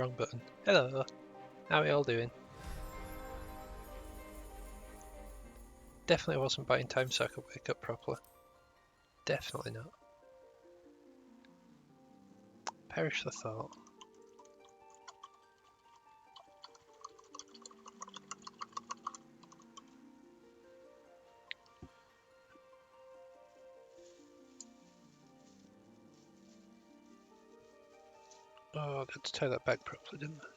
wrong button. Hello, how are we all doing? Definitely wasn't buying time so I could wake up properly. Definitely not. Perish the thought. Oh, I got to tie that back properly, didn't I?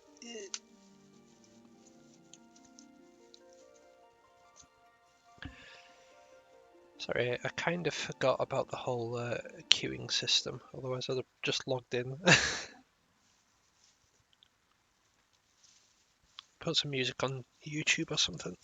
Sorry, I kind of forgot about the whole queuing system, otherwise I'd have just logged in. Put some music on YouTube or something.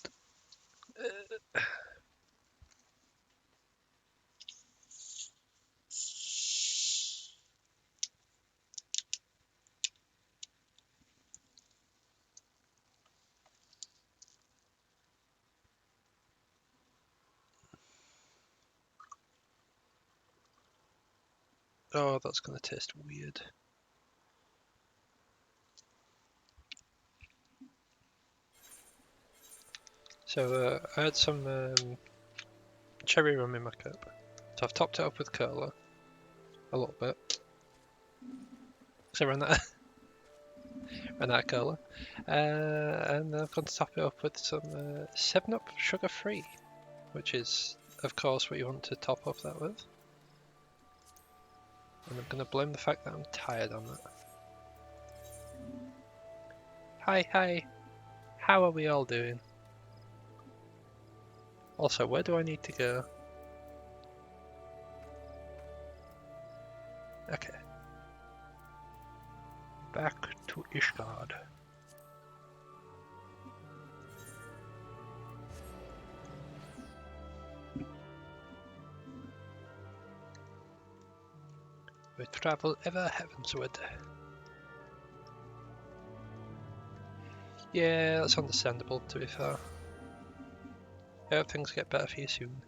Oh, that's going to taste weird. So I had some cherry rum in my cup. So I've topped it up with cola a little bit. So I ran out of cola. And I'm going to top it up with some 7-Up sugar free, which is, of course, what you want to top up that with. And I'm going to blame the fact that I'm tired on that. Hi, how are we all doing? Also, where do I need to go? Okay. Back to Ishgard. We travel ever heavensward. Yeah, that's understandable, to be fair. I hope things get better for you soon.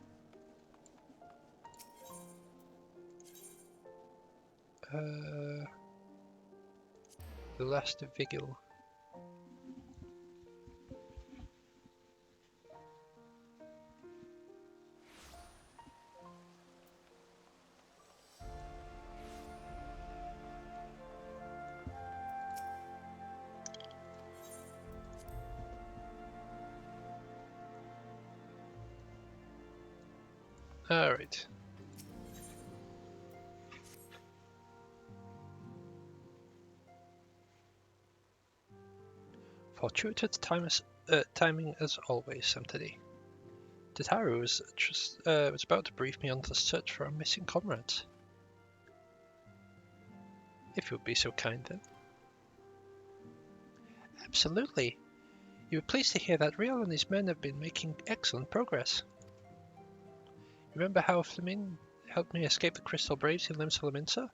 The last vigil. Alright. Fortuitous timing as always, Samtidi. Tataru was about to brief me on the search for our missing comrades. If you would be so kind, then. Absolutely. You were pleased to hear that Riel and his men have been making excellent progress. Remember how Flamin helped me escape the Crystal Braves in Limsa,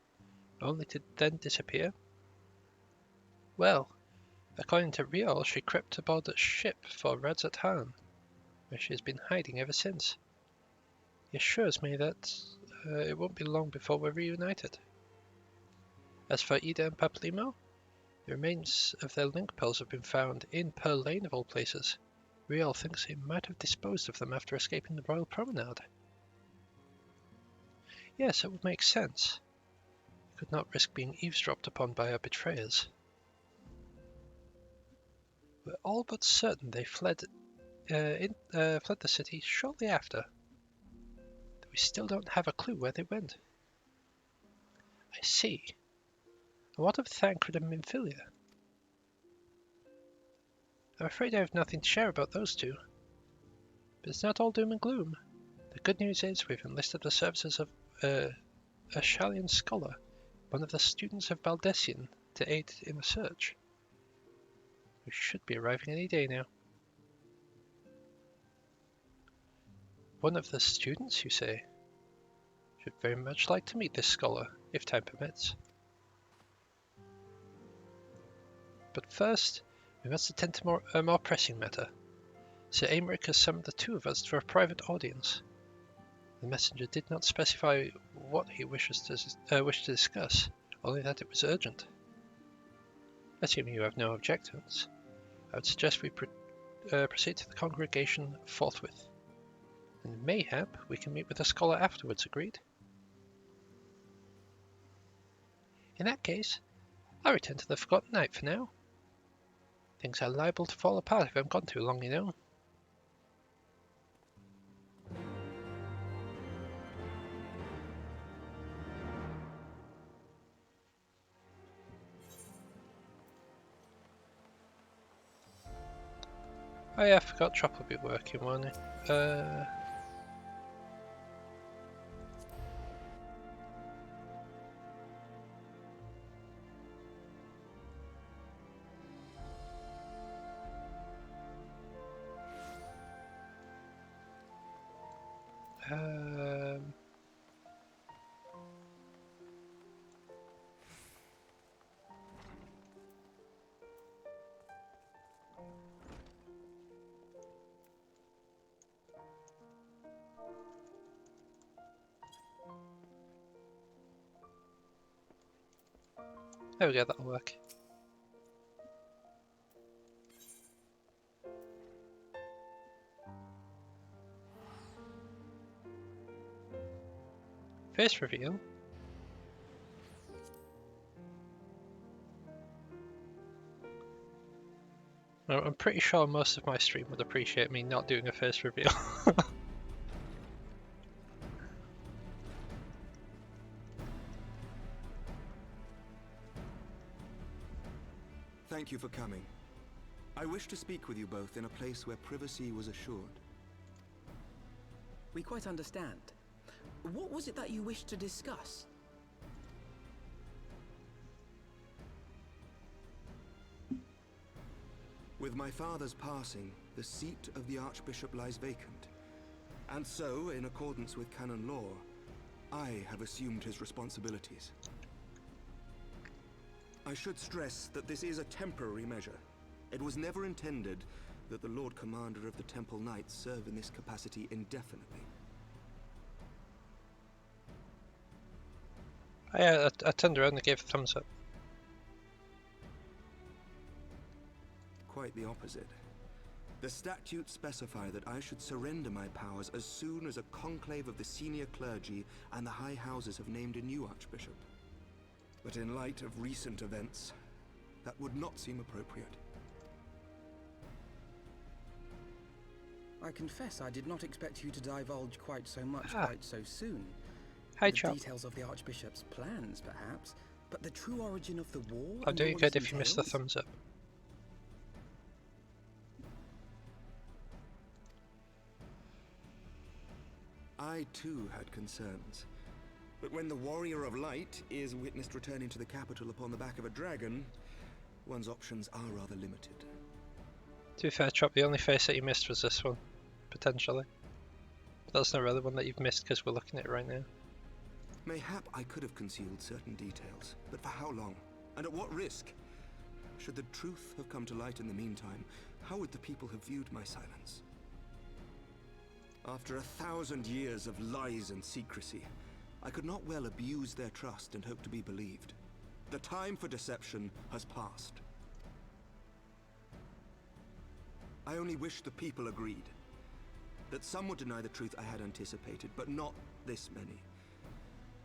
only to then disappear? Well, according to Riel, she crept aboard a ship for Radzat Han, where she has been hiding ever since. He assures me that it won't be long before we're reunited. As for Ida and Paplimo, the remains of their link pearls have been found in Pearl Lane of all places. Riel thinks he might have disposed of them after escaping the Royal Promenade. Yes, it would make sense. He could not risk being eavesdropped upon by our betrayers. We're all but certain they fled the city shortly after. We still don't have a clue where they went. I see. And what of Thancred and Minfilia? I'm afraid I have nothing to share about those two. But it's not all doom and gloom. The good news is we've enlisted the services of a Shalian scholar, one of the students of Baldessian, to aid in the search. We should be arriving any day now. One of the students, you say? Should very much like to meet this scholar, if time permits. But first, we must attend to a more pressing matter. Sir Aymeric has summoned the two of us for a private audience. The messenger did not specify what he wished to discuss, only that it was urgent. Assuming you have no objections, I would suggest we proceed to the congregation forthwith. And mayhap we can meet with the scholar afterwards, agreed? In that case, I'll return to the Forgotten Night for now. Things are liable to fall apart if I'm gone too long, you know. Oh yeah, I forgot Trap will be working, won't it? Um, there we go, that'll work. Face reveal. I'm pretty sure most of my stream would appreciate me not doing a face reveal. Thank you for coming. I wish to speak with you both in a place where privacy was assured. We quite understand. What was it that you wished to discuss? With my father's passing, the seat of the Archbishop lies vacant. And so, in accordance with canon law, I have assumed his responsibilities. I should stress that this is a temporary measure. It was never intended that the Lord Commander of the Temple Knights serve in this capacity indefinitely. I turned around and gave a thumbs up. Quite the opposite. The statutes specify that I should surrender my powers as soon as a conclave of the senior clergy and the high houses have named a new archbishop. But in light of recent events, that would not seem appropriate. I confess I did not expect you to divulge quite so much quite so soon. Hi, The Chop. details of the Archbishop's plans, perhaps, but the true origin of the war. I'm and doing all good its if you missed the entails? thumbs up. I too had concerns. But when the Warrior of Light is witnessed returning to the capital upon the back of a dragon, one's options are rather limited. To be fair, Chop, the only face that you missed was this one, potentially. But that's not really one that you've missed because we're looking at it right now. Mayhap I could have concealed certain details, but for how long? And at what risk? Should the truth have come to light in the meantime, how would the people have viewed my silence? After 1,000 years of lies and secrecy, I could not well abuse their trust and hope to be believed. The time for deception has passed. I only wish the people agreed. That some would deny the truth I had anticipated, but not this many.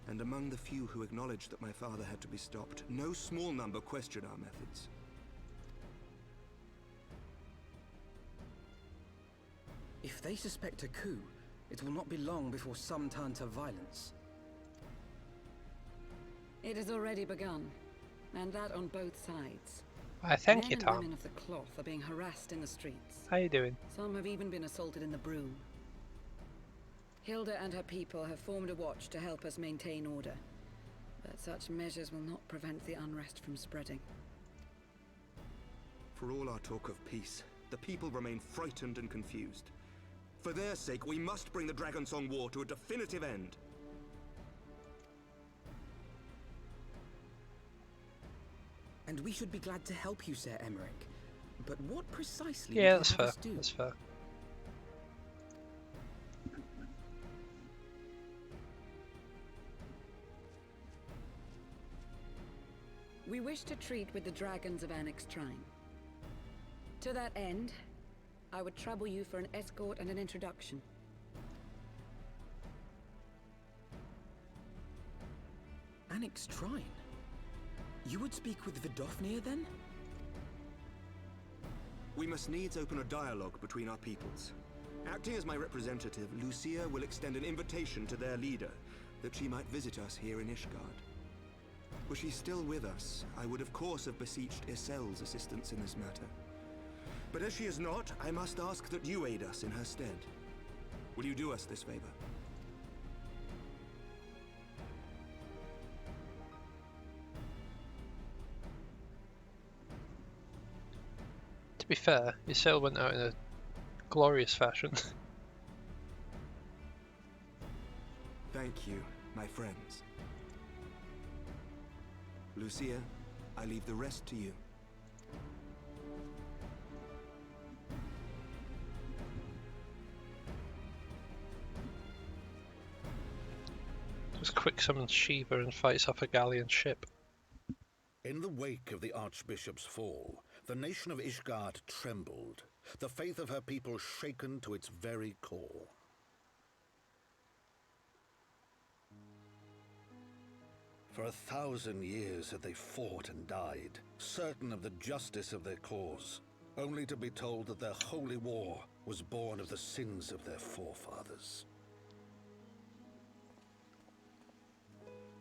And among the few who acknowledged that my father had to be stopped, no small number questioned our methods. If they suspect a coup, it will not be long before some turn to violence. It has already begun, and that on both sides. Why, thank Men you, and Tom. women of the cloth are being harassed in the streets. How you doing? Some have even been assaulted in the broom. Hilda and her people have formed a watch to help us maintain order, but such measures will not prevent the unrest from spreading. For all our talk of peace, the people remain frightened and confused. For their sake, we must bring the Dragonsong War to a definitive end. And we should be glad to help you, Sir Emmerich. But what precisely Yeah, would that's you fair. have us do? That's fair. We wish to treat with the dragons of Annex Trine. To that end, I would trouble you for an escort and an introduction. Annex Trine? You would speak with Vidofnir then? We must needs open a dialogue between our peoples. Acting as my representative, Lucia will extend an invitation to their leader, that she might visit us here in Ishgard. Were she still with us, I would of course have beseeched Isel's assistance in this matter. But as she is not, I must ask that you aid us in her stead. Will you do us this favor? To be fair, Isel went out in a glorious fashion. Thank you, my friends. Lucia, I leave the rest to you. Just quick summons Shiva and fights off a galleon ship. In the wake of the Archbishop's fall, the nation of Ishgard trembled, the faith of her people shaken to its very core. For 1,000 years had they fought and died, certain of the justice of their cause, only to be told that their holy war was born of the sins of their forefathers.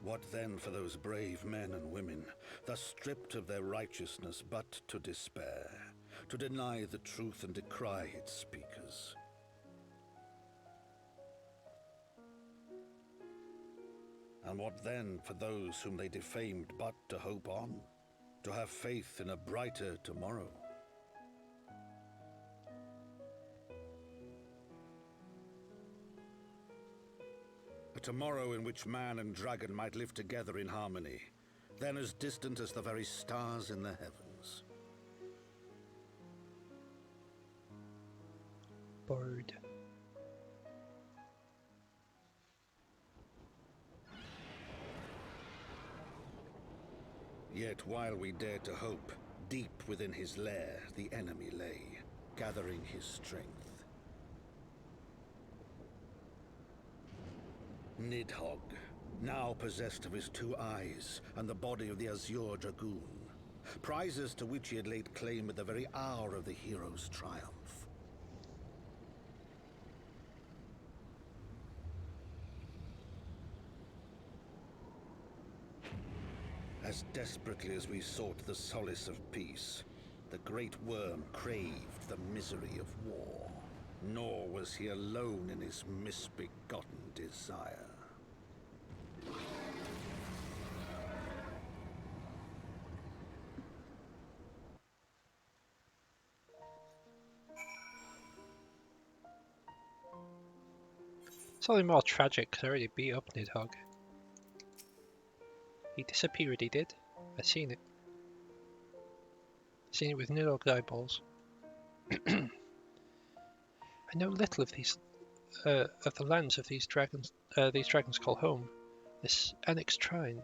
What then for those brave men and women, thus stripped of their righteousness but to despair, to deny the truth and decry its speakers? And what then for those whom they defamed but to hope on, to have faith in a brighter tomorrow? A tomorrow in which man and dragon might live together in harmony, then as distant as the very stars in the heavens. Bird. Yet while we dared to hope, deep within his lair the enemy lay, gathering his strength. Nidhogg, now possessed of his 2 eyes and the body of the Azure Dragoon, prizes to which he had laid claim at the very hour of the hero's triumph. As desperately as we sought the solace of peace, the great worm craved the misery of war. Nor was he alone in his misbegotten desire. It's only more tragic because I already beat up Nidhogg. He disappeared, he did. I seen it. Seen it with Nidhogg's eyeballs. I know little of these, of the lands of these dragons call home. This Annex Trine.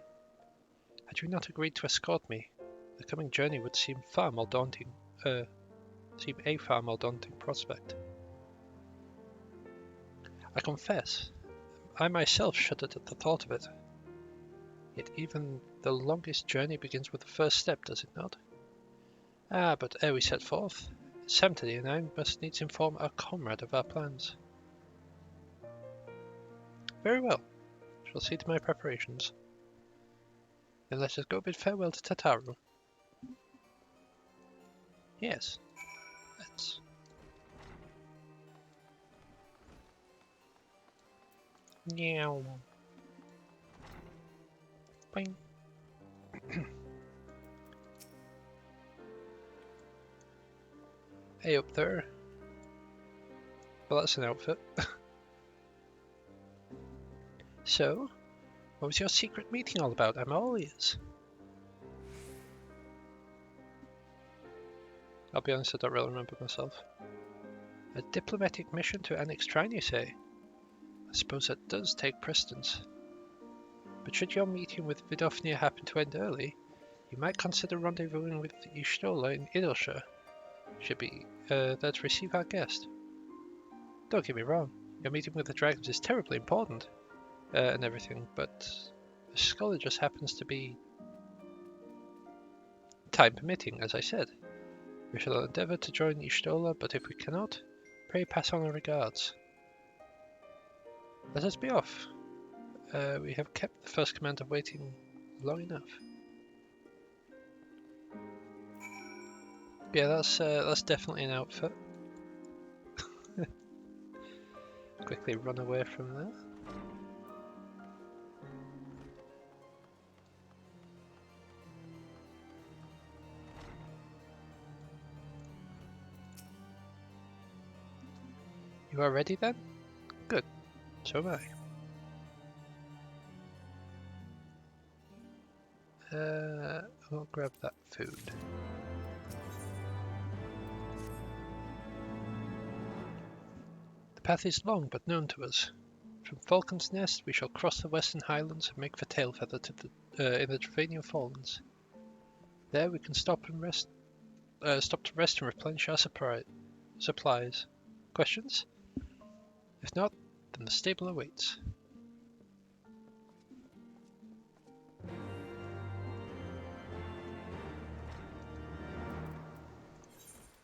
Had you not agreed to escort me, the coming journey would seem a far more daunting prospect. I confess, I myself shuddered at the thought of it. Yet even the longest journey begins with the first step, does it not? Ah, but ere we set forth, Samtony and I must needs inform our comrade of our plans. Very well. Shall see to my preparations. Then let us go bid farewell to Tataru. Yes, let's. Meow. Boing. Hey up there. Well, that's an outfit. So, what was your secret meeting all about? I'm all ears. I'll be honest, I don't really remember myself. A diplomatic mission to Annex Trine, you say? I suppose that does take precedence. But should your meeting with Vidofnir happen to end early, You might consider rendezvousing with Ishtola in Idilshire. Should be there to receive our guest. Don't get me wrong, your meeting with the dragons is terribly important, and everything, but the scholar just happens to be time permitting, as I said. We shall endeavour to join Ishtola, but if we cannot, pray pass on our regards. Let us be off. We have kept the first commander waiting long enough. Yeah, that's definitely an outfit. Quickly run away from there. You are ready then? Good. So am I. I'll grab that food. The path is long but known to us. From Falcon's Nest we shall cross the Western Highlands and make for Tailfeather to in the Dravanian Forelands. There we can stop to rest and replenish our supplies. Questions? If not, then the stable awaits.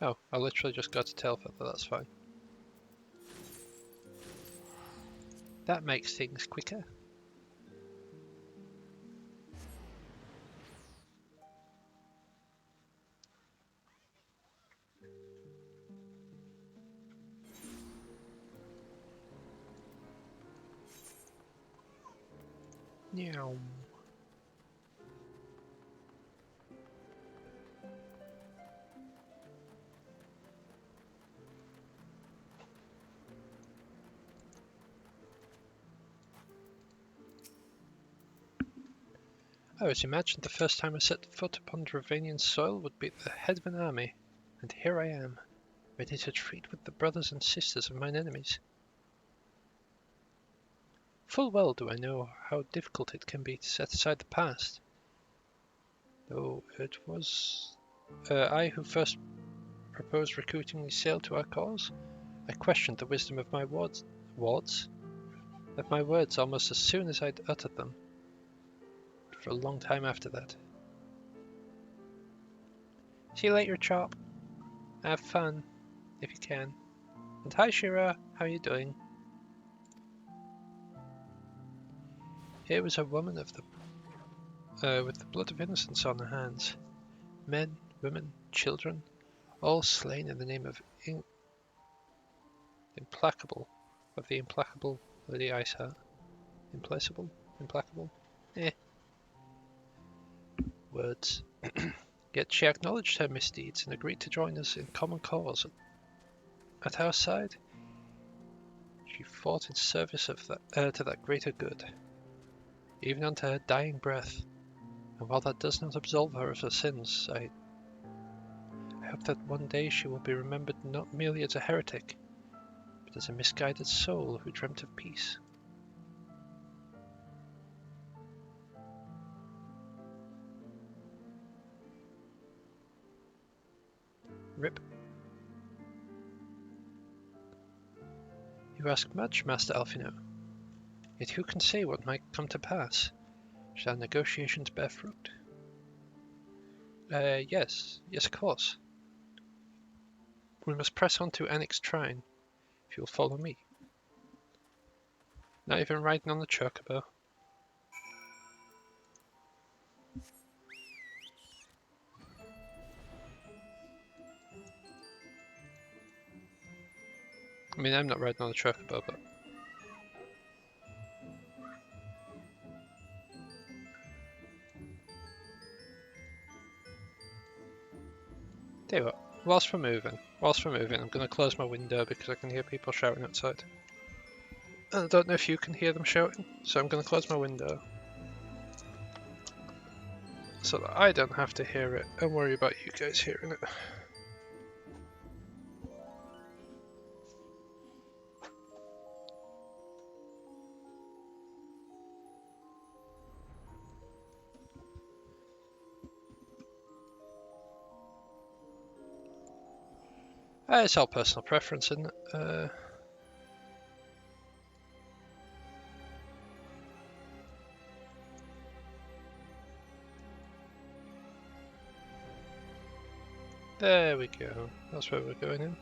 Oh, I literally just got to Tailfeather, that's fine. That makes things quicker. Meow. I always imagined the first time I set foot upon Dravanian soil would be at the head of an army, and here I am, ready to treat with the brothers and sisters of mine enemies. Full well do I know how difficult it can be to set aside the past, though it was I who first proposed recruiting these sail to our cause. I questioned the wisdom of my words almost as soon as I'd uttered them. For a long time after that. See you later, Chop. Have fun, if you can. And hi, Shira. How are you doing? Here was a woman of with the blood of innocence on her hands. Men, women, children, all slain in the name of the implacable Lady Iceheart. Implacable? Implacable? Words. Yet she acknowledged her misdeeds and agreed to join us in common cause. At our side, she fought in service of to that greater good, even unto her dying breath. And while that does not absolve her of her sins, I hope that one day she will be remembered not merely as a heretic, but as a misguided soul who dreamt of peace. Rip. You ask much, Master Alfino. Yet who can say what might come to pass, should our negotiations bear fruit? Yes, of course. We must press on to Annick's Shrine, if you'll follow me. Not even riding on the chocobo. I mean, I'm not riding on the chocobo, but... Tell you what, whilst we're moving, I'm going to close my window because I can hear people shouting outside. And I don't know if you can hear them shouting, so I'm going to close my window. So that I don't have to hear it and worry about you guys hearing it. It's all personal preference, isn't it? There we go. That's where we're going in.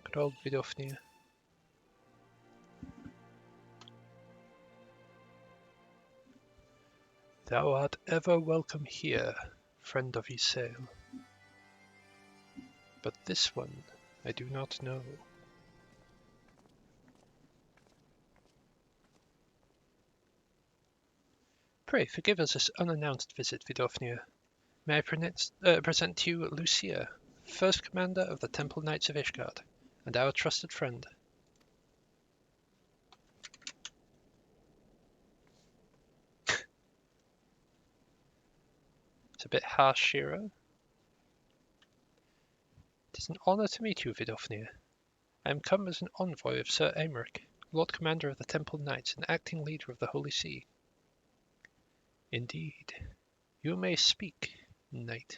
Good old Vidofnir. Thou art ever welcome here, friend of Ysael. But this one I do not know. Pray forgive us this unannounced visit, Vidofnir. May I present to you Lucia, first commander of the Temple Knights of Ishgard, and our trusted friend. It's a bit harsh, Shiro. It is an honor to meet you, Vidofnir. I am come as an envoy of Sir Aymeric, Lord Commander of the Temple Knights and acting leader of the Holy See. Indeed. You may speak, knight.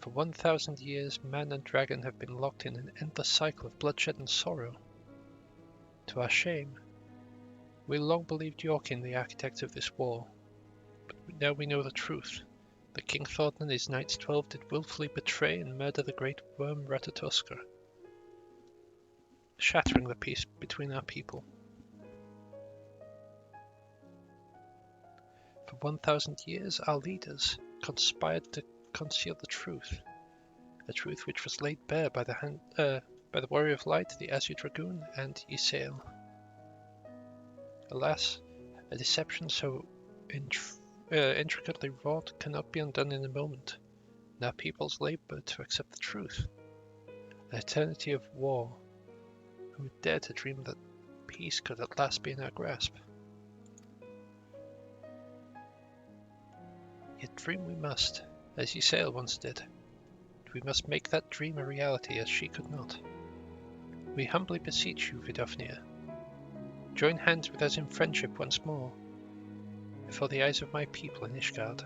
For 1,000 years, man and dragon have been locked in an endless cycle of bloodshed and sorrow. To our shame, we long believed Yorkin the architect of this war, but now we know the truth. The King Thornton and his Knights 12 did willfully betray and murder the great worm Ratatoskr, shattering the peace between our people. For 1,000 years, our leaders conspired to conceal the truth, a truth which was laid bare by the Warrior of Light, the Azure Dragoon, and Ysael. Alas, a deception so intricately wrought cannot be undone in a moment, and our peoples labor to accept the truth. An eternity of war. Who would dare to dream that peace could at last be in our grasp? Yet dream we must, as Ysael once did. We must make that dream a reality as she could not. We humbly beseech you, Vidofnir, join hands with us in friendship once more, before the eyes of my people in Ishgard.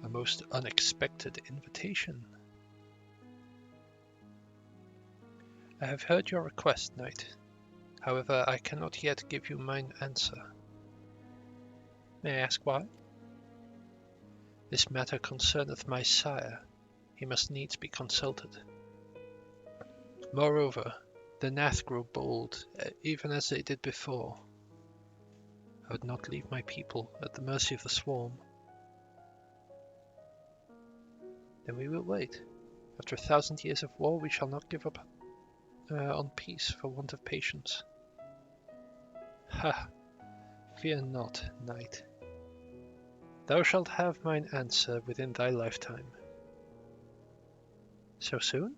A most unexpected invitation. I have heard your request, knight. However, I cannot yet give you mine answer. May I ask why? This matter concerneth my sire. He must needs be consulted. Moreover, the Nath grow bold, even as they did before. I would not leave my people at the mercy of the swarm. Then we will wait. After 1,000 years of war, we shall not give up on peace for want of patience. Ha! Fear not, knight. Thou shalt have mine answer within thy lifetime. So soon?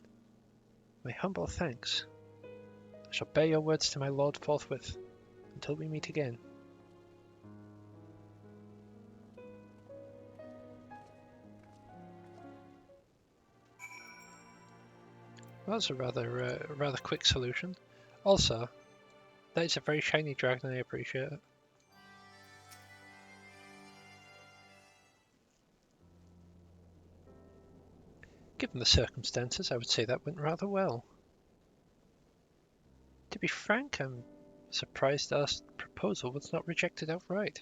My humble thanks. I shall bear your words to my lord forthwith, until we meet again. Well, that's a rather quick solution. Also, that is a very shiny dragon, I appreciate it. Given the circumstances, I would say that went rather well. To be frank, I'm surprised our proposal was not rejected outright.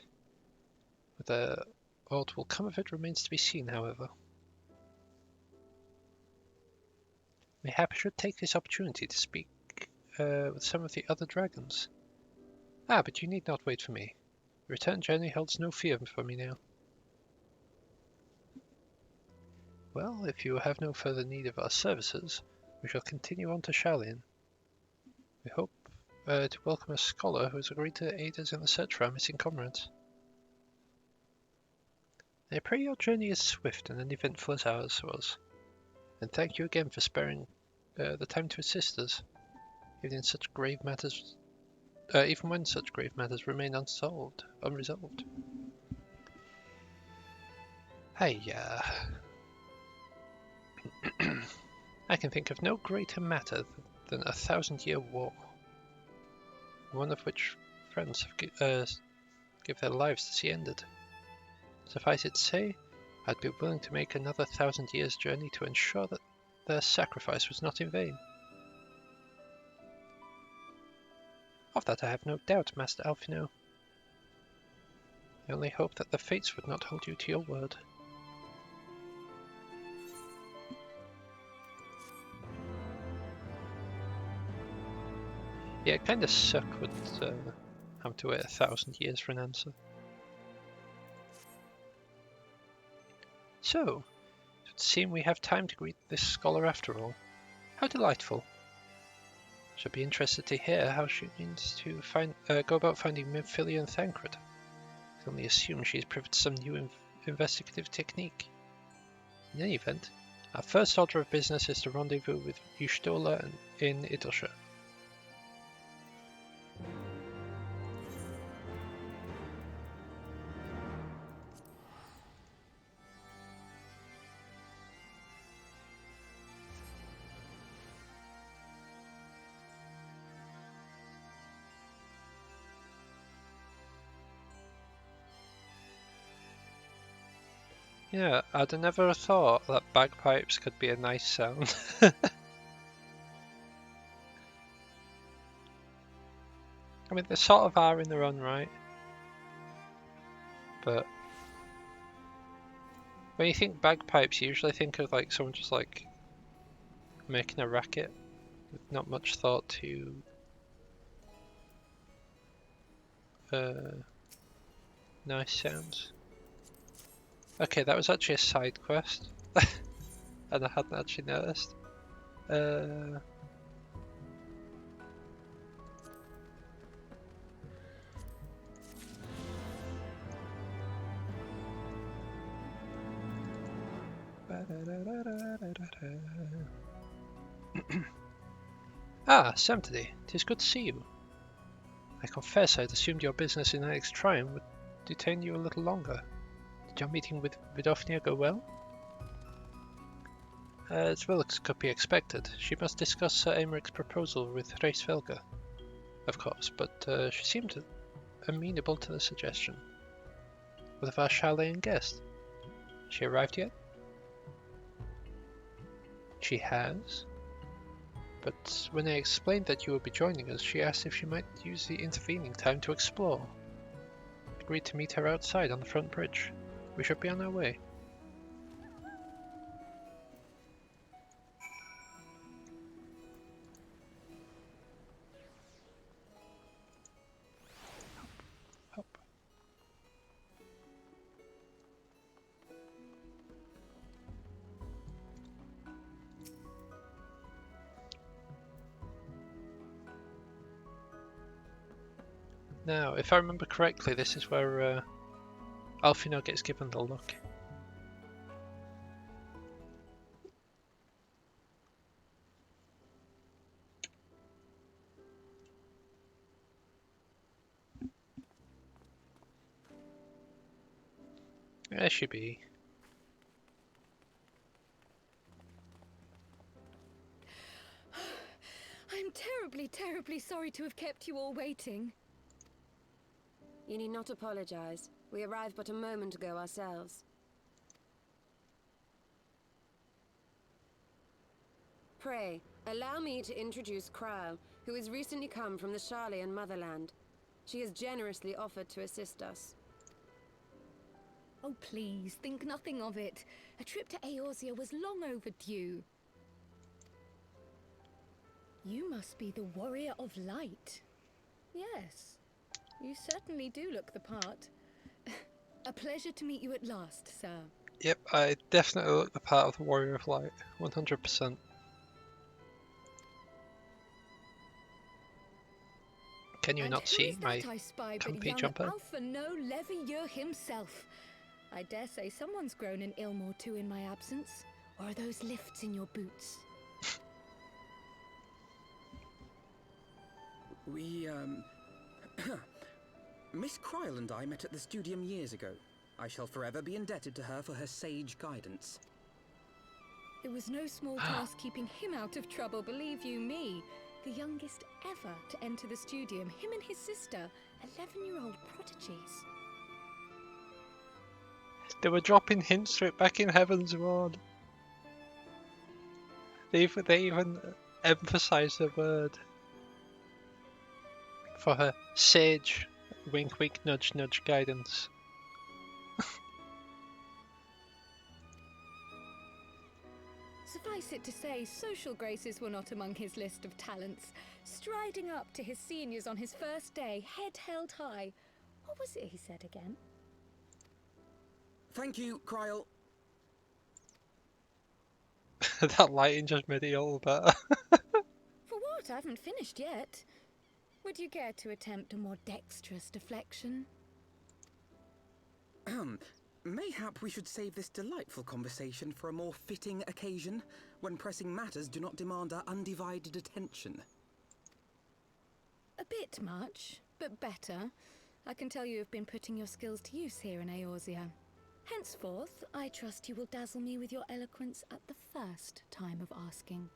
Whether aught will come of it remains to be seen, however. Mayhap I should take this opportunity to speak with some of the other dragons. Ah, but you need not wait for me. The return journey holds no fear for me now. Well, if you have no further need of our services, we shall continue on to Shalien. We hope to welcome a scholar who has agreed to aid us in the search for our missing comrades. I pray your journey is swift and uneventful as ours was, and thank you again for sparing the time to assist us, even when such grave matters remain unresolved. Hey, I can think of no greater matter than a 1,000-year war, one of which friends have give their lives to see ended. Suffice it to say, I'd be willing to make another 1,000 years journey to ensure that their sacrifice was not in vain. Of that I have no doubt, Master Alphino. I only hope that the fates would not hold you to your word. Yeah, it kinda suck with having to wait 1,000 years for an answer. So, it would seem we have time to greet this scholar after all. How delightful. Shall be interested to hear how she means to go about finding Memphilia and Thancred. I can only assume she is privy to some new investigative technique. In any event, our first order of business is to rendezvous with Ushtola in Idleshire. Yeah, I'd never thought that bagpipes could be a nice sound. I mean, they sort of are in their own right. But when you think bagpipes, you usually think of like someone just like making a racket with not much thought to nice sounds. Okay, that was actually a side quest, and I hadn't actually noticed. Ah, Samtide, 'tis good to see you. I confess I'd assumed your business in Alex Triumph would detain you a little longer. Did your meeting with Vidofnia go well? As well as could be expected. She must discuss Sir Americ's proposal with Reis Velga, of course, but she seemed amenable to the suggestion. What of our Charlatan guest? She arrived yet? She has. But when I explained that you would be joining us, she asked if she might use the intervening time to explore. Agreed to meet her outside on the front bridge. We should be on our way. Hop. Now, if I remember correctly, this is where Alphino gets given the look. There she be. I'm terribly, terribly sorry to have kept you all waiting. You need not apologize. We arrived but a moment ago ourselves. Pray, allow me to introduce Kryle, who has recently come from the Charlian motherland. She has generously offered to assist us. Oh, please, think nothing of it. A trip to Eorzea was long overdue. You must be the Warrior of Light. Yes, you certainly do look the part. A pleasure to meet you at last, sir. Yep, I definitely look the part of the Warrior of Light, 100%. Can you not see my comfy jumper? Alphino Levieux himself. I dare say someone's grown an ilm or two in my absence. Or are those lifts in your boots? We, Miss Kryle and I met at the Studium years ago. I shall forever be indebted to her for her sage guidance. It was no small task keeping him out of trouble, believe you me. The youngest ever to enter the Studium, him and his sister, 11-year-old prodigies. They were dropping hints to it back in Heaven's Ward. They even emphasised the word for her sage, wink wink, nudge nudge guidance. Suffice it to say, social graces were not among his list of talents. Striding up to his seniors on his first day, head held high. What was it he said again? Thank you, Kryl. That lighting just made it all better. For what? I haven't finished yet. Would you care to attempt a more dexterous deflection? Mayhap we should save this delightful conversation for a more fitting occasion, when pressing matters do not demand our undivided attention. A bit much, but better. I can tell you have been putting your skills to use here in Eorzea. Henceforth, I trust you will dazzle me with your eloquence at the first time of asking.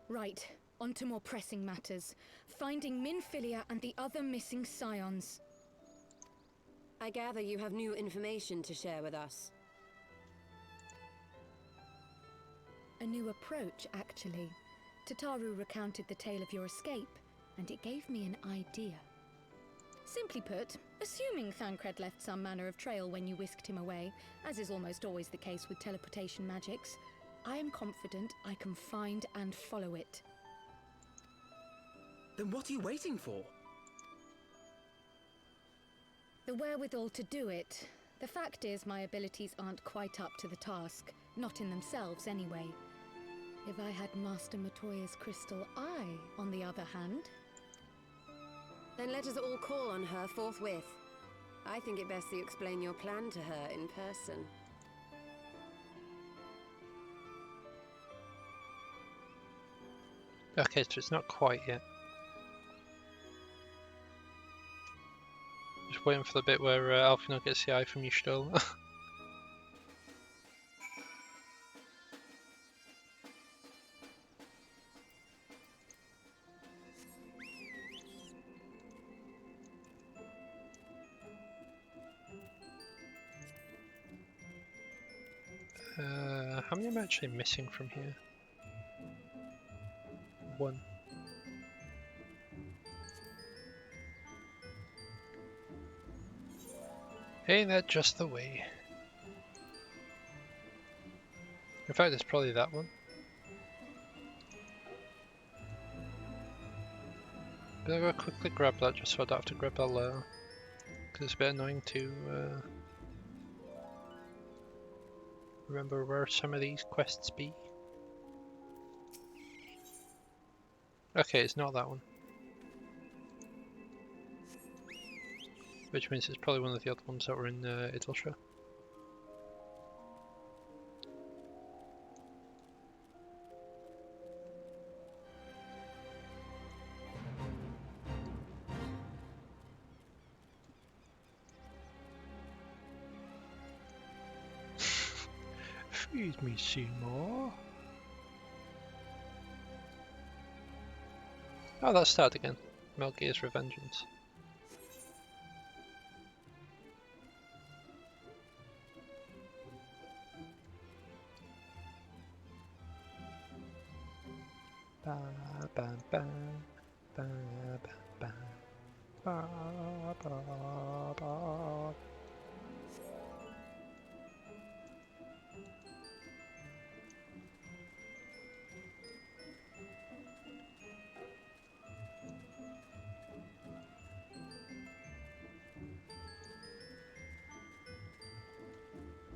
Right, on to more pressing matters. Finding Minfilia and the other missing scions. I gather you have new information to share with us. A new approach, actually. Tataru recounted the tale of your escape, and it gave me an idea. Simply put, assuming Thancred left some manner of trail when you whisked him away, as is almost always the case with teleportation magics, I am confident I can find and follow it. Then what are you waiting for? The wherewithal to do it. The fact is, my abilities aren't quite up to the task. Not in themselves, anyway. If I had Master Matoya's crystal eye, on the other hand... Then let us all call on her forthwith. I think it best you explain your plan to her in person. Okay, so it's not quite yet. Just waiting for the bit where Alfino gets the eye from Y'shtola. How many am I actually missing from here? 1. Ain't that just the way? In fact, it's probably that one. But I'm gonna quickly grab that just so I don't have to grab that later. Because it's a bit annoying to remember where some of these quests be. Okay, it's not that one. Which means it's probably one of the other ones that were in Idleshire. Feed me, Seymour. Oh, that's started again. Melgear's Revengeance. Ba ba ba ba ba ba ba ba ba.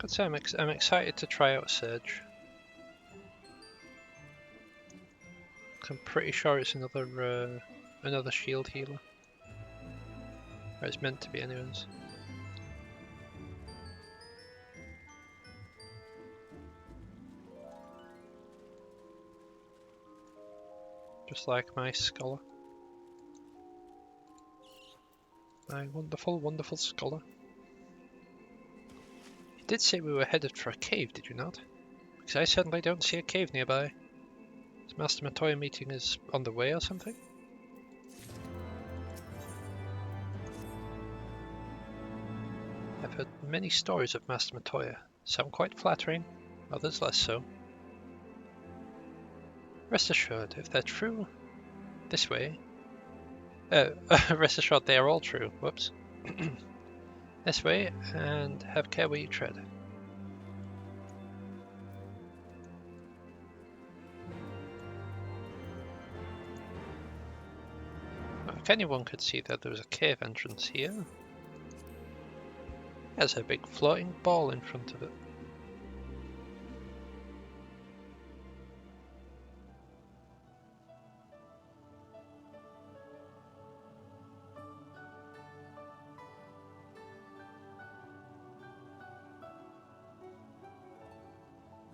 I'd say I'm excited to try out Surge. I'm pretty sure it's another shield healer. Or it's meant to be anyways. Just like my scholar. My wonderful, wonderful scholar. You did say we were headed for a cave, did you not? Because I certainly don't see a cave nearby. As Master Matoya meeting is on the way or something? I've heard many stories of Master Matoya, some quite flattering, others less so. Rest assured, if they're true, this way... rest assured they are all true, whoops. This way, and have care where you tread. If anyone could see that there was a cave entrance here, there's a big floating ball in front of it.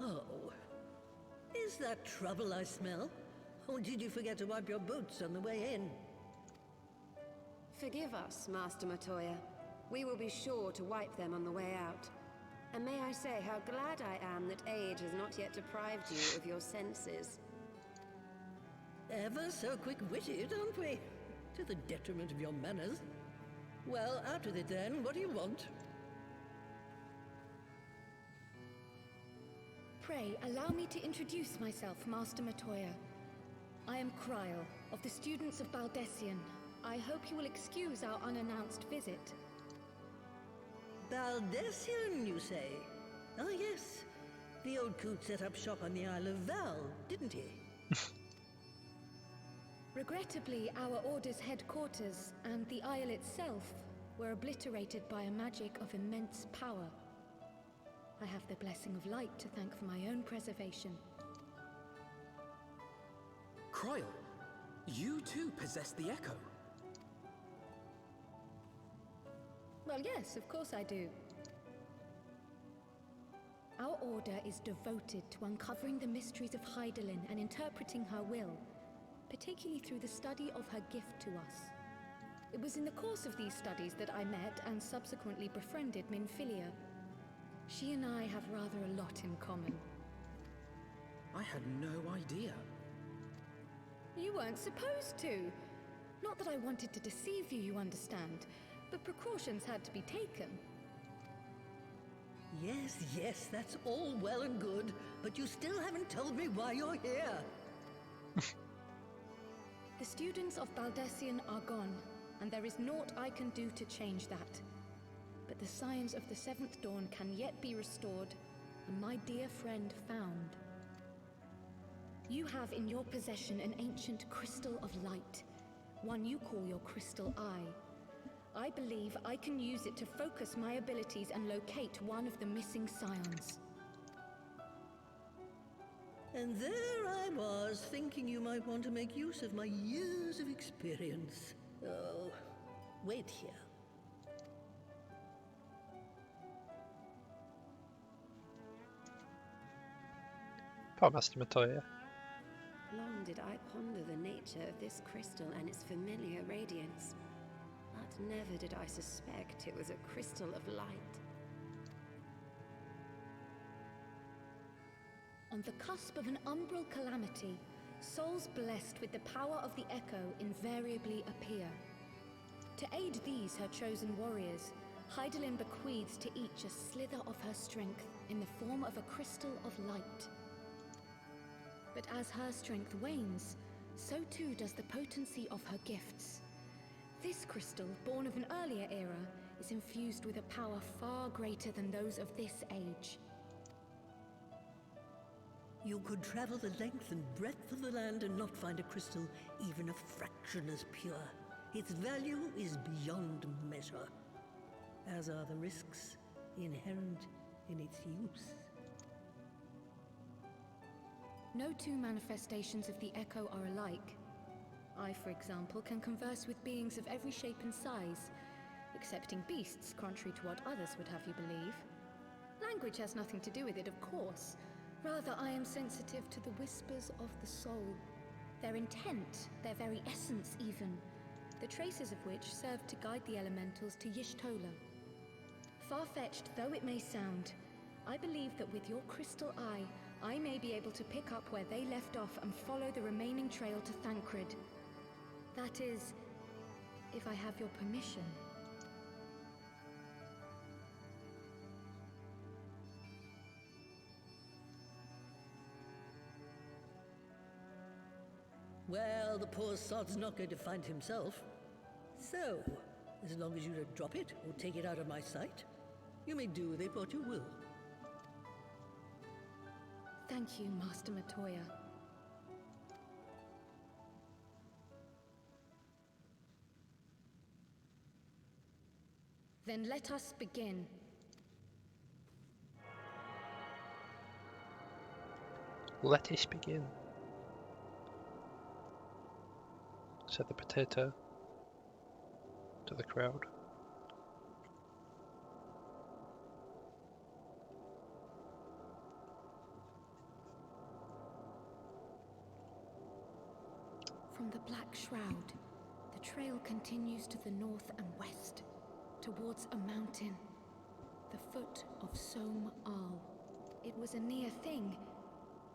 Oh, is that trouble I smell? Or did you forget to wipe your boots on the way in? Forgive us, Master Matoya. We will be sure to wipe them on the way out. And may I say how glad I am that age has not yet deprived you of your senses. Ever so quick-witted, aren't we? To the detriment of your manners. Well, out with it then. What do you want? Pray, allow me to introduce myself, Master Matoya. I am Kryl, of the students of Baldessian. I hope you will excuse our unannounced visit. Baldessian, you say? Ah, yes. The old coot set up shop on the Isle of Val, didn't he? Regrettably, our order's headquarters and the isle itself were obliterated by a magic of immense power. I have the blessing of light to thank for my own preservation. Kryl, you too possess the Echo. Well, yes, of course I do. Our order is devoted to uncovering the mysteries of Hydaelyn and interpreting her will, particularly through the study of her gift to us. It was in the course of these studies that I met and subsequently befriended Minfilia. She and I have rather a lot in common. I had no idea. You weren't supposed to. Not that I wanted to deceive you, you understand, but precautions had to be taken. Yes, yes, that's all well and good, but you still haven't told me why you're here. The students of Baldessian are gone, and there is naught I can do to change that. But the signs of the Seventh Dawn can yet be restored, and my dear friend found. You have in your possession an ancient crystal of light, one you call your crystal eye. I believe I can use it to focus my abilities and locate one of the missing scions. And there I was, thinking you might want to make use of my years of experience. Oh, wait here. Poor Master Matoya. Long did I ponder the nature of this crystal and its familiar radiance, but never did I suspect it was a crystal of light. On the cusp of an umbral calamity, souls blessed with the power of the Echo invariably appear. To aid these, her chosen warriors, Hydaelyn bequeaths to each a slither of her strength in the form of a crystal of light. But as her strength wanes, so too does the potency of her gifts. This crystal, born of an earlier era, is infused with a power far greater than those of this age. You could travel the length and breadth of the land and not find a crystal even a fraction as pure. Its value is beyond measure, as are the risks inherent in its use. No two manifestations of the Echo are alike. I, for example, can converse with beings of every shape and size, excepting beasts, contrary to what others would have you believe. Language has nothing to do with it, of course. Rather, I am sensitive to the whispers of the soul. Their intent, their very essence even, the traces of which serve to guide the elementals to Y'shtola. Far-fetched though it may sound, I believe that with your crystal eye, I may be able to pick up where they left off and follow the remaining trail to Thancred. That is, if I have your permission. Well, the poor sod's not going to find himself. So, as long as you don't drop it or take it out of my sight, you may do with it what you will. Thank you, Master Matoya. Then let us begin. Let us begin, said the potato to the crowd. From the Black Shroud, the trail continues to the north and west, towards a mountain, the foot of Som Al. It was a near thing,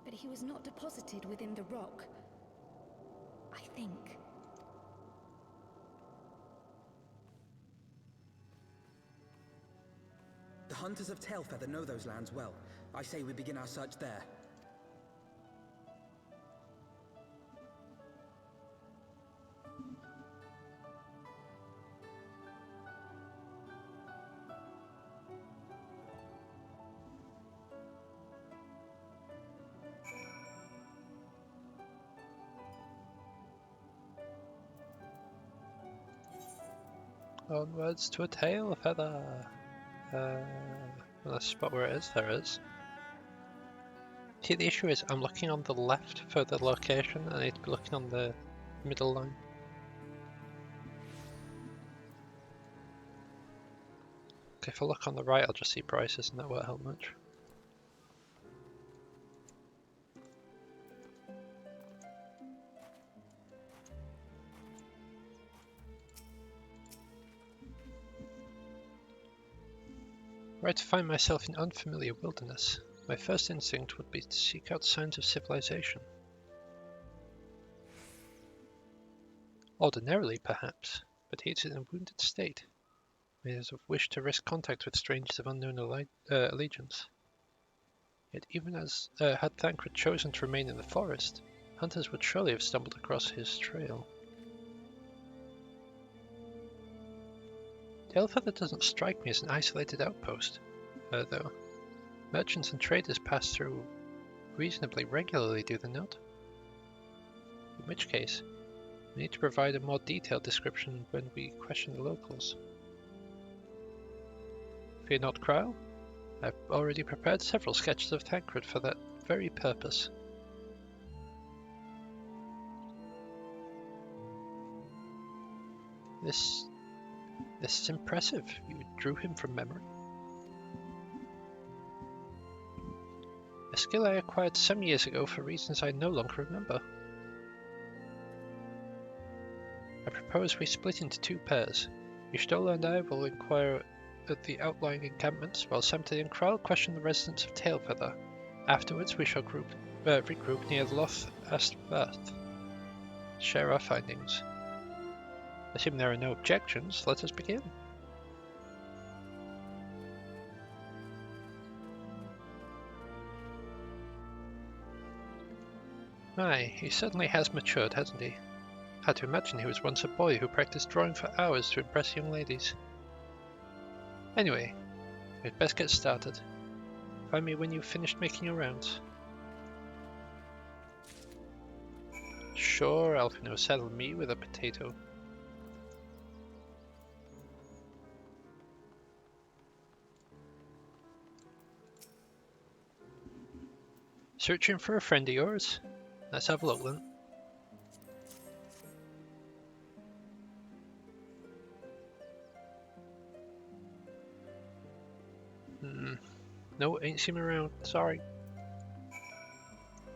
but he was not deposited within the rock, I think. The hunters of Tailfeather know those lands well. I say we begin our search there. Onwards to a tail feather. Let's spot where it is. There it is. See, the issue is I'm looking on the left for the location, and I need to be looking on the middle line. Okay, if I look on the right, I'll just see prices, and that won't help much. Were I to find myself in unfamiliar wilderness, my first instinct would be to seek out signs of civilization. Ordinarily, perhaps, but he is in a wounded state. He has wished to risk contact with strangers of unknown allegiance. Yet even as had Thancred chosen to remain in the forest, hunters would surely have stumbled across his trail. Tailfeather doesn't strike me as an isolated outpost, though. Merchants and traders pass through reasonably regularly, do they not? In which case, we need to provide a more detailed description when we question the locals. Fear not, Krile. I've already prepared several sketches of Thancred for that very purpose. This is impressive. You drew him from memory. A skill I acquired some years ago for reasons I no longer remember. I propose we split into two pairs. Y'shtola and I will inquire at the outlying encampments, while Samte and Krile question the residents of Tailfeather. Afterwards, we shall regroup near Loth Astbath. Share our findings. Assuming there are no objections, let us begin. My, he certainly has matured, hasn't he? Had to imagine he was once a boy who practiced drawing for hours to impress young ladies. Anyway, we'd best get started. Find me when you've finished making your rounds. Sure, Alfino, saddle me with a potato. Searching for a friend of yours? Let's have a look then. No, ain't seen him around. Sorry.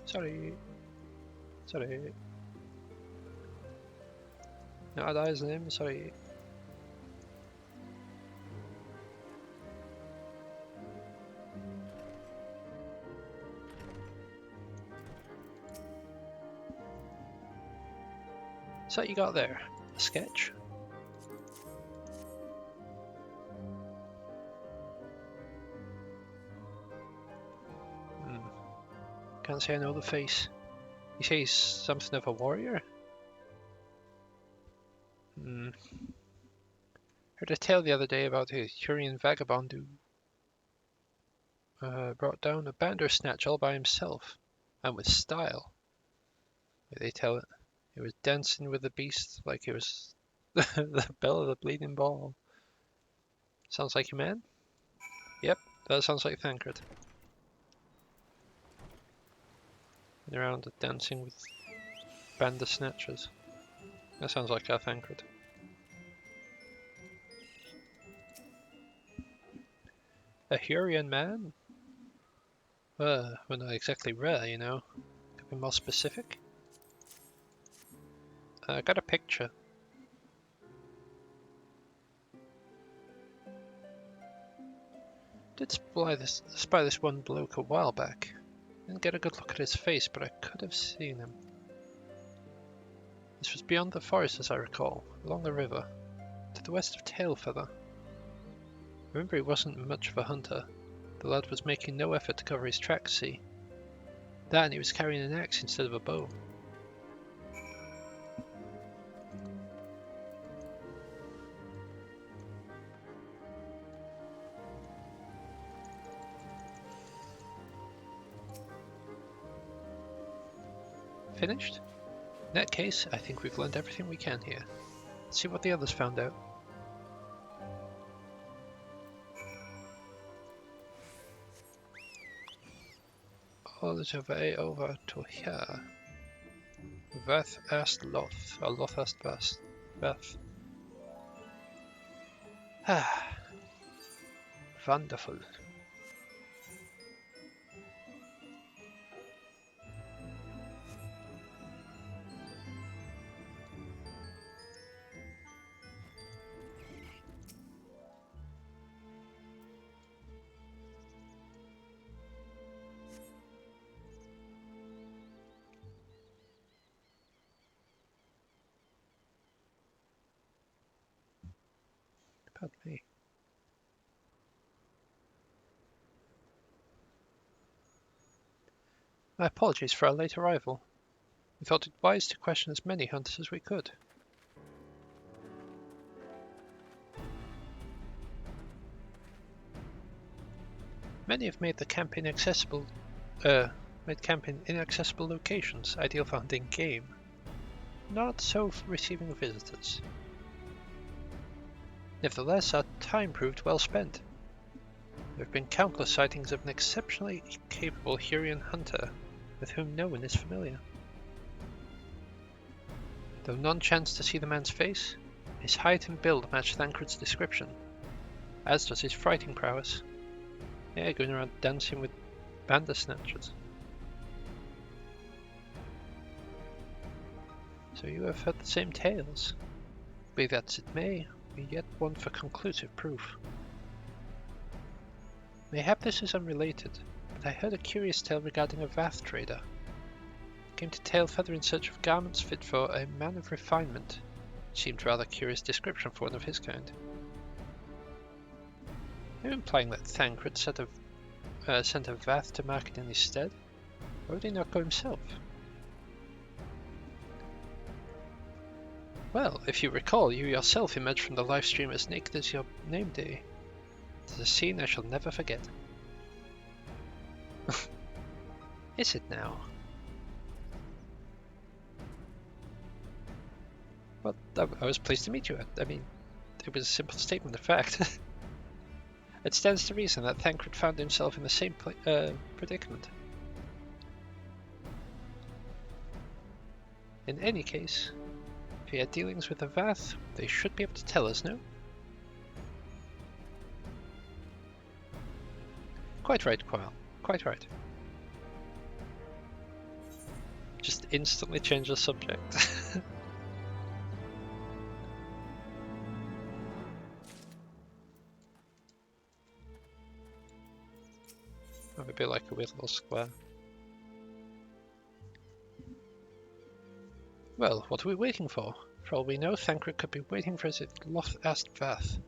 Sorry. No, that is his name. Sorry. So what you got there? A sketch? Can't say I know the face. You say he's something of a warrior? Heard a tale the other day about a Hurrian vagabond who brought down a bandersnatch all by himself, and with style. They tell it. He was dancing with the beast like it was the bell of the bleeding ball. Sounds like a man? Yep, that sounds like Thancred. And around dancing with bandersnatches. That sounds like our Thancred. A Hurrian man? Well, not exactly rare, you know. Could be more specific. I got a picture. Did spy this one bloke a while back. Didn't get a good look at his face, but I could have seen him. This was beyond the forest, as I recall, along the river, to the west of Tailfeather. Remember, he wasn't much of a hunter. The lad was making no effort to cover his tracks, see? That, and he was carrying an axe instead of a bow. Finished? In that case, I think we've learned everything we can here. Let's see what the others found out. All the way over to here. Vath asked Loth, or Loth asked Vath. Ah, wonderful. Pardon me. My apologies for our late arrival. We thought it wise to question as many hunters as we could. Many have made the camp inaccessible locations, ideal for hunting game. Not so for receiving visitors. Nevertheless, our time proved well spent. There have been countless sightings of an exceptionally capable Hurrian hunter with whom no one is familiar. Though none chanced to see the man's face, his height and build match Thancred's description, as does his fighting prowess. Yeah, going around dancing with bandersnatchers. So you have heard the same tales. Be that as it may, we yet want for conclusive proof. Mayhap this is unrelated, but I heard a curious tale regarding a Vath trader. Came to Tailfeather in search of garments fit for a man of refinement. Seemed rather curious description for one of his kind. Are you implying that Thancred sent a Vath to market in his stead? Or would he not go himself? Well, if you recall, you yourself emerged from the live stream as naked as your name day. It is a scene I shall never forget. Is it now? Well, I was pleased to meet you. I mean, it was a simple statement of fact. It stands to reason that Thancred found himself in the same predicament. In any case, if he had dealings with the Vath, they should be able to tell us, no? Quite right, Quail. Quite right. Just instantly change the subject. Maybe like a weird little square. Well, what are we waiting for? For all we know, Thancred could be waiting for us at Loth Ast Vath.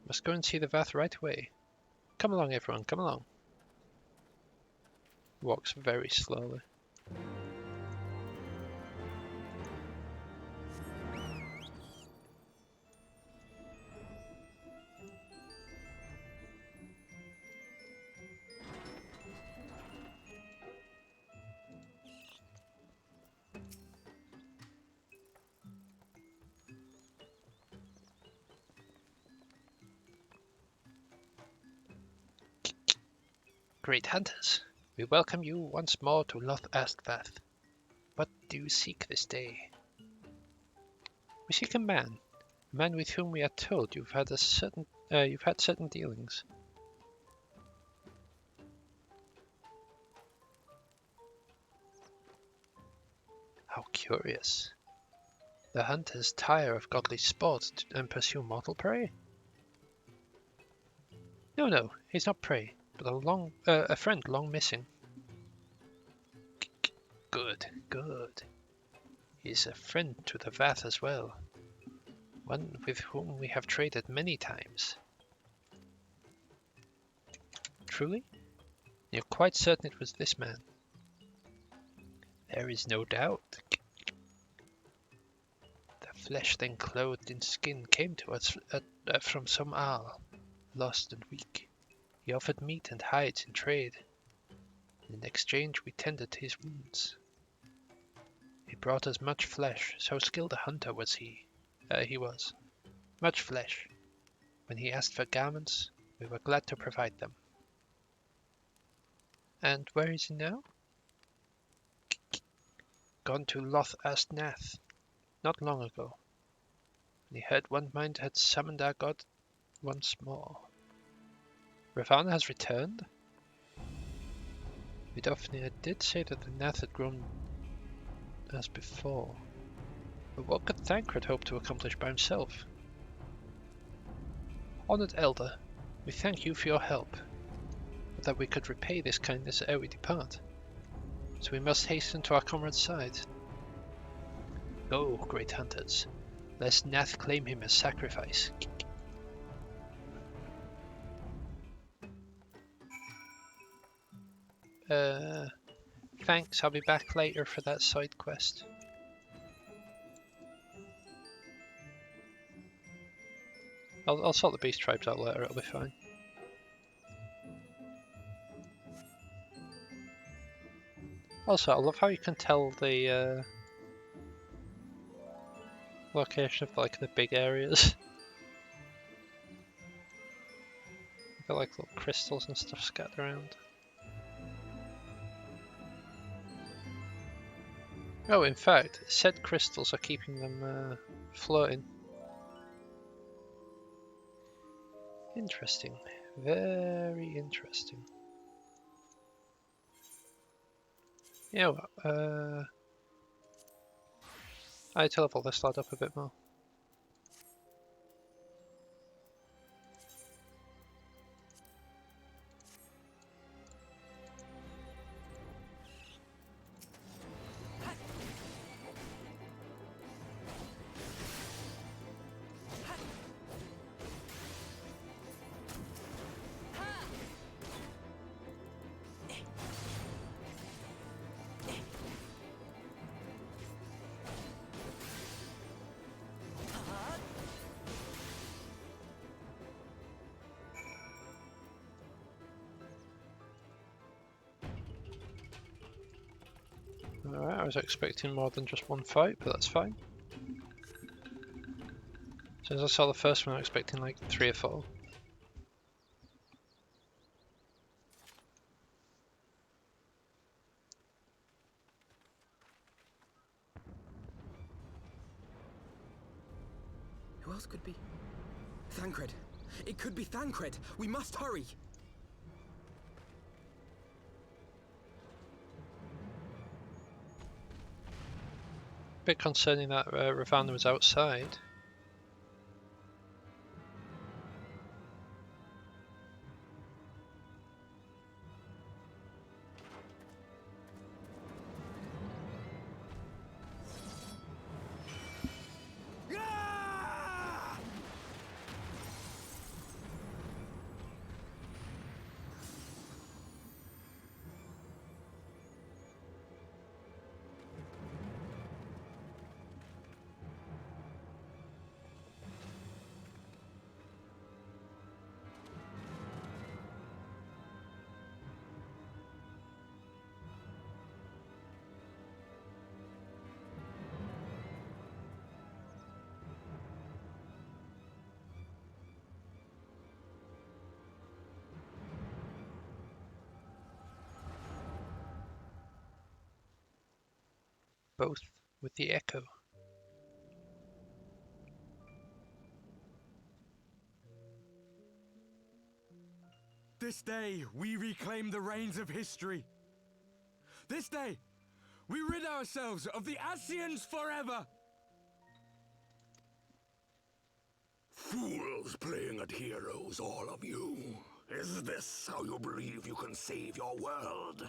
Must go and see the Vath right away. Come along, everyone, come along. Walks very slowly. Great hunters, we welcome you once more to Loth Ast Vath. What do you seek this day? We seek a man with whom we are told you've had certain dealings. How curious. The hunters tire of godly sport and pursue mortal prey? No, he's not prey, but a friend long missing. Good. He's a friend to the Vath as well. One with whom we have traded many times. Truly? You're quite certain it was this man? There is no doubt. The flesh then clothed in skin came to us from some Arl, lost and weak. He offered meat and hides in trade. In exchange we tended to his wounds. He brought us much flesh, so skilled a hunter was he. He was. Much flesh. When he asked for garments, we were glad to provide them. And where is he now? Gone to Loth Ast Nath, not long ago. When he heard one mind had summoned our god once more. Ravana has returned? Vidofnir did say that the Nath had grown as before. But what could Thancred hope to accomplish by himself? Honored Elder, we thank you for your help, but that we could repay this kindness ere we depart. So we must hasten to our comrade's side. Go, great hunters, lest Nath claim him as sacrifice. Thanks, I'll be back later for that side quest. I'll sort the beast tribes out later, it'll be fine. Also, I love how you can tell the location of like the big areas. Got like little crystals and stuff scattered around. Oh, in fact, said crystals are keeping them floating. Interesting. Very interesting. You know what, I need to level this lad up a bit more. Alright, I was expecting more than just one fight, but that's fine. Since I saw the first one, I was expecting like 3 or 4. Who else could be? Thancred! It could be Thancred! We must hurry! Bit concerning that Ravana was outside. both with the echo. This day, we reclaim the reins of history. This day, we rid ourselves of the Ascians forever. Fools playing at heroes, all of you. Is this how you believe you can save your world?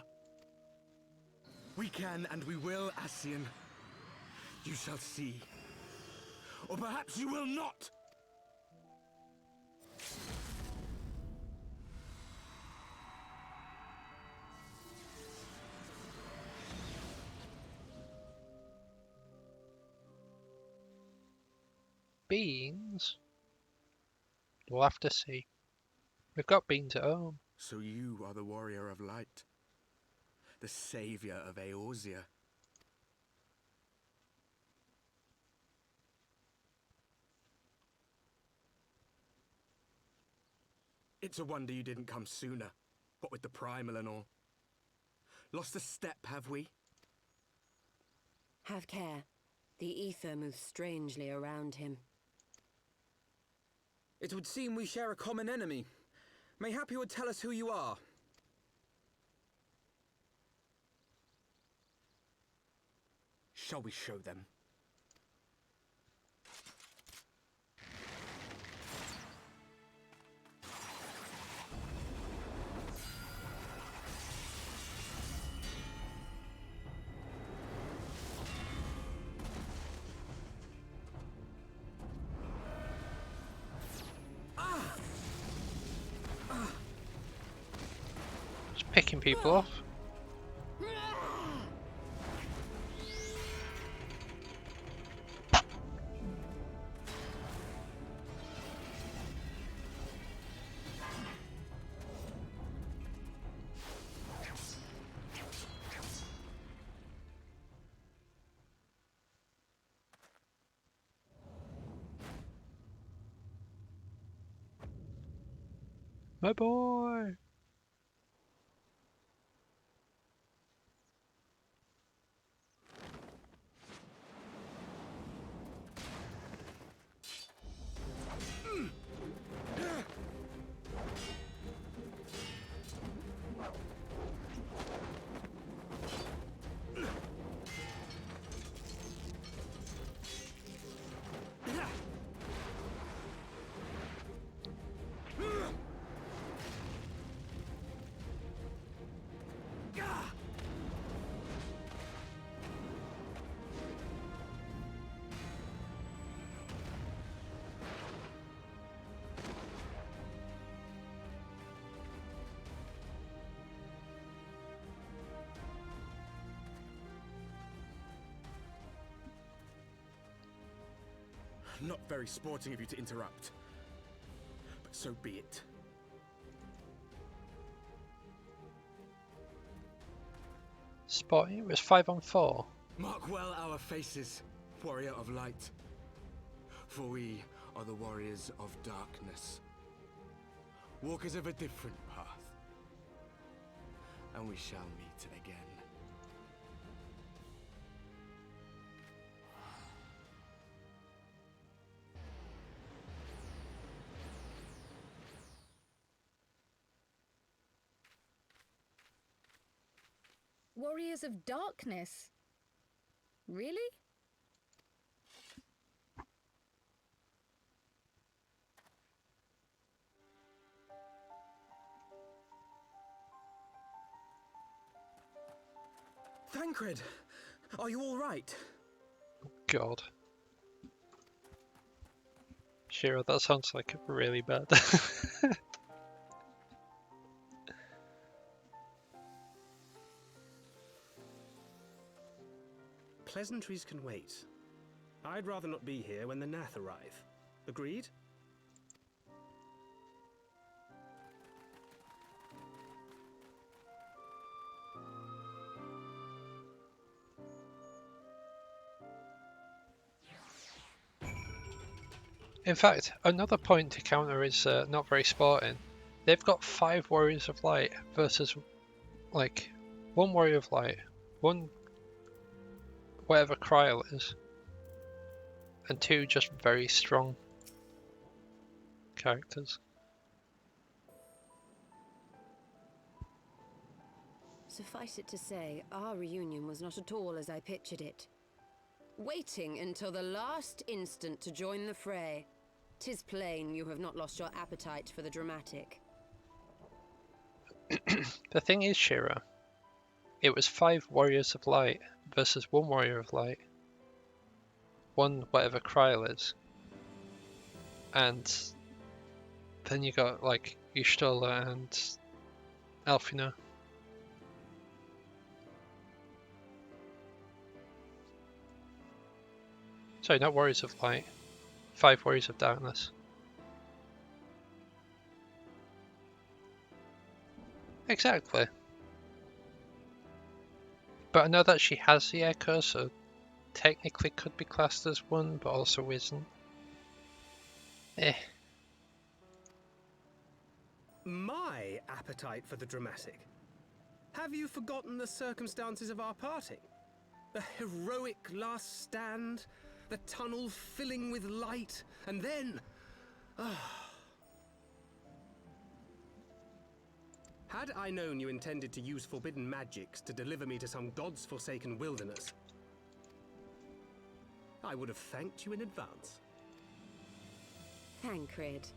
We can and we will, Ascian. You shall see. Or perhaps you will not. Beans? We'll have to see. We've got beans at home. So you are the warrior of light. The savior of Eorzea. It's a wonder you didn't come sooner. What with the primal and all. Lost a step, have we? Have care. The ether moves strangely around him. It would seem we share a common enemy. Mayhap you would tell us who you are. Shall we show them? Just picking people off. My boy! Not very sporting of you to interrupt. But so be it. Spotting it was 5-on-4. Mark well our faces, warrior of light. For we are the warriors of darkness. Walkers of a different path. And we shall meet again. Warriors of Darkness? Really? Thancred, are you all right? God. Shira, that sounds like really bad. Pleasantries can wait. I'd rather not be here when the Nath arrive. Agreed? In fact, another point to counter is not very sporting. They've got 5 Warriors of Light versus, like, 1 Warrior of Light, 1 whatever Kryl is, and 2 just very strong characters. Suffice it to say, our reunion was not at all as I pictured it. Waiting until the last instant to join the fray. 'Tis plain you have not lost your appetite for the dramatic. The thing is, Shira, it was 5 Warriors of Light versus 1 Warrior of Light. 1 whatever Kryl is. And then you got like Y'shtola and Alfina. Sorry, not Warriors of Light. 5 Warriors of Darkness. Exactly. But I know that she has the Echo, so technically could be classed as 1, but also isn't. My appetite for the dramatic? Have you forgotten the circumstances of our parting? The heroic last stand, the tunnel filling with light, and then... Had I known you intended to use forbidden magics to deliver me to some god's forsaken wilderness, I would have thanked you in advance. Thancred.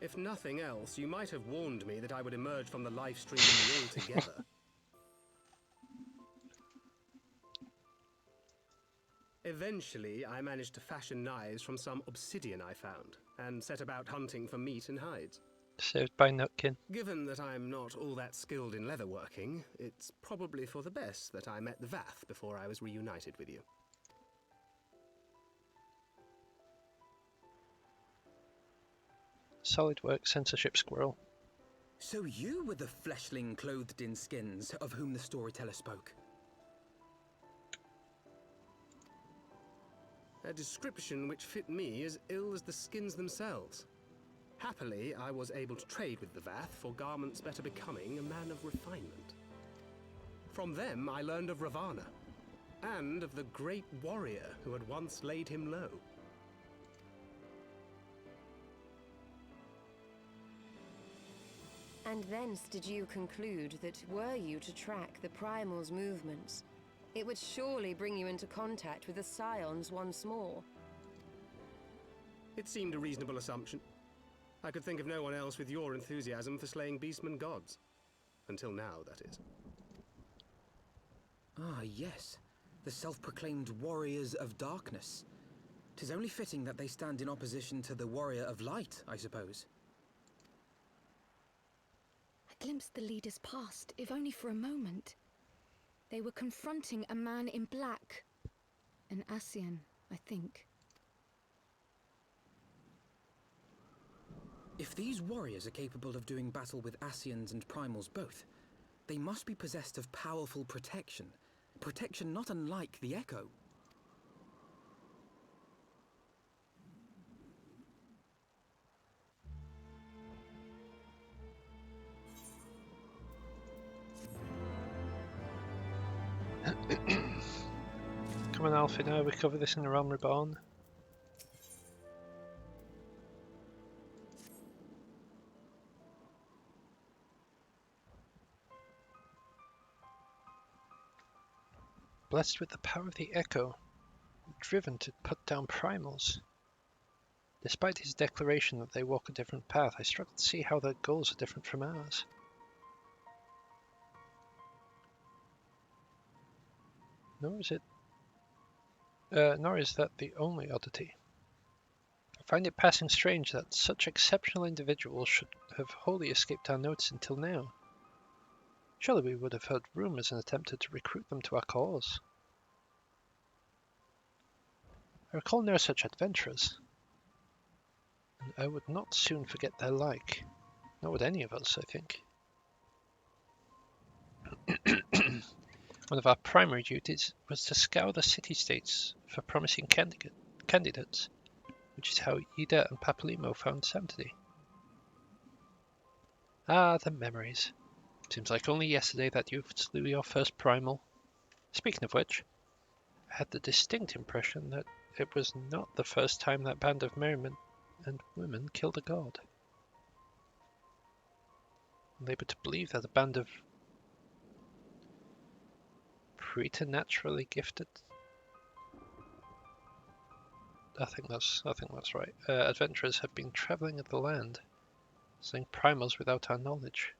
If nothing else, you might have warned me that I would emerge from the life stream in the all together. Eventually, I managed to fashion knives from some obsidian I found, and set about hunting for meat and hides. Saved by Nutkin. Given that I'm not all that skilled in leatherworking, it's probably for the best that I met the Vath before I was reunited with you. Solid work, censorship squirrel. So you were the fleshling clothed in skins of whom the storyteller spoke? A description which fit me as ill as the skins themselves. Happily, I was able to trade with the Vath for garments better becoming a man of refinement. From them, I learned of Ravana, and of the great warrior who had once laid him low. And thence did you conclude that were you to track the Primal's movements, it would surely bring you into contact with the Scions once more. It seemed a reasonable assumption. I could think of no one else with your enthusiasm for slaying beastmen gods. Until now, that is. Ah, yes. The self-proclaimed Warriors of Darkness. 'Tis only fitting that they stand in opposition to the Warrior of Light, I suppose. I glimpsed the leaders past, if only for a moment. They were confronting a man in black. An Ascian, I think. If these warriors are capable of doing battle with Ascians and Primals both, they must be possessed of powerful protection. Protection not unlike the Echo. Come on, Alfie, now we cover this in the Realm Reborn. Blessed with the power of the Echo, driven to put down Primals. Despite his declaration that they walk a different path, I struggle to see how their goals are different from ours. Nor is that the only oddity. I find it passing strange that such exceptional individuals should have wholly escaped our notice until now. Surely we would have heard rumours and attempted to recruit them to our cause. I recall no such adventurers, and I would not soon forget their like. Nor would any of us, I think. One of our primary duties was to scour the city-states for promising candidates, which is how Ida and Papalimo found Samtidi. Ah, the memories. Seems like only yesterday that you slew your first primal. Speaking of which, I had the distinct impression that it was not the first time that band of merrymen and women killed a god. I'm able to believe that a band of preternaturally gifted. I think that's right. Adventurers have been traveling the land, slaying primals without our knowledge.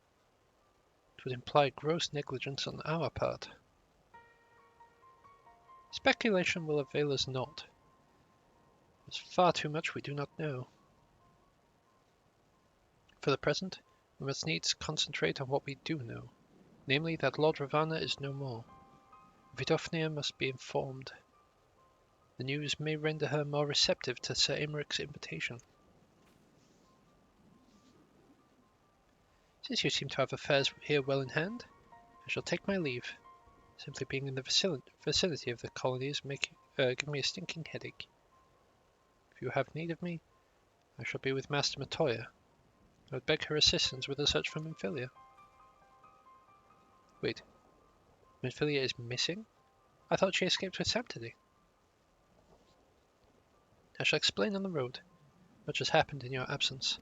It would imply gross negligence on our part. Speculation will avail us not. There's far too much we do not know. For the present, we must needs concentrate on what we do know, namely that Lord Ravana is no more. Vidofnir must be informed. The news may render her more receptive to Sir Americ's invitation. Since you seem to have affairs here well in hand, I shall take my leave. Simply being in the vicinity of the colonies give me a stinking headache. If you have need of me, I shall be with Master Matoya. I would beg her assistance with a search for Minfilia. Wait, Minfilia is missing? I thought she escaped with Samtidi. I shall explain on the road. Much has happened in your absence.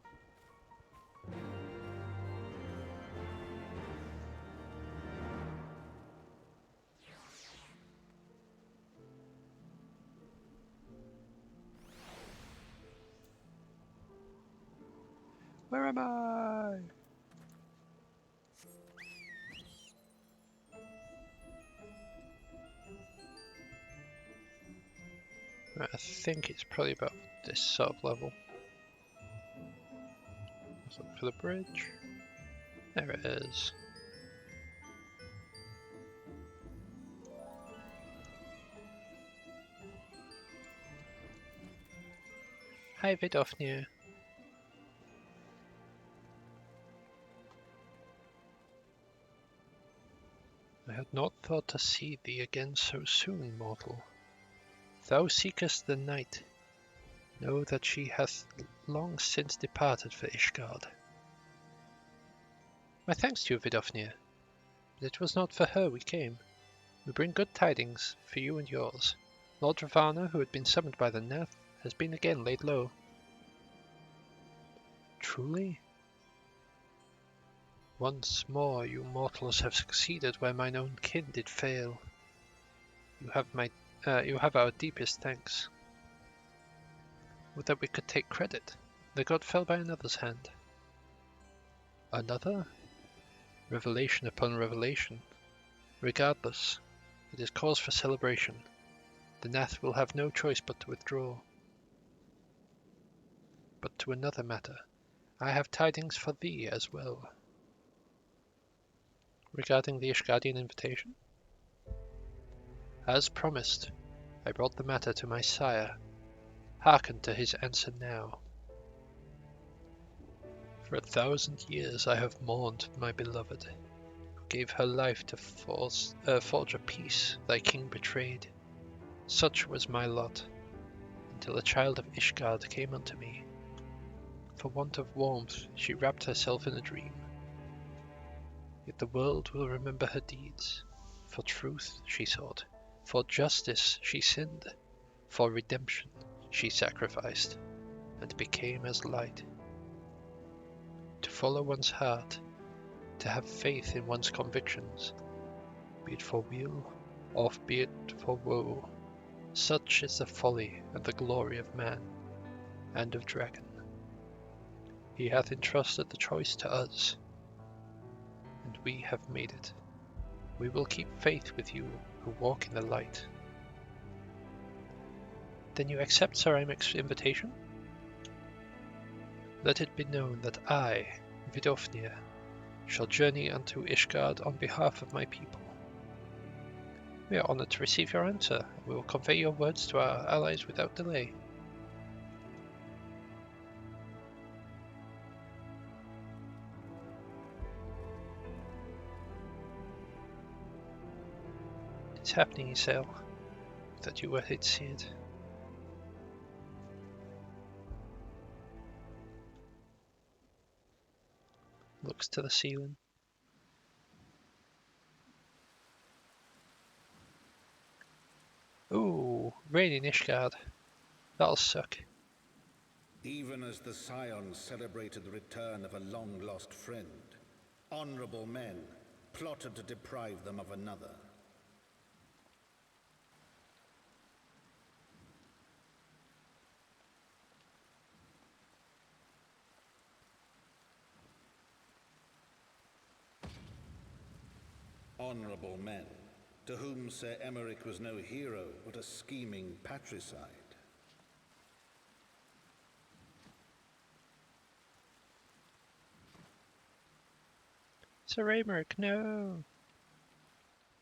Where am I? Right, I think it's probably about this sort of level. Let's look for the bridge. There it is. Hi Vidofnir. I had not thought to see thee again so soon, mortal. Thou seekest the night. Know that she hath long since departed for Ishgard. My thanks to you, Vidofnir, but it was not for her we came. We bring good tidings for you and yours. Lord Ravana, who had been summoned by the Nath, has been again laid low. Truly? Once more you mortals have succeeded where mine own kin did fail. You have our deepest thanks. Would that we could take credit. The god fell by another's hand. Another? Revelation upon revelation. Regardless, it is cause for celebration. The Nath will have no choice but to withdraw. But to another matter. I have tidings for thee as well. Regarding the Ishgardian invitation? As promised, I brought the matter to my sire. Hearken to his answer now. For 1,000 years I have mourned my beloved, who gave her life to forge a peace thy king betrayed. Such was my lot, until a child of Ishgard came unto me. For want of warmth she wrapped herself in a dream. Yet the world will remember her deeds. For truth she sought, for justice she sinned, for redemption she sacrificed, and became as light. To follow one's heart, to have faith in one's convictions, be it for weal or be it for woe, such is the folly and the glory of man and of dragon. He hath entrusted the choice to us, and we have made it. We will keep faith with you who walk in the light. Then you accept Sir Amic's invitation? Let it be known that I, Vidofnir, shall journey unto Ishgard on behalf of my people. We are honored to receive your answer, and we will convey your words to our allies without delay. It's happening, Isel. That you were to see it. Looks hooks to the ceiling. Ooh, rain in Ishgard. That'll suck. Even as the Scions celebrated the return of a long-lost friend, honorable men plotted to deprive them of another. Honorable men, to whom Sir Emmerich was no hero, but a scheming patricide. Sir Emmerich, no!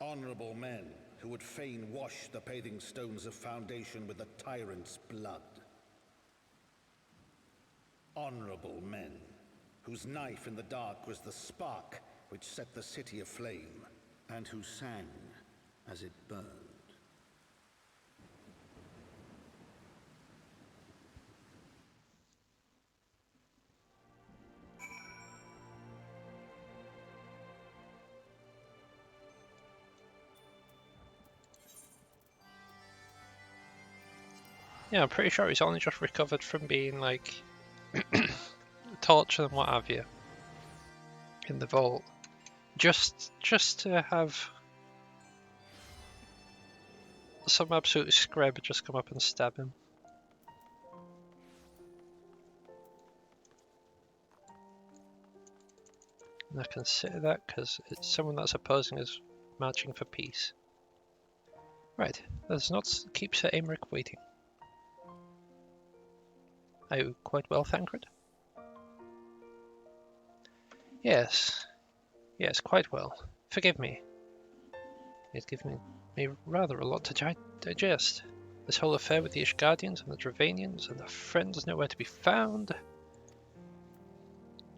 Honorable men who would fain wash the paving stones of foundation with the tyrant's blood. Honorable men whose knife in the dark was the spark which set the city aflame, and who sang as it burned. Yeah, I'm pretty sure he's only just recovered from being, like, tortured and what have you in the vault. Just to have some absolute scrub just come up and stab him. And I consider that because it's someone that's opposing us marching for peace. Right, let's not keep Sir Aymeric waiting. Are you quite well, Thancred? Yes, quite well. Forgive me. It's given me rather a lot to digest. This whole affair with the Ishgardians and the Dravanians and the friends nowhere to be found. It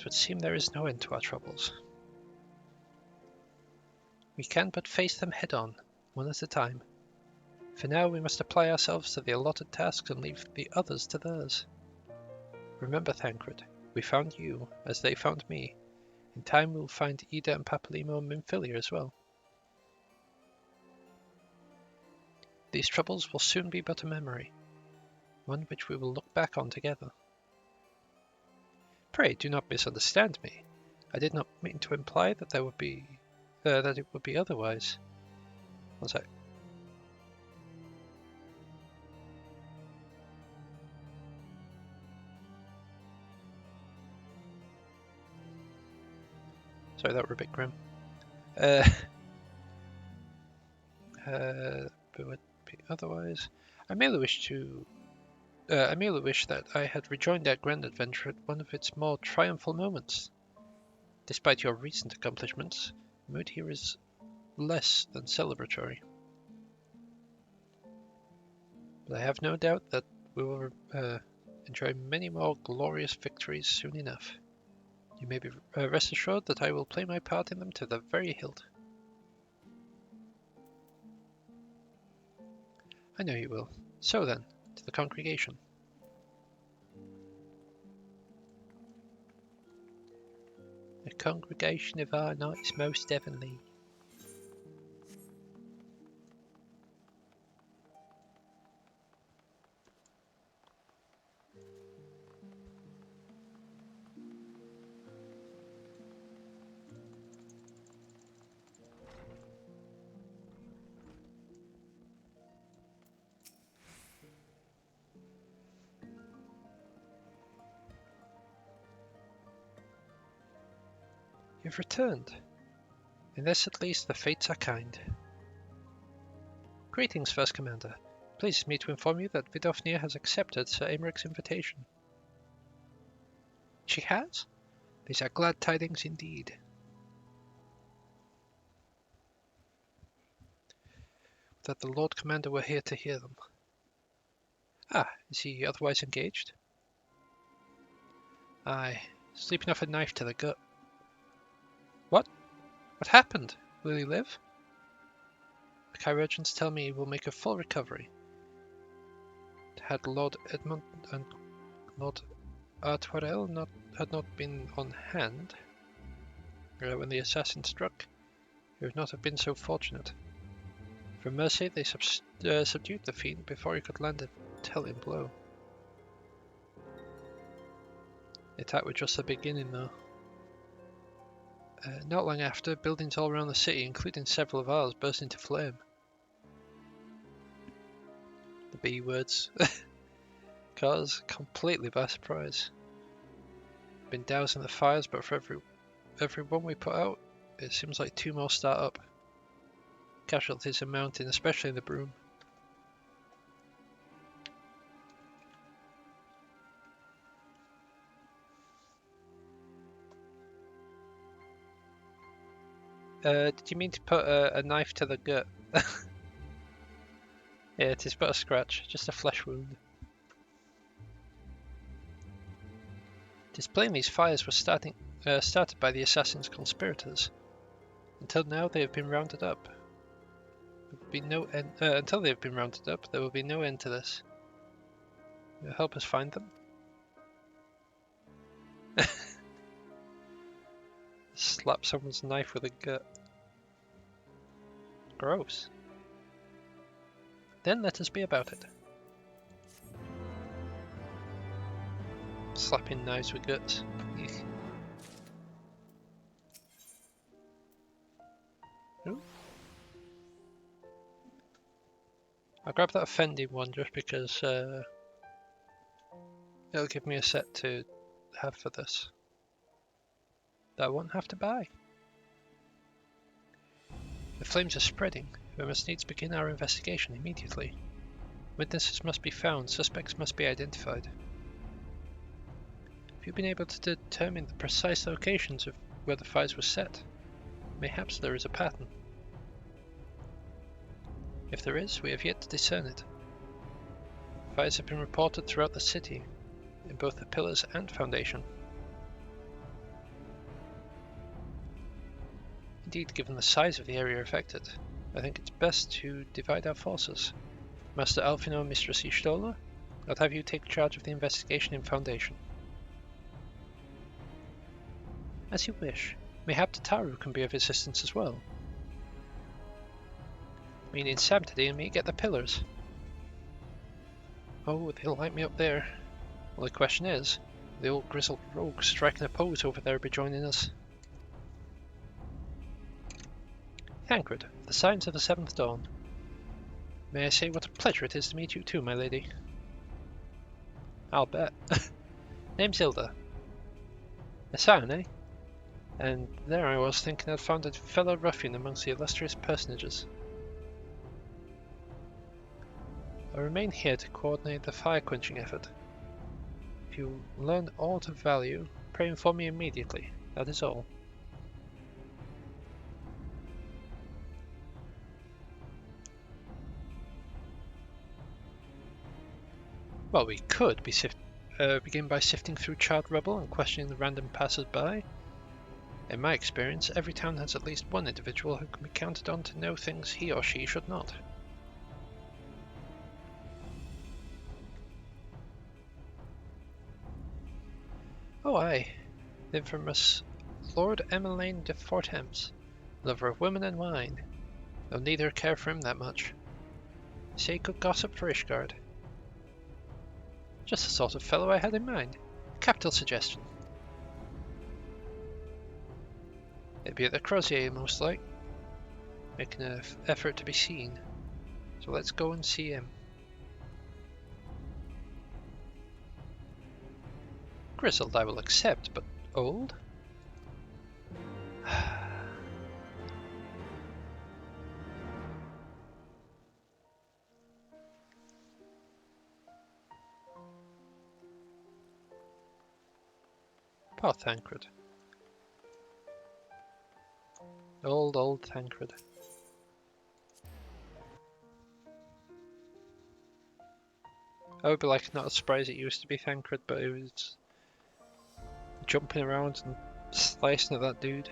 would seem there is no end to our troubles. We can but face them head on, one at a time. For now we must apply ourselves to the allotted tasks and leave the others to theirs. Remember, Thancred, we found you, as they found me. In time we'll find Ida and Papalymo and Minfilia as well. These troubles will soon be but a memory, one which we will look back on together. Pray do not misunderstand me. I did not mean to imply that there would be that it would be otherwise. One sec. Sorry, that were a bit grim. But would be otherwise. I merely wish that I had rejoined our grand adventure at one of its more triumphal moments. Despite your recent accomplishments, the mood here is less than celebratory. But I have no doubt that we will enjoy many more glorious victories soon enough. You may be rest assured that I will play my part in them to the very hilt. I know you will. So then, to the congregation. A congregation of our knights most heavenly. You've returned. In this at least the fates are kind. Greetings, First Commander. Please me to inform you that Vidofnir has accepted Sir Aymerich's invitation. She has? These are glad tidings indeed. That the Lord Commander were here to hear them. Ah, is he otherwise engaged? Aye, sleeping off a knife to the gut. What? What happened? Will he live? The chirurgeons tell me he will make a full recovery. Had Lord Edmund and Lord Artoirel had not been on hand, when the assassin struck, he would not have been so fortunate. For mercy, they subdued the fiend before he could land a telling blow. The attack was just the beginning, though. Not long after, buildings all around the city, including several of ours, burst into flame. The B words. Caught us completely by surprise. Been dousing the fires, but for every one we put out, it seems like 2 more start up. Casualties are mounting, especially in the broom. Did you mean to put a knife to the gut? Yeah, it is but a scratch, just a flesh wound. It is plain these fires were started by the assassin's conspirators. Until now, they have been rounded up. There will be no end. Until they have been rounded up, there will be no end to this. Will you help us find them? Slap someone's knife with a gut. Gross. Then let us be about it. Slapping knives with guts. Eek. Ooh. I'll grab that offending one just because it'll give me a set to have for this that I won't have to buy. The flames are spreading. We must needs begin our investigation immediately. Witnesses must be found, suspects must be identified. Have you been able to determine the precise locations of where the fires were set? Mayhaps there is a pattern. If there is, we have yet to discern it. Fires have been reported throughout the city, in both the pillars and foundation. Indeed, given the size of the area affected, I think it's best to divide our forces. Master Alfino and Mistress Y'shtola, I'll have you take charge of the investigation in Foundation. As you wish. Mayhap Tataru can be of assistance as well. Meaning Samtidi and me get the pillars. Oh, they'll light me up there. Well, the question is, the old grizzled rogue striking a pose over there be joining us. Thancred, the signs of the 7th dawn. May I say what a pleasure it is to meet you too, my lady? I'll bet. Name's Hilda. A scion, eh? And there I was thinking I'd found a fellow ruffian amongst the illustrious personages. I remain here to coordinate the fire-quenching effort. If you learn aught of value, pray inform me immediately. That is all. Well, we could begin by sifting through charred rubble and questioning the random passers-by. In my experience, every town has at least one individual who can be counted on to know things he or she should not. Oh aye, the infamous Lord Emmeline de Forthems, lover of women and wine, though neither care for him that much. Say good gossip for Ishgard. Just the sort of fellow I had in mind. Capital suggestion. It'd be at the Crozier, most like, making an effort to be seen. So let's go and see him. Grizzled I will accept, but old? Poor Thancred. Old Thancred. I would be like not as surprised it used to be Thancred, but it was jumping around and slicing at that dude.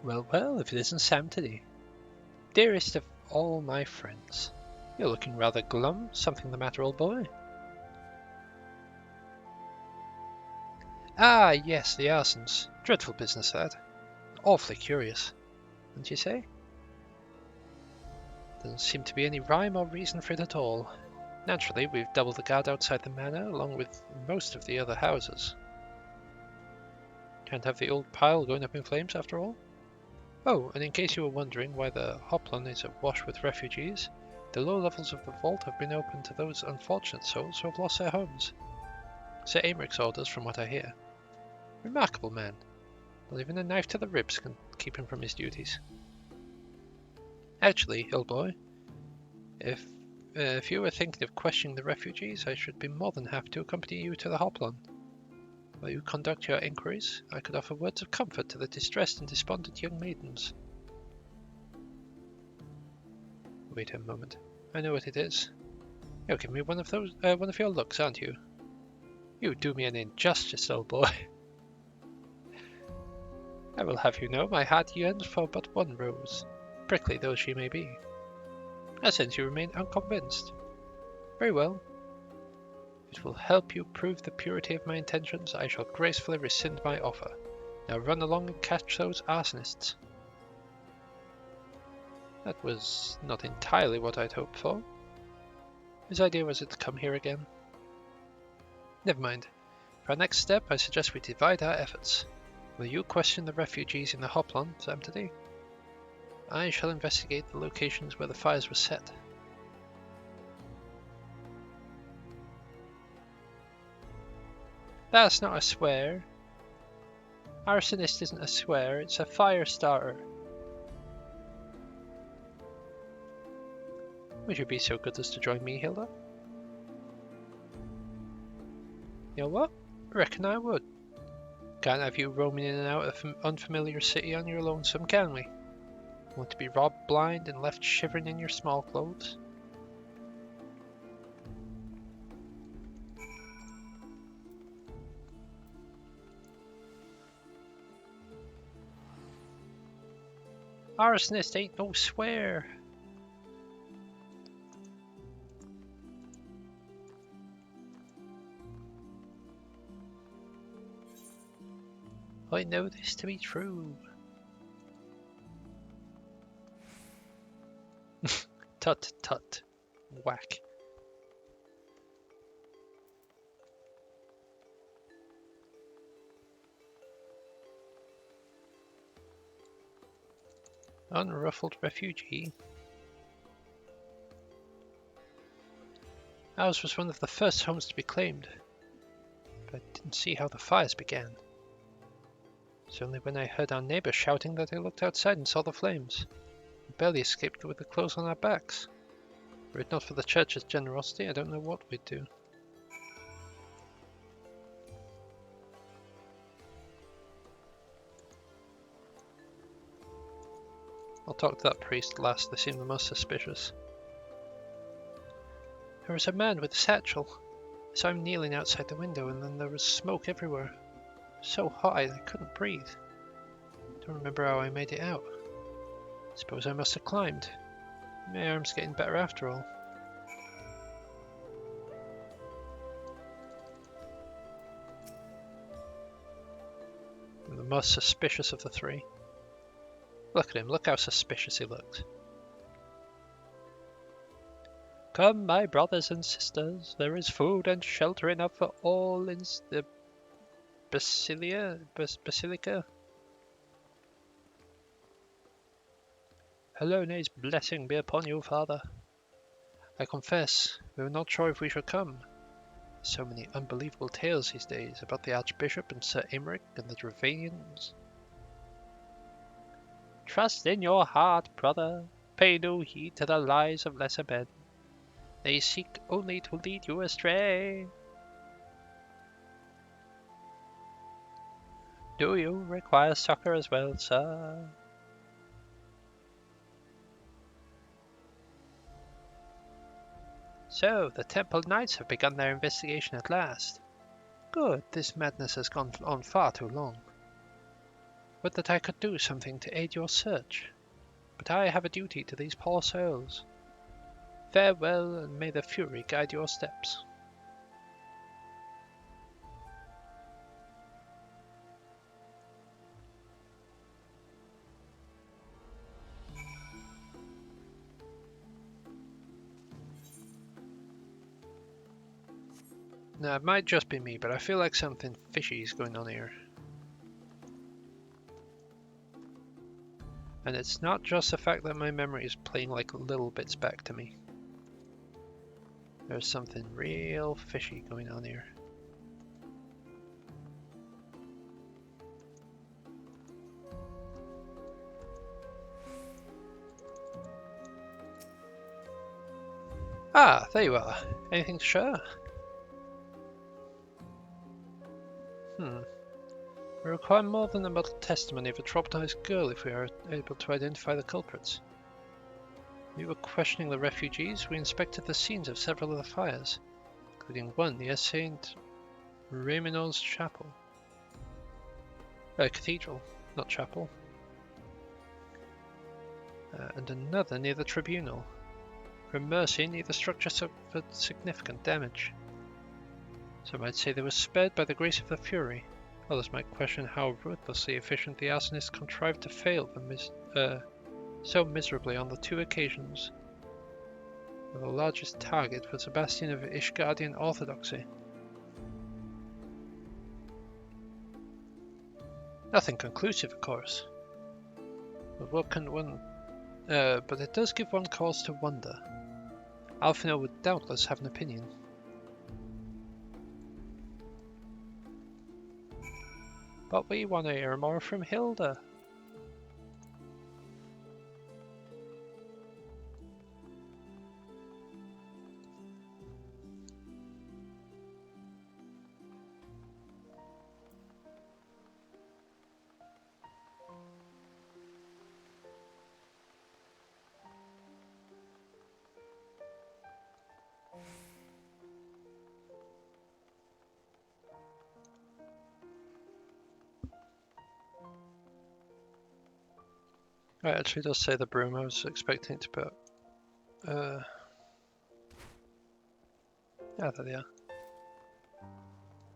Well, if it isn't Samtidi. Dearest of all my friends. You're looking rather glum. Something the matter, old boy? Ah, yes, the arsons. Dreadful business, that. Awfully curious. Wouldn't you say? Doesn't seem to be any rhyme or reason for it at all. Naturally, we've doubled the guard outside the manor, along with most of the other houses. Can't have the old pile going up in flames, after all. Oh, and in case you were wondering why the Hoplon is awash with refugees, the low levels of the vault have been opened to those unfortunate souls who have lost their homes. Sir Aymric's orders, from what I hear. Remarkable man. Not even a knife to the ribs can keep him from his duties. Actually, Hillboy, if you were thinking of questioning the refugees, I should be more than happy to accompany you to the Hoplon. While you conduct your inquiries, I could offer words of comfort to the distressed and despondent young maidens. Wait a moment. I know what it is. You're giving me one of your looks, aren't you? You do me an injustice, old boy. I will have you know my heart yearns for but one rose, prickly though she may be. I sense you remain unconvinced. Very well. If it will help you prove the purity of my intentions, I shall gracefully rescind my offer. Now run along and catch those arsonists. That was not entirely what I'd hoped for. Whose idea was it to come here again? Never mind. For our next step, I suggest we divide our efforts. Will you question the refugees in the Hoplon, Samtody? I shall investigate the locations where the fires were set. That's not a swear. Arsonist isn't a swear, it's a fire starter. Would you be so good as to join me, Hilda? You know what? I reckon I would. Can't have you roaming in and out of an unfamiliar city on your lonesome, can we? Want to be robbed blind and left shivering in your small clothes? Arsonist ain't no swear. I know this to be true. Tut tut. Whack. Unruffled refugee. Ours was one of the first homes to be claimed, but I didn't see how the fires began. It's only when I heard our neighbour shouting that I looked outside and saw the flames. We barely escaped with the clothes on our backs. Were it not for the church's generosity, I don't know what we'd do. I'll talk to that priest last, they seem the most suspicious. There was a man with a satchel. I saw him kneeling outside the window, and then there was smoke everywhere. So hot I couldn't breathe. Don't remember how I made it out. Suppose I must have climbed. My arm's getting better after all. I'm the most suspicious of the three. Look at him, look how suspicious he looks. Come, my brothers and sisters, there is food and shelter enough for all in the Basilica. Helone's blessing be upon you, Father. I confess, we were not sure if we should come. So many unbelievable tales these days about the Archbishop and Sir Aymric and the Dravanians. Trust in your heart, brother. Pay no heed to the lies of lesser men. They seek only to lead you astray. Do you require succor as well, sir? So, the Temple Knights have begun their investigation at last. Good, this madness has gone on far too long. Would that I could do something to aid your search, but I have a duty to these poor souls. Farewell, and may the Fury guide your steps. Now, it might just be me, but I feel like something fishy is going on here. And it's not just the fact that my memory is playing like little bits back to me. There's something real fishy going on here. Ah, there you are. Anything to share? We require more than the muddled testimony of a traumatized girl if we are able to identify the culprits. We were questioning the refugees. We inspected the scenes of several of the fires, including one near St. Reminos Chapel. Cathedral, not chapel. And another near the tribunal. For mercy, neither structure suffered significant damage. Some might say they were spared by the grace of the Fury. Others might question how ruthlessly efficient the arsonists contrived to fail so miserably on the 2 occasions. The largest target was a bastion of Ishgardian orthodoxy. Nothing conclusive, of course. But what can one? But it does give one cause to wonder. Alfino would doubtless have an opinion. But we want to hear more from Hilda. It actually does say the broom. I was expecting it to put. Yeah, there they are.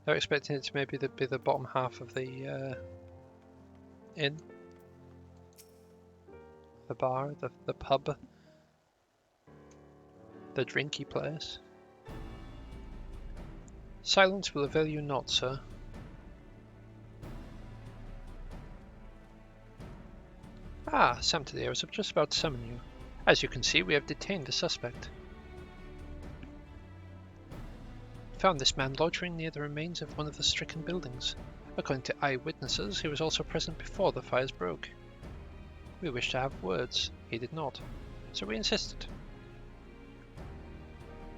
I was expecting it to maybe be the bottom half of the inn, the bar, the pub, the drinky place. Silence will avail you not, sir. Ah, Sam today, I was just about to summon you. As you can see, we have detained the suspect. Found this man loitering near the remains of one of the stricken buildings. According to eyewitnesses, he was also present before the fires broke. We wished to have words. He did not. So we insisted.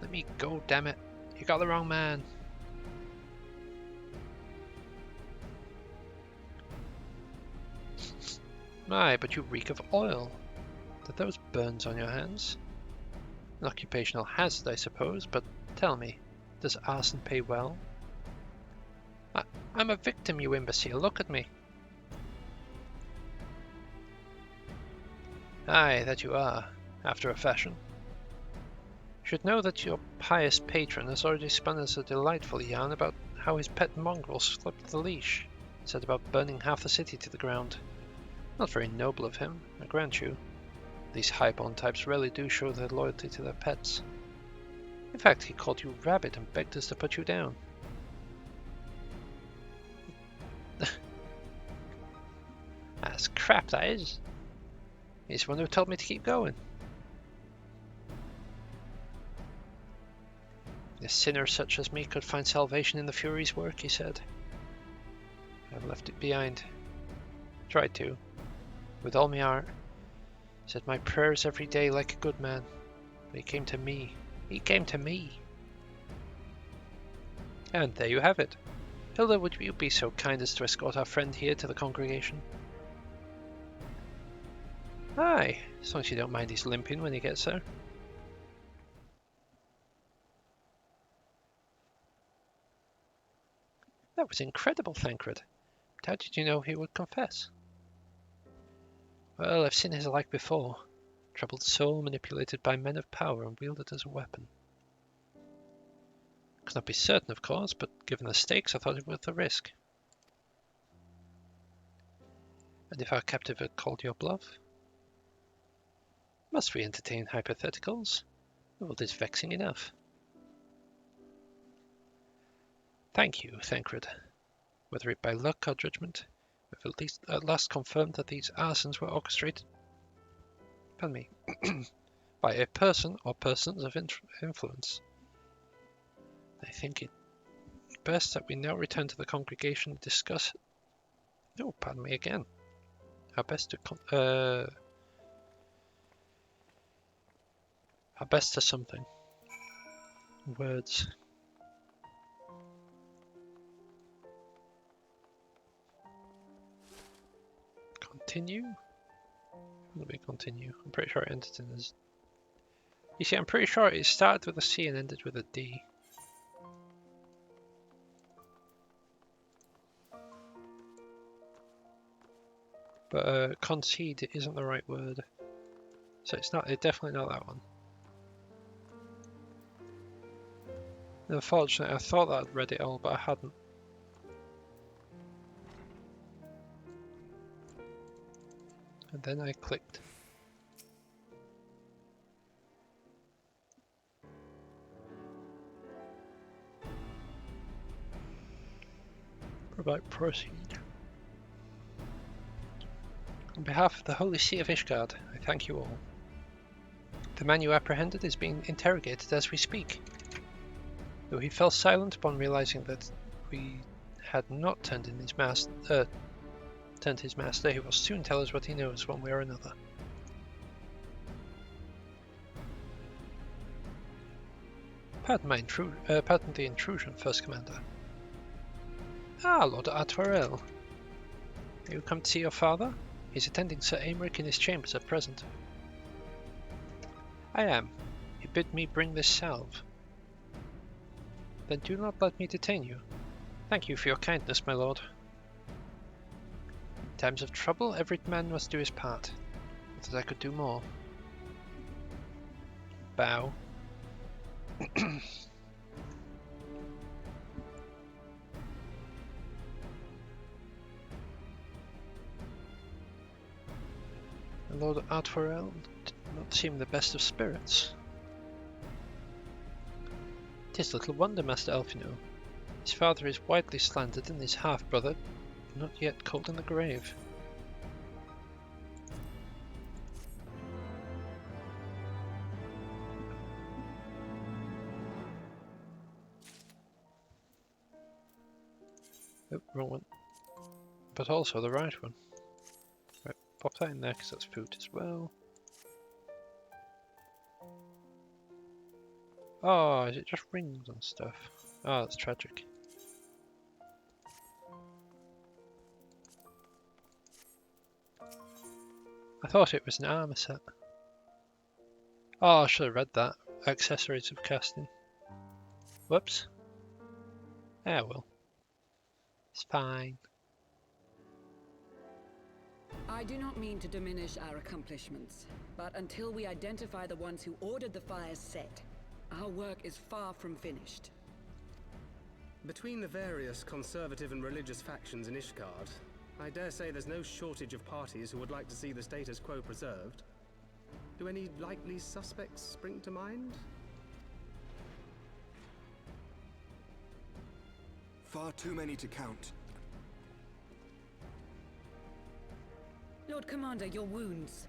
Let me go, damn it. You got the wrong man. My, but you reek of oil. Did those burns on your hands? An occupational hazard, I suppose, but tell me, does arson pay well? I'm a victim, you imbecile. Look at me. Aye, that you are, after a fashion. You should know that your pious patron has already spun us a delightful yarn about how his pet mongrel slipped the leash, said about burning half the city to the ground. Not very noble of him, I grant you. These highborn types rarely do show their loyalty to their pets. In fact, he called you rabbit and begged us to put you down. That's crap, that is. He's the one who told me to keep going. A sinner such as me could find salvation in the Fury's work, he said. I've left it behind. Tried to. With all my heart. Said my prayers every day like a good man. But he came to me. He came to me. And there you have it. Hilda, would you be so kind as to escort our friend here to the congregation? Aye, as long as you don't mind his limping when he gets there. That was incredible, Thancred. How did you know he would confess? Well, I've seen his like before. Troubled soul manipulated by men of power and wielded as a weapon. Could not be certain, of course, but given the stakes, I thought it worth the risk. And if our captive had called your bluff? Must we entertain hypotheticals? The world is vexing enough. Thank you, Thancred. Whether it by luck or judgment, we've at last confirmed that these arsons were orchestrated by a person or persons of influence. I think it best that we now return to the congregation and discuss... Oh, pardon me again. How best to something. Words. Continue? Let me continue. I'm pretty sure it ended in a... You see, I'm pretty sure it started with a C and ended with a D. But concede isn't the right word. So it's definitely not that one. Unfortunately, I thought that I'd read it all, but I hadn't. And then I clicked. About proceed. On behalf of the Holy See of Ishgard, I thank you all. The man you apprehended is being interrogated as we speak. Though he fell silent upon realizing that we had not turned his master, he will soon tell us what he knows one way or another. Pardon the intrusion, First Commander. Ah, Lord Atwarel. You come to see your father? He's attending Sir Aymeric in his chambers at present. I am. He bid me bring this salve. Then do not let me detain you. Thank you for your kindness, my lord. In times of trouble, every man must do his part. Not that I could do more. Bow. Lord Atwarel did not seem the best of spirits. 'Tis little wonder, Master Elfino. His father is widely slandered, and his half-brother not yet cold in the grave. Oh, wrong one. But also the right one. Right, pop that in there because that's food as well. Oh, is it just rings and stuff? Oh, that's tragic. I thought it was an armor set. Oh, I should have read that. Accessories of casting. Whoops. Yeah, well. It's fine. I do not mean to diminish our accomplishments, but until we identify the ones who ordered the fires set, our work is far from finished. Between the various conservative and religious factions in Ishgard, I dare say there's no shortage of parties who would like to see the status quo preserved. Do any likely suspects spring to mind? Far too many to count. Lord Commander, your wounds.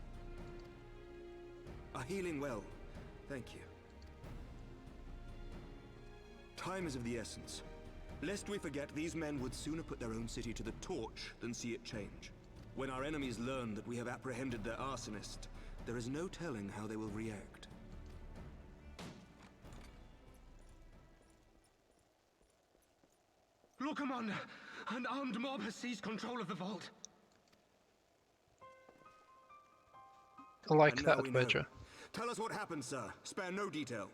Are healing well. Thank you. Time is of the essence. Lest we forget, these men would sooner put their own city to the torch than see it change. When our enemies learn that we have apprehended their arsonist, there is no telling how they will react. Lord Commander, an armed mob has seized control of the vault. I like that, Adventure. Tell us what happened, sir. Spare no detail.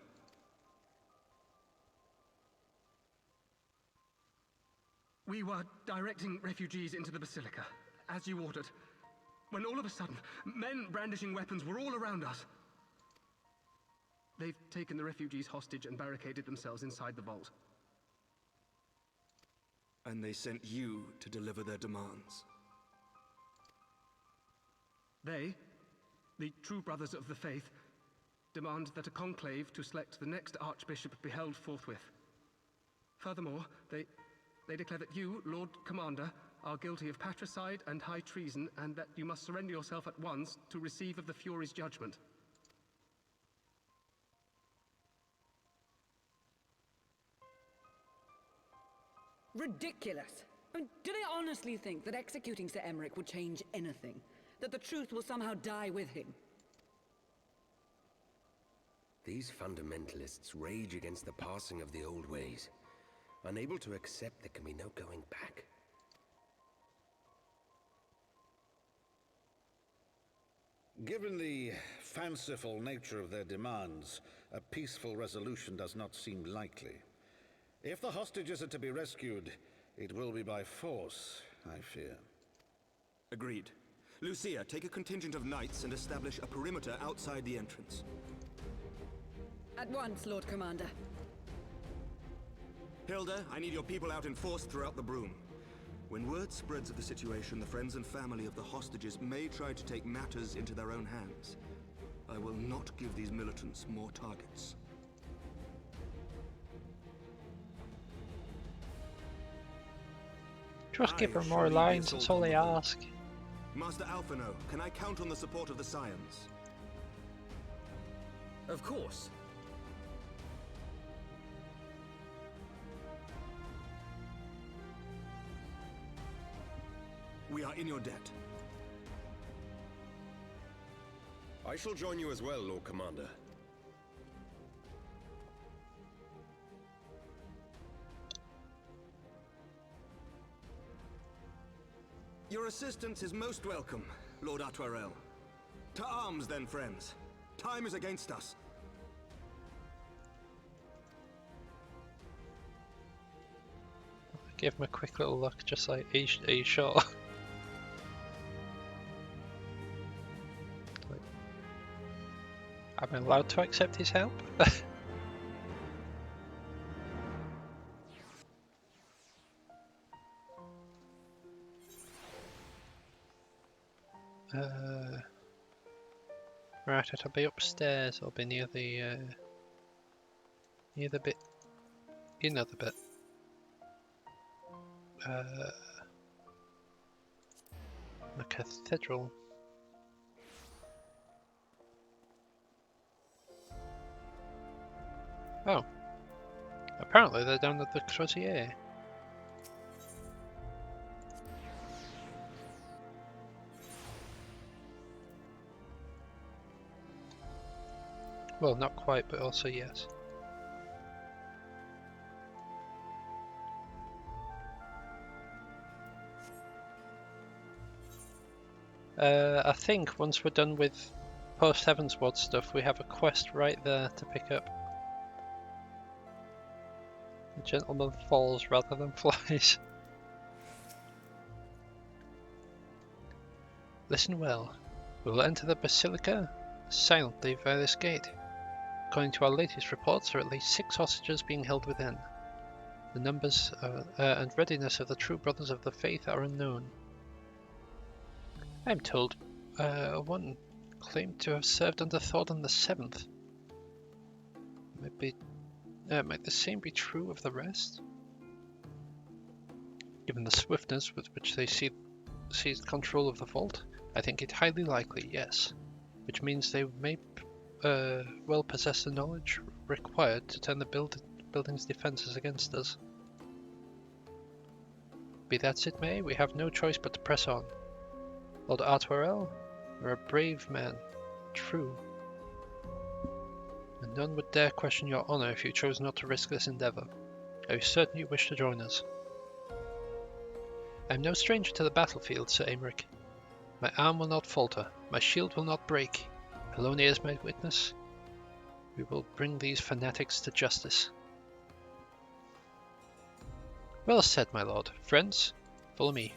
We were directing refugees into the Basilica, as you ordered, when all of a sudden, men brandishing weapons were all around us. They've taken the refugees hostage and barricaded themselves inside the vault. And they sent you to deliver their demands. They, the true brothers of the faith, demand that a conclave to select the next archbishop be held forthwith. Furthermore, they declare that you, Lord Commander, are guilty of patricide and high treason, and that you must surrender yourself at once to receive of the Fury's judgment. Ridiculous! I mean, do they honestly think that executing Sir Emmerich would change anything? That the truth will somehow die with him? These fundamentalists rage against the passing of the old ways, unable to accept there can be no going back. Given the fanciful nature of their demands, a peaceful resolution does not seem likely. If the hostages are to be rescued, it will be by force, I fear. Agreed. Lucia, take a contingent of knights and establish a perimeter outside the entrance. At once, Lord Commander. Hilda, I need your people out in force throughout the Broom. When word spreads of the situation, the friends and family of the hostages may try to take matters into their own hands. I will not give these militants more targets. Just give her more lines, that's all I ask. Master Alphino, can I count on the support of the Scions? Of course. We are in your debt. I shall join you as well, Lord Commander. Your assistance is most welcome, Lord Atwarel. To arms then, friends. Time is against us. Give him a quick little look, just like, are you sure? Am I allowed to accept his help? Right, it'll be upstairs. It'll be near the bit, you know the bit. The cathedral. Oh, apparently they're down at the Crozier. Well, not quite, but also yes. I think once we're done with post Heavensward stuff, we have a quest right there to pick up. The gentleman falls rather than flies. Listen well. We will enter the Basilica silently via this gate. According to our latest reports, there are at least 6 hostages being held within. The numbers and readiness of the true brothers of the faith are unknown. I am told one claimed to have served under Thordan the Seventh. Might the same be true of the rest? Given the swiftness with which they seized control of the vault, I think it highly likely, yes. Which means they may well possess the knowledge required to turn the building's defences against us. Be that as it may, we have no choice but to press on. Lord Atwarel, you're a brave man, true. And none would dare question your honour if you chose not to risk this endeavour. Are you certain you wish to join us? I am no stranger to the battlefield, Sir Aymeric. My arm will not falter, my shield will not break. Polonia is my witness. We will bring these fanatics to justice. Well said, my lord. Friends, follow me.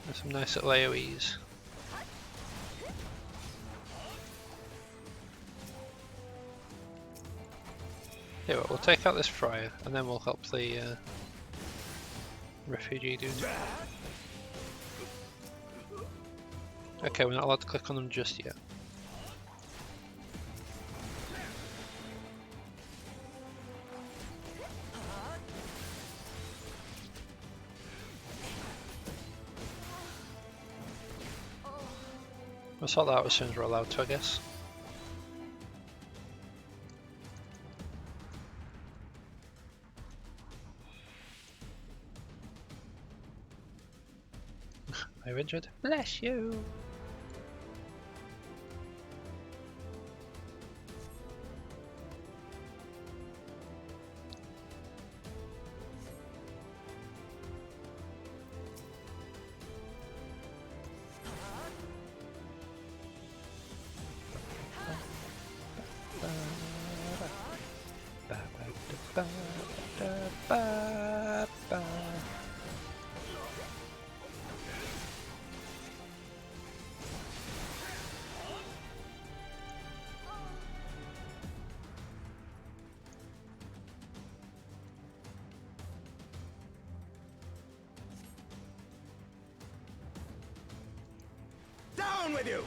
There's some nice little AoEs. Yeah, well, we'll take out this friar and then we'll help the refugee dude. Okay, we're not allowed to click on them just yet. We'll sort that out as soon as we're allowed to, I guess. Are you injured? Bless you! Down with you!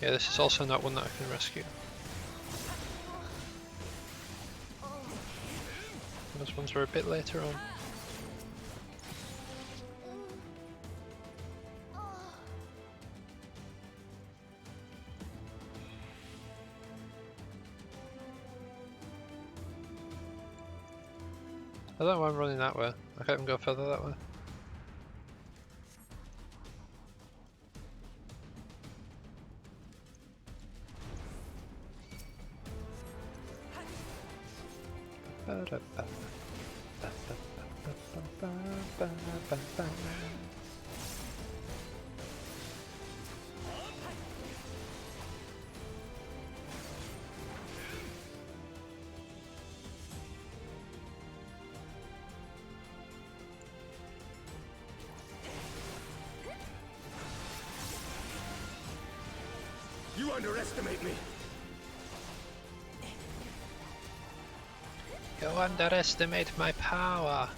Yeah, this is also not one that I can rescue. Those ones were a bit later on. I don't know why I'm running that way. I can't even go further that way. You underestimate me. You underestimate my power.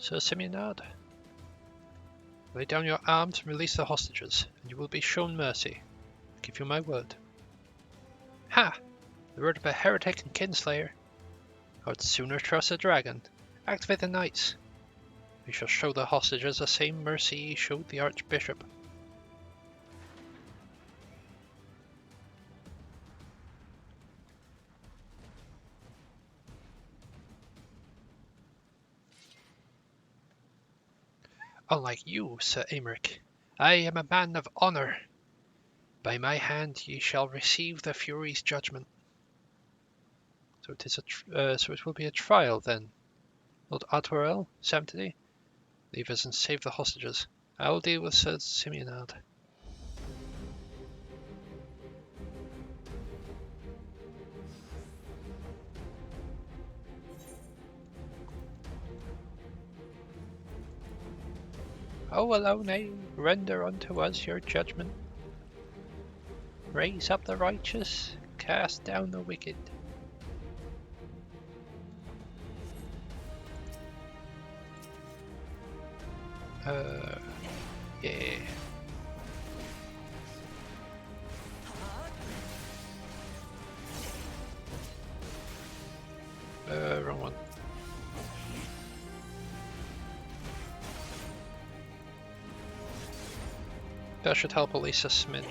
Sir Simeonard, lay down your arms and release the hostages, and you will be shown mercy. I give you my word. Ha! The word of a heretic and kinslayer. I would sooner trust a dragon. Activate the knights. We shall show the hostages the same mercy ye showed the archbishop. Unlike you, Sir Aymeric, I am a man of honour. By my hand ye shall receive the Fury's judgment. So it is so it will be a trial then. Lord Artwarel, Samtony, leave us and save the hostages. I will deal with Sir Simeonard. O Alone, render unto us your judgment. Raise up the righteous, cast down the wicked. Yeah. Wrong one. That should help at least a smidge.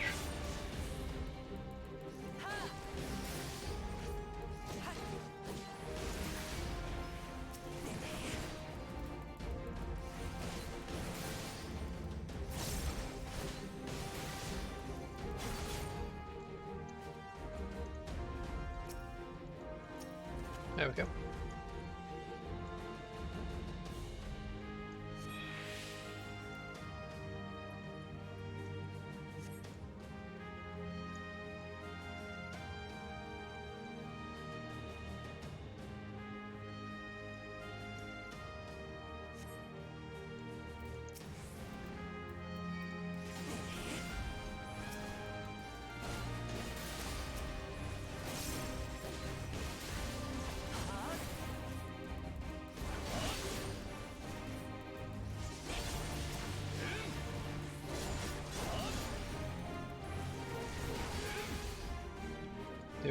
There we go.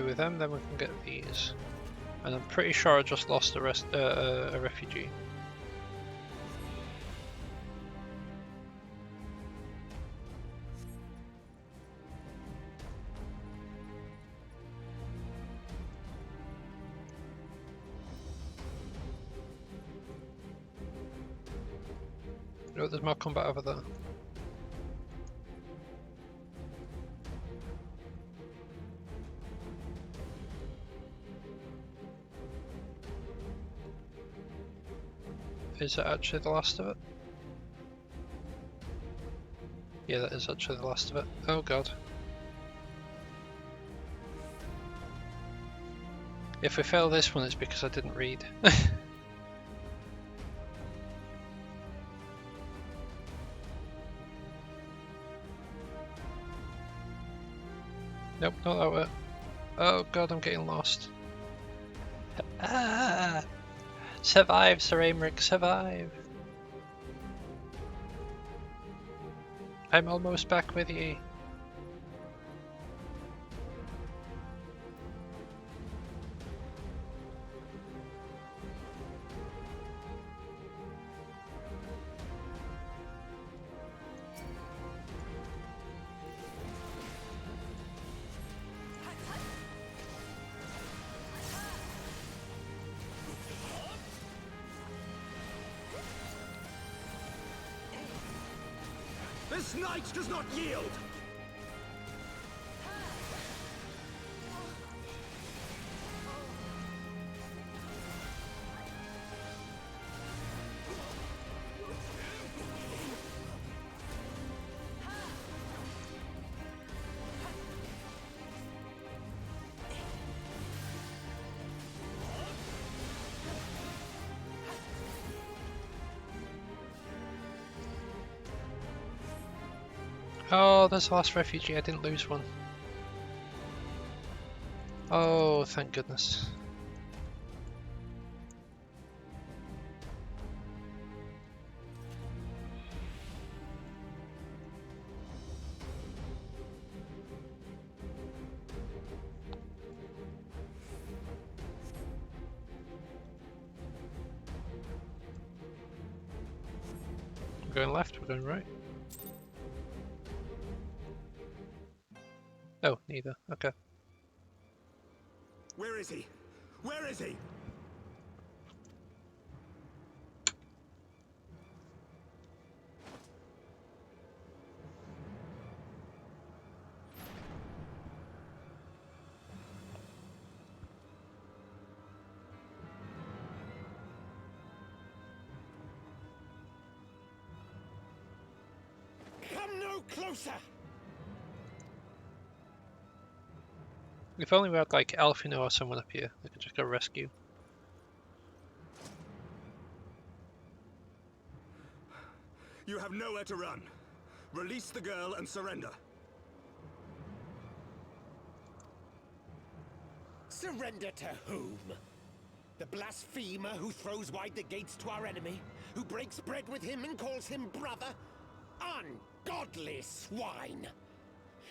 With them, then we can get these. And I'm pretty sure I just lost a refugee. Oh, there's more combat over there. Is it actually the last of it? Yeah, that is actually the last of it. Oh god. If we fail this one, it's because I didn't read. Nope, not that way. Oh god, I'm getting lost. Ah! Survive, Sir Aymeric, survive! I'm almost back with you. This knight does not yield! Oh, there's the last refugee, I didn't lose one. Oh, thank goodness. We're going left, we're going right. Oh, neither. Okay. Where is he? Where is he? Come no closer! If only we had like Alfino or someone up here, they could just go rescue. You have nowhere to run. Release the girl and surrender. Surrender to whom? The blasphemer who throws wide the gates to our enemy? Who breaks bread with him and calls him brother? Ungodly swine!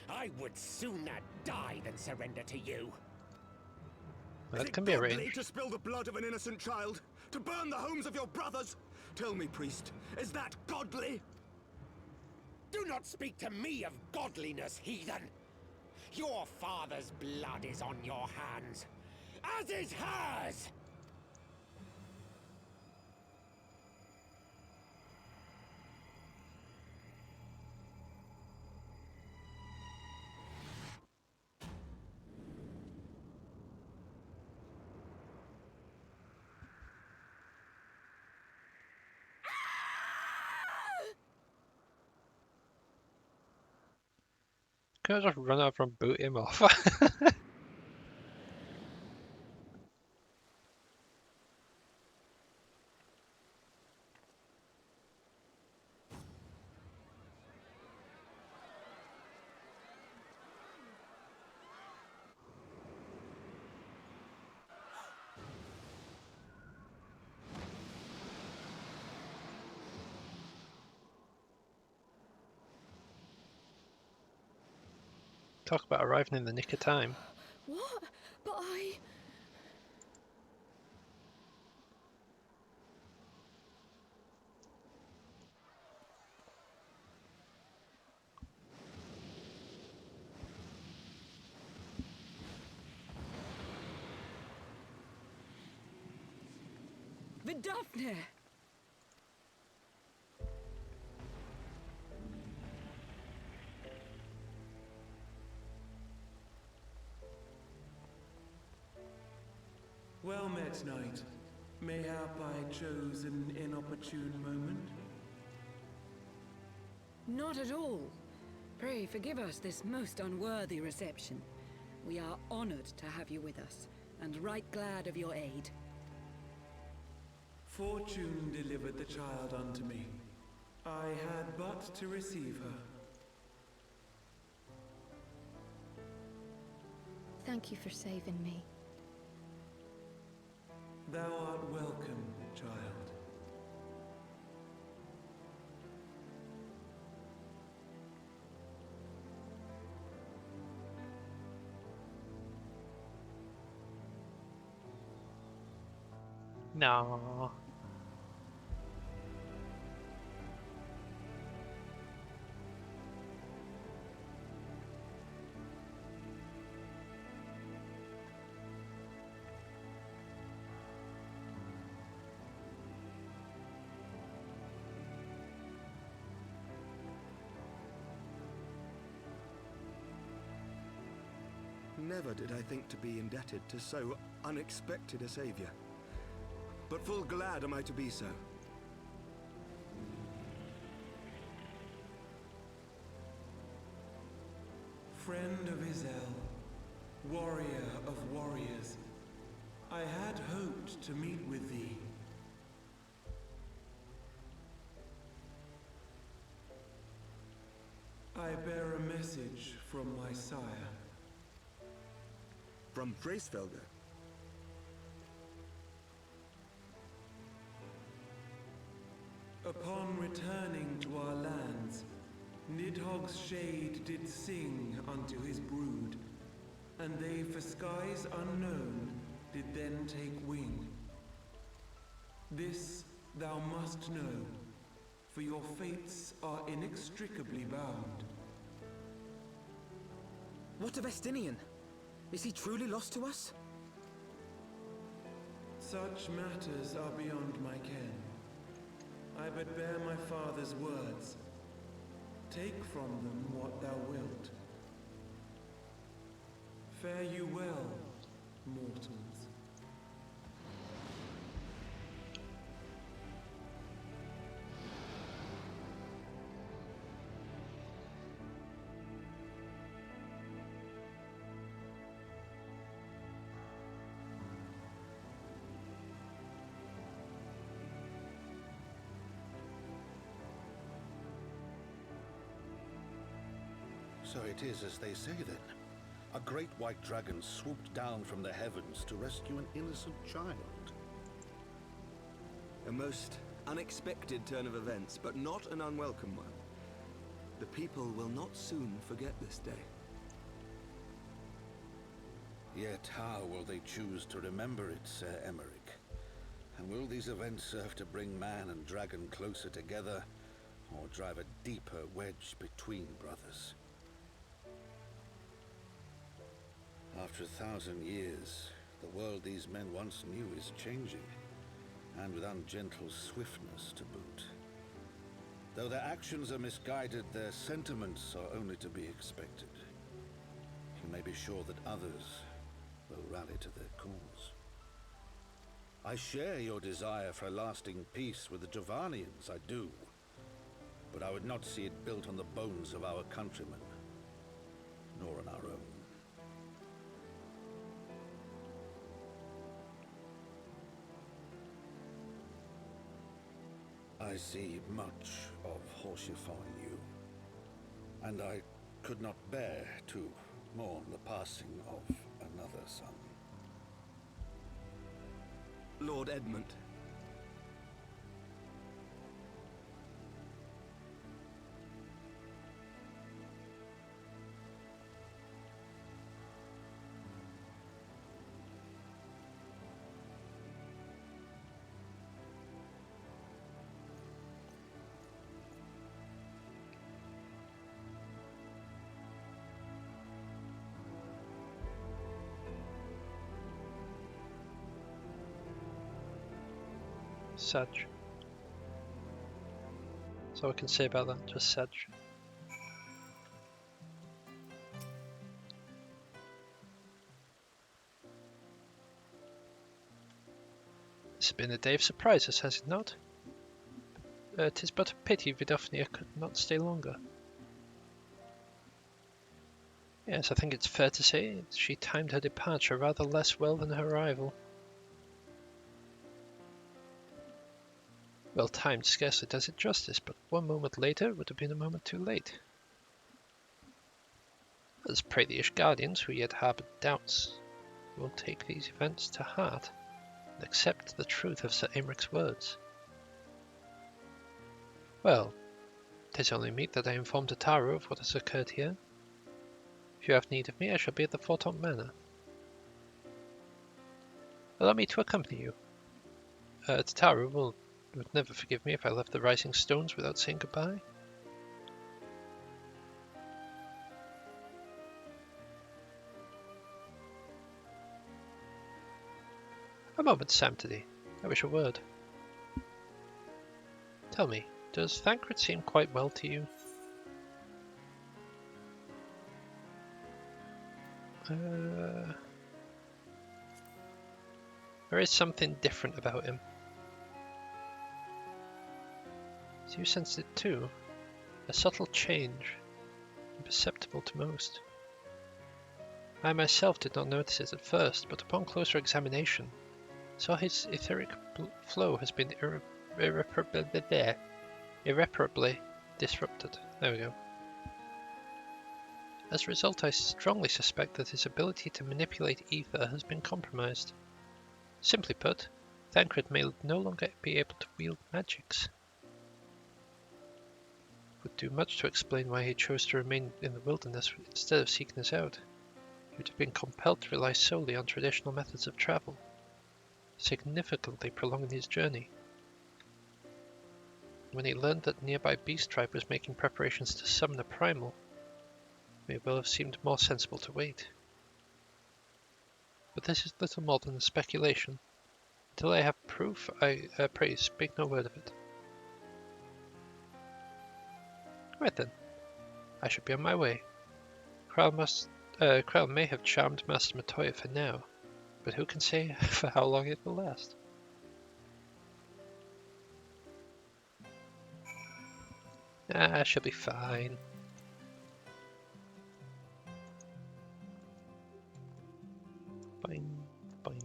I would sooner die than surrender to you. That can be arranged. To spill the blood of an innocent child? To burn the homes of your brothers? Tell me, priest, is that godly? Do not speak to me of godliness, heathen! Your father's blood is on your hands, as is hers! Can I just run over and boot him off? Talk about arriving in the nick of time. What? But I... Vidafne! Well met, knight. Mayhap I chose an inopportune moment? Not at all. Pray forgive us this most unworthy reception. We are honored to have you with us, and right glad of your aid. Fortune delivered the child unto me. I had but to receive her. Thank you for saving me. Thou art welcome, child. No. Never did I think to be indebted to so unexpected a savior. But full glad am I to be so. Friend of Izel, warrior of warriors, I had hoped to meet with thee. I bear a message from my sire. From Freysfelder. Upon returning to our lands, Nidhogg's shade did sing unto his brood, and they for skies unknown did then take wing. This thou must know, for your fates are inextricably bound. What of Estinian? Is he truly lost to us? Such matters are beyond my ken. I but bear my father's words. Take from them what thou wilt. Fare you well, mortals. So it is as they say then. A great white dragon swooped down from the heavens to rescue an innocent child. A most unexpected turn of events, but not an unwelcome one. The people will not soon forget this day. Yet how will they choose to remember it, Sir Emmerich? And will these events serve to bring man and dragon closer together, or drive a deeper wedge between brothers. After 1,000 years, the world these men once knew is changing, and with ungentle swiftness to boot. Though their actions are misguided, their sentiments are only to be expected. You may be sure that others will rally to their cause. I share your desire for a lasting peace with the Dravanians, I do. But I would not see it built on the bones of our countrymen, nor on our own. I see much of Horsefall in you, and I could not bear to mourn the passing of another son. Lord Edmund. Sag. That's all I can say about that, just Sag. This has been a day of surprises, has it not? 'Tis but a pity Vidofnia could not stay longer. Yes, I think it's fair to say she timed her departure rather less well than her arrival. Well timed scarcely does it justice, but 1 moment later would have been a moment too late. Let us pray the Ishgardians, who yet harboured doubts, will take these events to heart and accept the truth of Sir Aymric's words. Well, 'tis only meet that I inform Tataru of what has occurred here. If you have need of me, I shall be at the Fortont Manor. Allow me to accompany you. Tataru would never forgive me if I left the Rising Stones without saying goodbye. A moment, Samtidi. I wish a word. Tell me, does Thancred seem quite well to you? There is something different about him. So you sensed it too? A subtle change, imperceptible to most. I myself did not notice it at first, but upon closer examination, saw his etheric flow has been irreparably disrupted. There we go. As a result, I strongly suspect that his ability to manipulate ether has been compromised. Simply put, Thancred may no longer be able to wield magics. It would do much to explain why he chose to remain in the wilderness instead of seeking us out. He would have been compelled to rely solely on traditional methods of travel, significantly prolonging his journey. When he learned that the nearby beast tribe was making preparations to summon a primal, it may well have seemed more sensible to wait. But this is little more than a speculation. Until I have proof, I pray speak no word of it. Right then, I shall be on my way. Krell may have charmed Master Matoya for now, but who can say for how long it will last? I shall be fine. Boing, boing.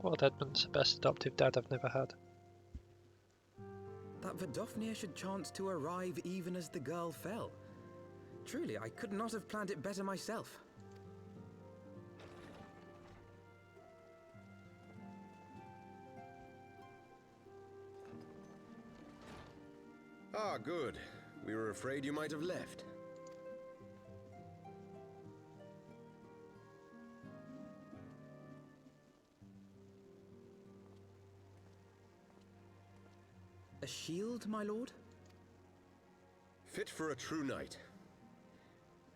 Lord Edmund's the best adoptive dad I've never had. That Vidofnia should chance to arrive even as the girl fell. Truly, I could not have planned it better myself. Ah, good. We were afraid you might have left. A shield, my lord? Fit for a true knight.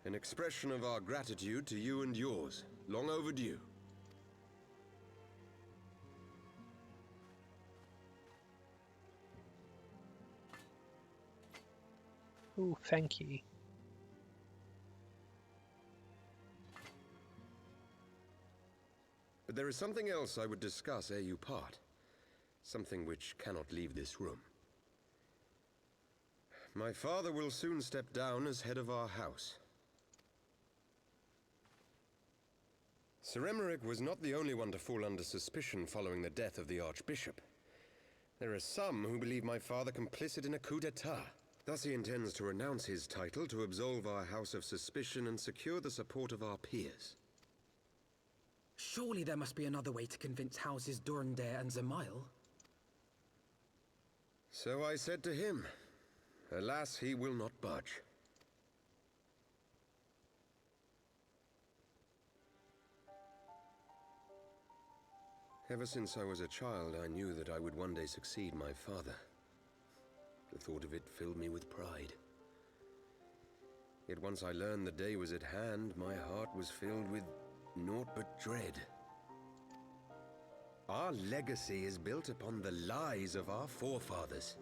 An expression of our gratitude to you and yours. Long overdue. Oh, thank you. But there is something else I would discuss ere you part. Something which cannot leave this room. My father will soon step down as head of our house. Sir Emmerich was not the only one to fall under suspicion following the death of the Archbishop. There are some who believe my father complicit in a coup d'etat. Thus he intends to renounce his title to absolve our house of suspicion and secure the support of our peers. Surely there must be another way to convince houses Durandare and Zemail. So I said to him. Alas, he will not budge. Ever since I was a child, I knew that I would one day succeed my father. The thought of it filled me with pride. Yet once I learned the day was at hand, my heart was filled with naught but dread. Our legacy is built upon the lies of our forefathers.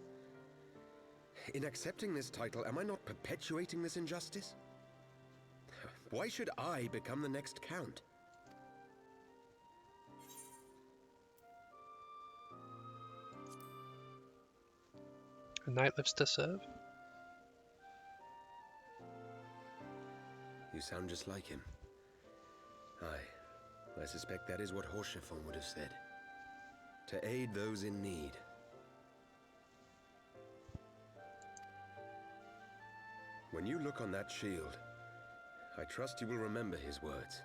In accepting this title, am I not perpetuating this injustice? Why should I become the next count? A knight lives to serve? You sound just like him. Aye, I suspect that is what Haurchefant would have said. To aid those in need. When you look on that shield, I trust you will remember his words.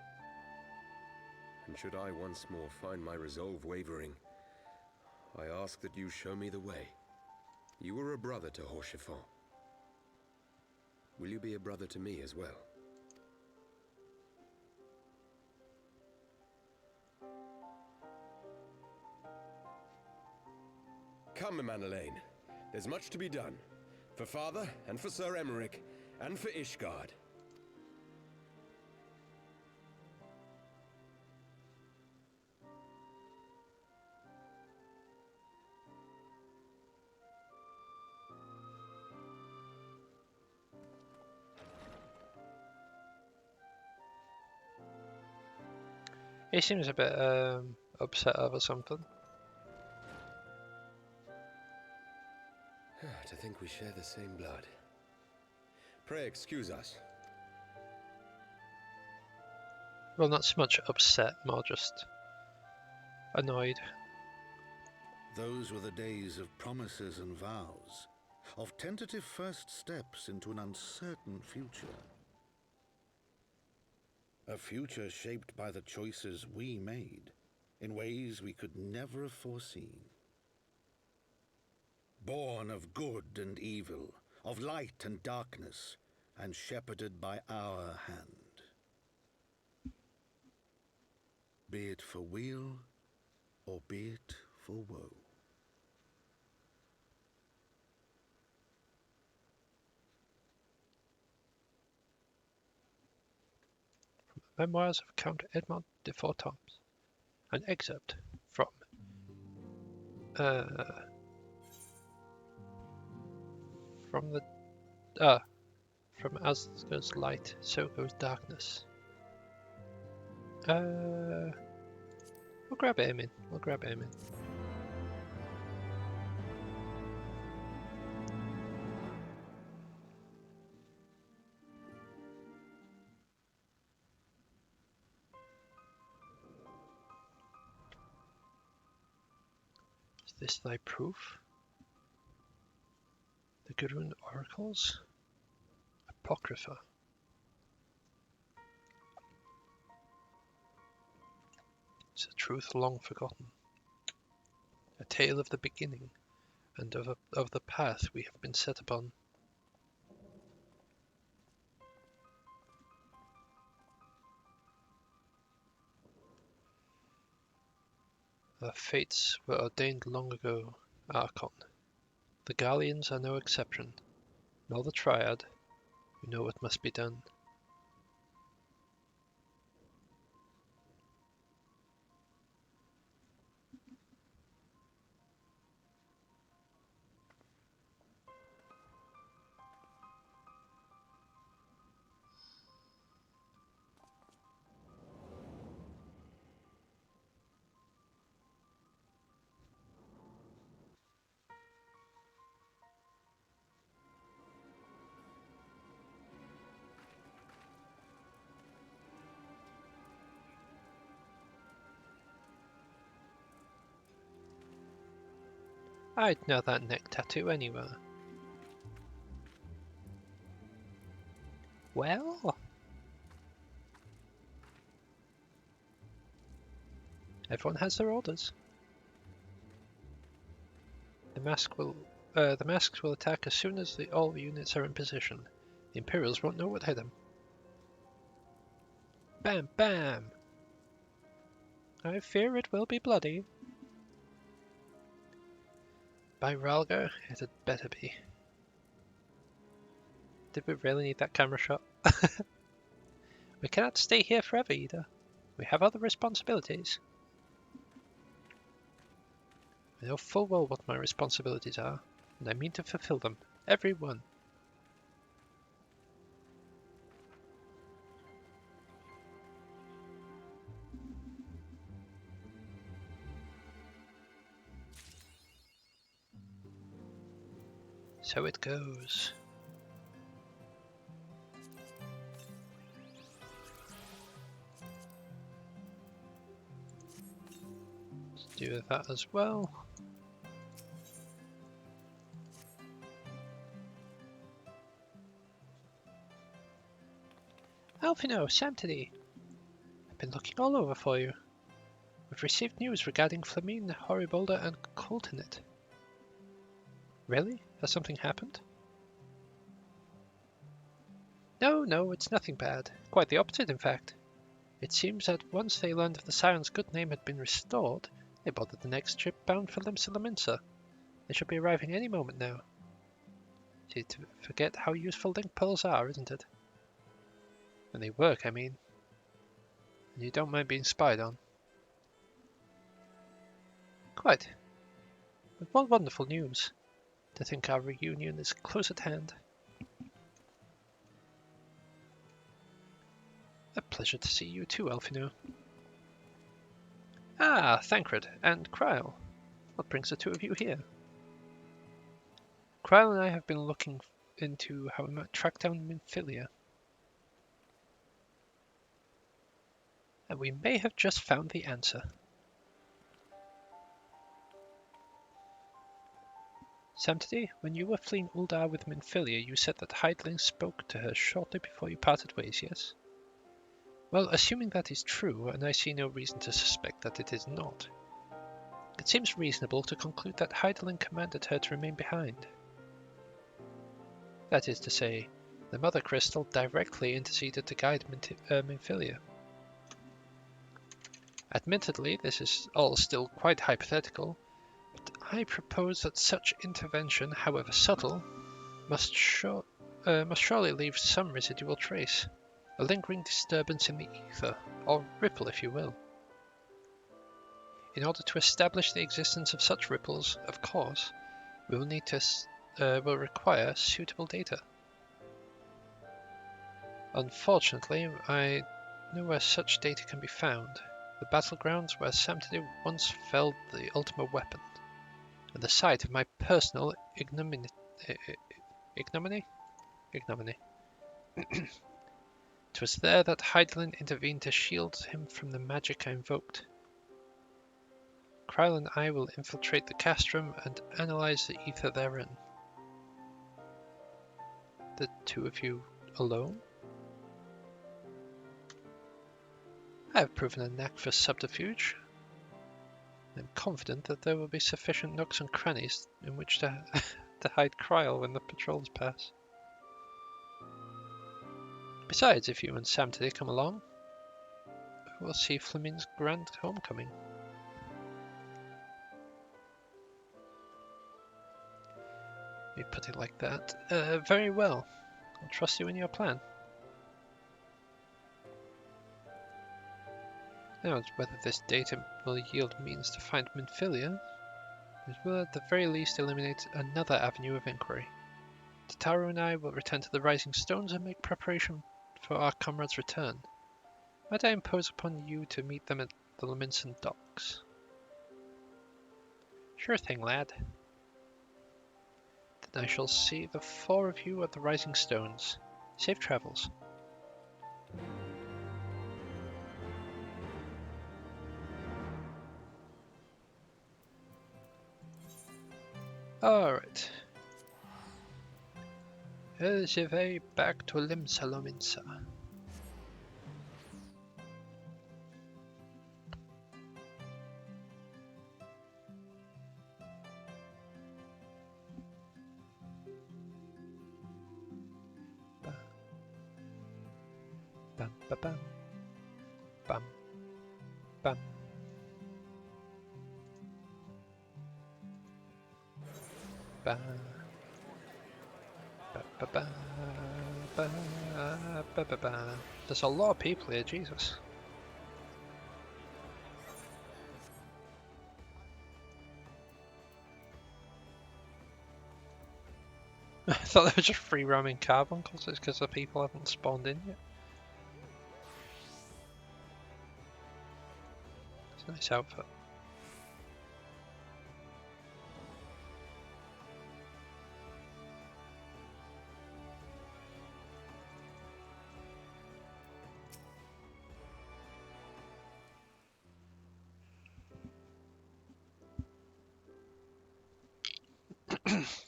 And should I once more find my resolve wavering, I ask that you show me the way. You were a brother to Haurchefant. Will you be a brother to me as well? Come, Manelaine. There's much to be done. For father, and for Sir Emmerich, and for Ishgard. He seems a bit upset over something. To think we share the same blood. Pray excuse us. Well, not so much upset, more just annoyed. Those were the days of promises and vows, of tentative first steps into an uncertain future. A future shaped by the choices we made, in ways we could never have foreseen. Born of good and evil, of light and darkness, and shepherded by our hand. Be it for weal, or be it for woe. Memoirs of Count Edmond de Fortams. An excerpt from As goes light, so goes darkness. We'll grab Eamon. Is this thy proof? The Dragoon oracles? Apocrypha. It's a truth long forgotten. A tale of the beginning, and of the path we have been set upon. Our fates were ordained long ago, Archon. The Garleans are no exception, nor the Triad, who know what must be done. I'd know that neck tattoo anywhere. Well, everyone has their orders. The masks will attack as soon as all the units are in position. The Imperials won't know what hit them. Bam, bam! I fear it will be bloody. By Ralgar, it had better be. Did we really need that camera shot? We cannot stay here forever either. We have other responsibilities. I know full well what my responsibilities are, and I mean to fulfill them. Every one. So it goes. Let's do that as well. Alphino, Sanctity! I've been looking all over for you. We've received news regarding Flamine, Horibolda, and Coltinet. Really? Has something happened? No, it's nothing bad. Quite the opposite, in fact. It seems that once they learned of the Siren's good name had been restored, they boarded the next ship bound for Limsa. They should be arriving any moment now. See, to forget how useful link pearls are, isn't it? When they work, I mean. And you don't mind being spied on. Quite. But what wonderful news. To think our reunion is close at hand. A pleasure to see you too, Alphino. Ah, Thancred and Kryle. What brings the two of you here? Kryle and I have been looking into how we might track down Minfilia. And we may have just found the answer. Sanctity, when you were fleeing Uldar with Minfilia, you said that Hydaelyn spoke to her shortly before you parted ways, yes? Well, assuming that is true, and I see no reason to suspect that it is not, it seems reasonable to conclude that Hydaelyn commanded her to remain behind. That is to say, the Mother Crystal directly interceded to guide Minfilia. Admittedly, this is all still quite hypothetical, but I propose that such intervention, however subtle, must surely leave some residual trace, a lingering disturbance in the ether, or ripple if you will. In order to establish the existence of such ripples, of course, we will require suitable data. Unfortunately, I know where such data can be found. The battlegrounds where Sanctity once felled the ultimate weapon, and the site of my personal ignominy. It was there that Hydaelyn intervened to shield him from the magic I invoked. Kryle and I will infiltrate the castrum and analyze the ether therein. The two of you alone? I have proven a knack for subterfuge. I'm confident that there will be sufficient nooks and crannies in which to, to hide Kryl when the patrols pass. Besides, if you and Sam today come along, we'll see Flamin's grand homecoming. You put it like that. Very well. I'll trust you in your plan. Now, whether this data will yield means to find Minfilia, it will at the very least eliminate another avenue of inquiry. Tataru and I will return to the Rising Stones and make preparation for our comrades' return. Might I impose upon you to meet them at the Leminson docks? Sure thing, lad. Then I shall see the 4 of you at the Rising Stones. Safe travels. Alright. Je vais back to Limsa. Bam, ba, bam. Bam, bam. Ba, ba, ba, ba, ba, ba, ba, ba. There's a lot of people here, Jesus. I thought they were just free roaming carbuncles, it's because the people haven't spawned in yet. It's a nice outfit.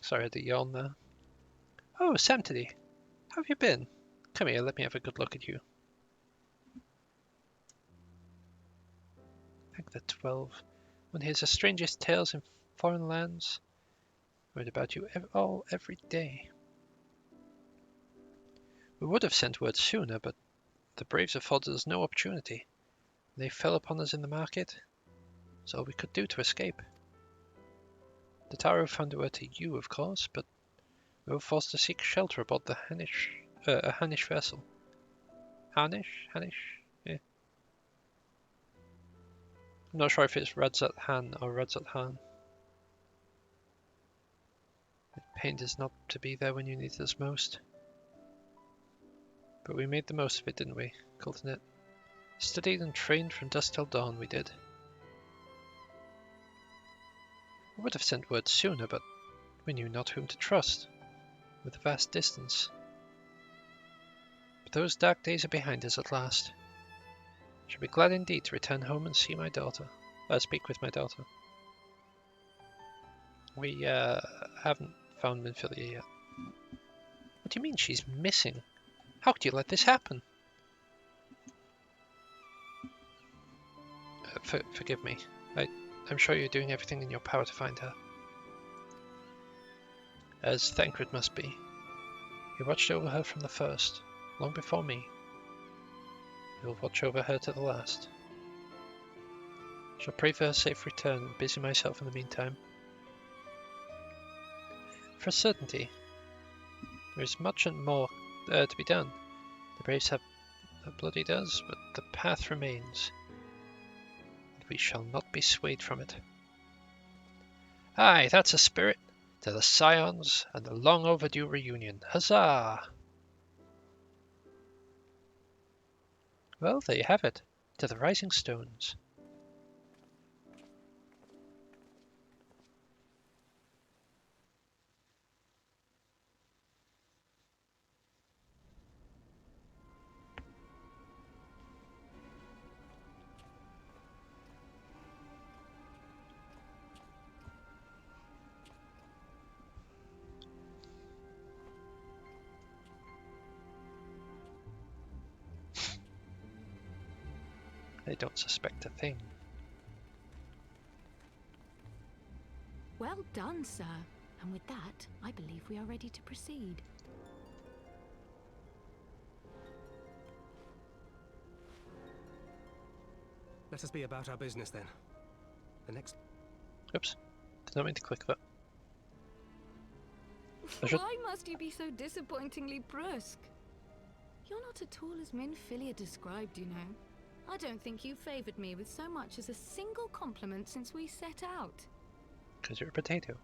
Sorry, I had to yawn there. Oh, Samtity, how have you been? Come here, let me have a good look at you. Like the 12. One hears the strangest tales in foreign lands. Read about you every day. We would have sent word sooner, but the Braves afforded us no opportunity. They fell upon us in the market. It's all we could do to escape. Tataru found a word to you, of course, but we were forced to seek shelter aboard the a Hannish vessel. Hannish? Yeah. I'm not sure if it's Radzat Han or Radzat Han. It pained us not to be there when you needed us most. But we made the most of it, didn't we, Coltonet? Studied and trained from dusk till dawn, we did. I would have sent word sooner, but we knew not whom to trust, with the vast distance. But those dark days are behind us at last. I shall be glad indeed to return home and see my daughter. Speak with my daughter. We haven't found Minfilia yet. What do you mean she's missing? How could you let this happen? Forgive me. I'm sure you're doing everything in your power to find her. As Thancred must be. He watched over her from the first, long before me. He will watch over her to the last. I shall pray for her safe return and busy myself in the meantime. For a certainty, there is much and more to be done. The Braves have bloody does, but the path remains. We shall not be swayed from it. Aye, that's a spirit. To the Scions and the long overdue reunion. Huzzah! Well, there you have it. To the Rising Stones. They don't suspect a thing. Well done, sir. And with that, I believe we are ready to proceed. Let us be about our business then. The next... Oops. Did not mean to click that. Why must you be so disappointingly brusque? You're not at all as Minfilia described, you know. I don't think you favoured me with so much as a single compliment since we set out. Because you're a potato.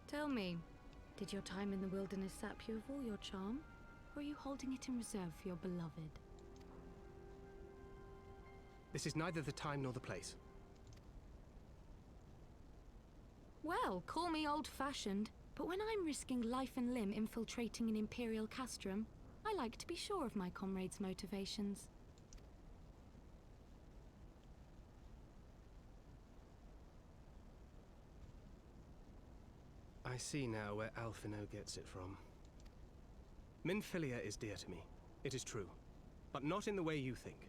Tell me, did your time in the wilderness sap you of all your charm? Or are you holding it in reserve for your beloved? This is neither the time nor the place. Well, call me old-fashioned, but when I'm risking life and limb infiltrating an Imperial castrum, I like to be sure of my comrades' motivations. I see now where Alphino gets it from. Minfilia is dear to me, it is true, but not in the way you think.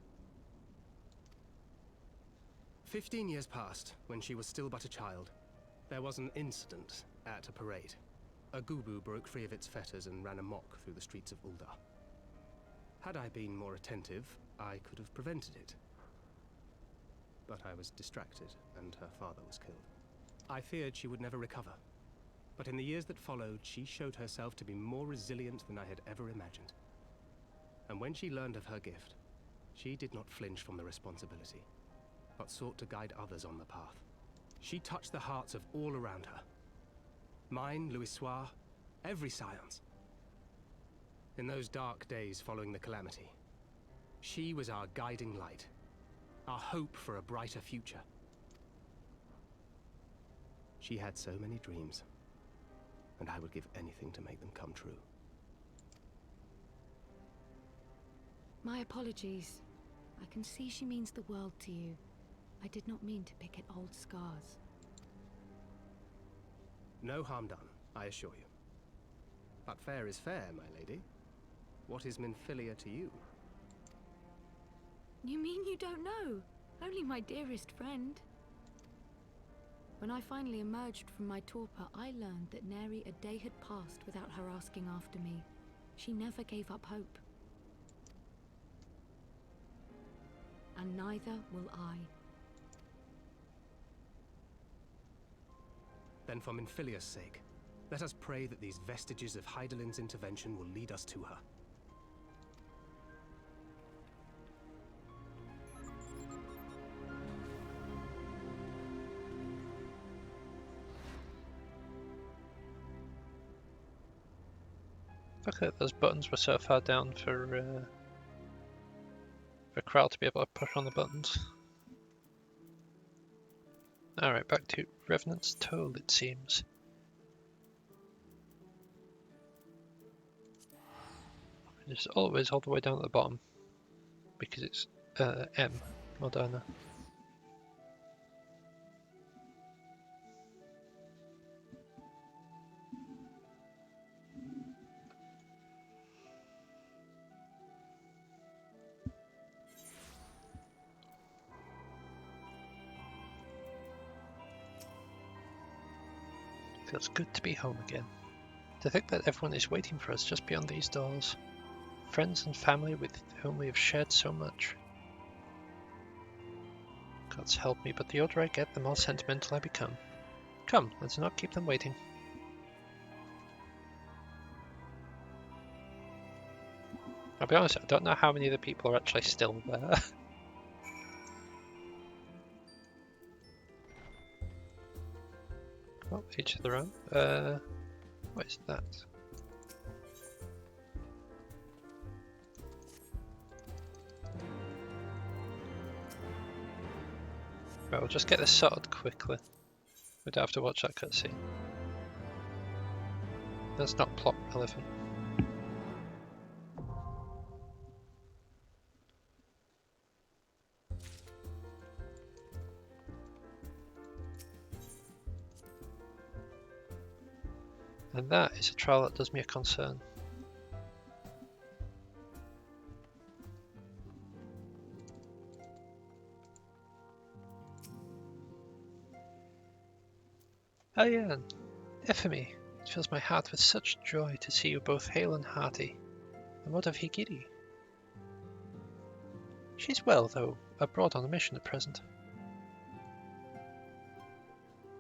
15 years passed, when she was still but a child. There was an incident at a parade. A Gubu broke free of its fetters and ran amok through the streets of Uldar. Had I been more attentive, I could have prevented it. But I was distracted, and her father was killed. I feared she would never recover. But in the years that followed, she showed herself to be more resilient than I had ever imagined. And when she learned of her gift, she did not flinch from the responsibility, but sought to guide others on the path. She touched the hearts of all around her. Mine, Louisoix, every science. In those dark days following the calamity, she was our guiding light, our hope for a brighter future. She had so many dreams, and I would give anything to make them come true. My apologies. I can see she means the world to you. I did not mean to pick at old scars. No harm done, I assure you. But fair is fair, my lady. What is Minfilia to you? You mean you don't know? Only my dearest friend. When I finally emerged from my torpor, I learned that nary a day had passed without her asking after me. She never gave up hope. And neither will I. Then for Minfilia's sake, let us pray that these vestiges of Hydaelyn's intervention will lead us to her. Okay, those buttons were so far down for Kral to be able to push on the buttons. Alright, back to Revenant's Toll, it seems. It's always all the way down at the bottom, because it's M, Moderna. Feels good to be home again. To think that everyone is waiting for us just beyond these doors. Friends and family with whom we have shared so much. Gods help me, but the older I get, the more sentimental I become. Come, let's not keep them waiting. I'll be honest, I don't know how many of the people are actually still there. Oh, each of their own. What is that? Right, we'll just get this sorted quickly. We don't have to watch that cutscene. That's not plot relevant. And that is a trial that does me a concern. Oh yeah, Ephemy, it fills my heart with such joy to see you both hale and hearty. And what of Higiri? She's well, though abroad on a mission at present.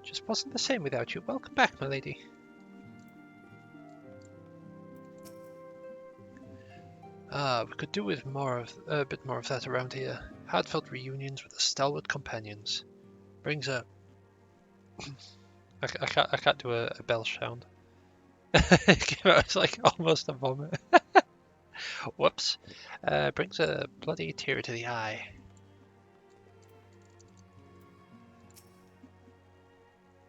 Just wasn't the same without you. Welcome back, my lady. We could do with a bit more of that around here. Heartfelt reunions with the stalwart companions. Brings a... I can't do a bell sound. It's like almost a vomit. Whoops. Brings a bloody tear to the eye.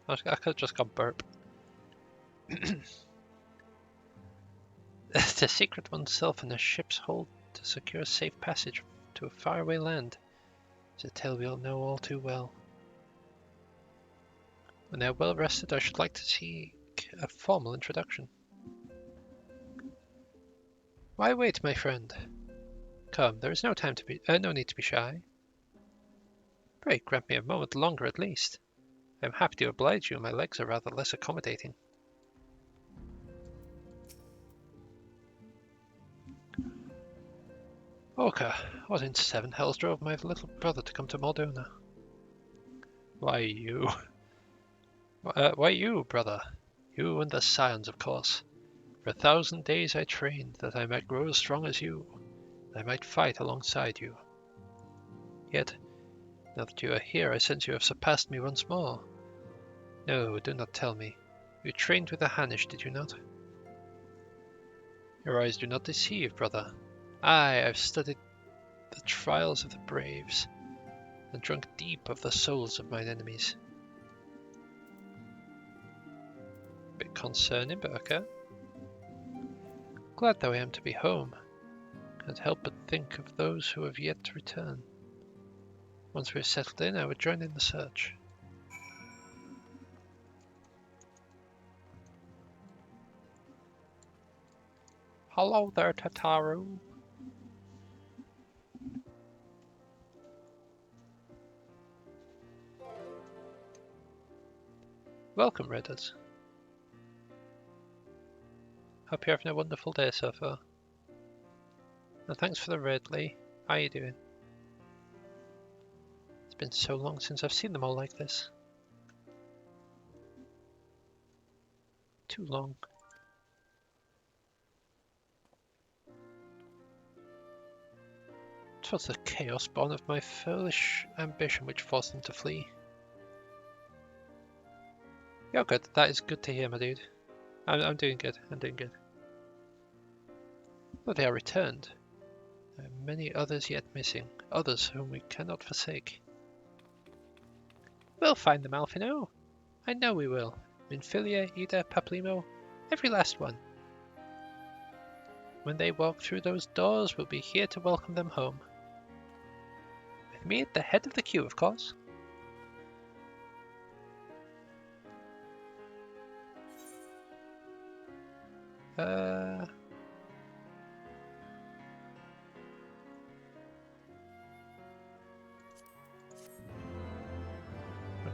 I could have just gone burp. To secret oneself in a ship's hold to secure safe passage to a faraway land is a tale we all know all too well. When they are well rested, I should like to seek a formal introduction. Why wait, my friend? Come, there is no need to be shy. Pray grant me a moment longer at least. I am happy to oblige you, and my legs are rather less accommodating. Orca, what in seven hells drove my little brother to come to Maldona? Why you, brother? You and the scions, of course. For 1,000 days I trained, that I might grow as strong as you, that I might fight alongside you. Yet, now that you are here, I sense you have surpassed me once more. No, do not tell me. You trained with the Hanish, did you not? Your eyes do not deceive, brother. Aye, I've studied the trials of the braves, and drunk deep of the souls of mine enemies. Bit concerning, but okay. Glad though I am to be home. Can't help but think of those who have yet to return. Once we're settled in, I would join in the search. Hello there, Tataru. Welcome, Redders. Hope you're having a wonderful day so far. And thanks for the raid, Lee. How are you doing? It's been so long since I've seen them all like this. Too long. It was the chaos born of my foolish ambition which forced them to flee. You're good. That is good to hear, my dude. I'm doing good. I'm doing good. But they are returned. There are many others yet missing. Others whom we cannot forsake. We'll find them, Alfino. I know we will. Minfilia, Ida, Paplimo, every last one. When they walk through those doors, we'll be here to welcome them home. With me at the head of the queue, of course. I'll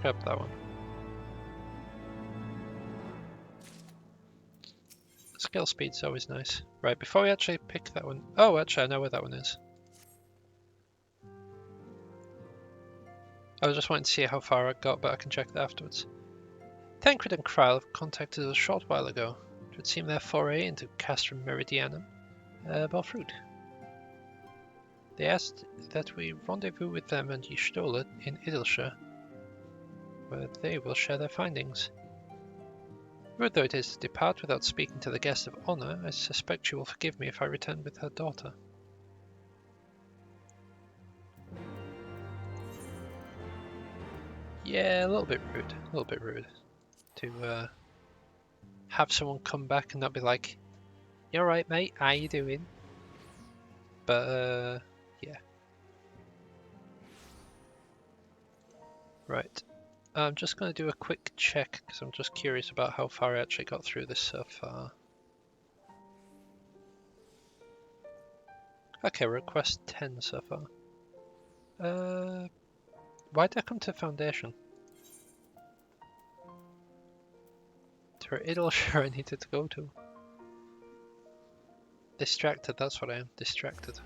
grab that one. Skill speed's always nice. Right, before we actually pick that one... Oh, actually, I know where that one is. I was just wanting to see how far I got, but I can check that afterwards. Tancred and Kryle have contacted us a short while ago. It would seem their foray into Castrum Meridianum bore fruit. They asked that we rendezvous with them and Y'shtola in Idilshire, where they will share their findings. Rude though it is to depart without speaking to the guest of honour, I suspect she will forgive me if I return with her daughter. Yeah, a little bit rude. To have someone come back and not be like, "You alright, mate? How you doing?" But yeah. Right. I'm just going to do a quick check because I'm just curious about how far I actually got through this so far. Okay, we're at quest 10 so far. Why did I come to Foundation? for Idleshire I needed to go to. Distracted, that's what I am. Distracted.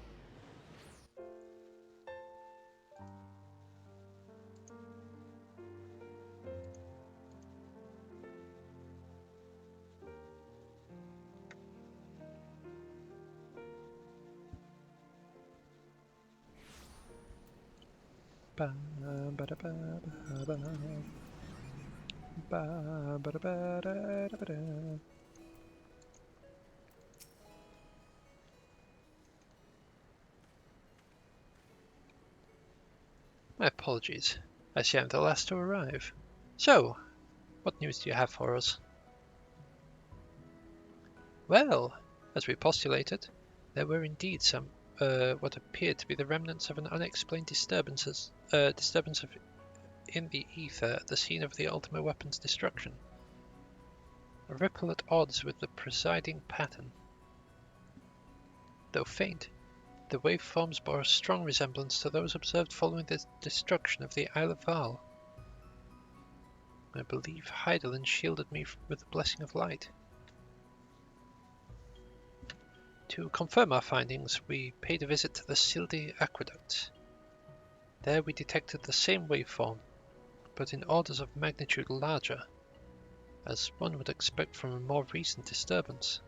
Ba ba da ba ba ba ba ba da ba da da ba da. My apologies. I see I'm the last to arrive. So, what news do you have for us? Well, as we postulated, there were indeed some what appeared to be the remnants of an unexplained disturbance in the ether at the scene of the Ultima Weapon's destruction. A ripple at odds with the presiding pattern. Though faint, the waveforms bore a strong resemblance to those observed following the destruction of the Isle of Val. I believe Hydaelyn shielded me with the blessing of light. To confirm our findings, we paid a visit to the Sildi aqueducts. There we detected the same waveform, but in orders of magnitude larger, as one would expect from a more recent disturbance.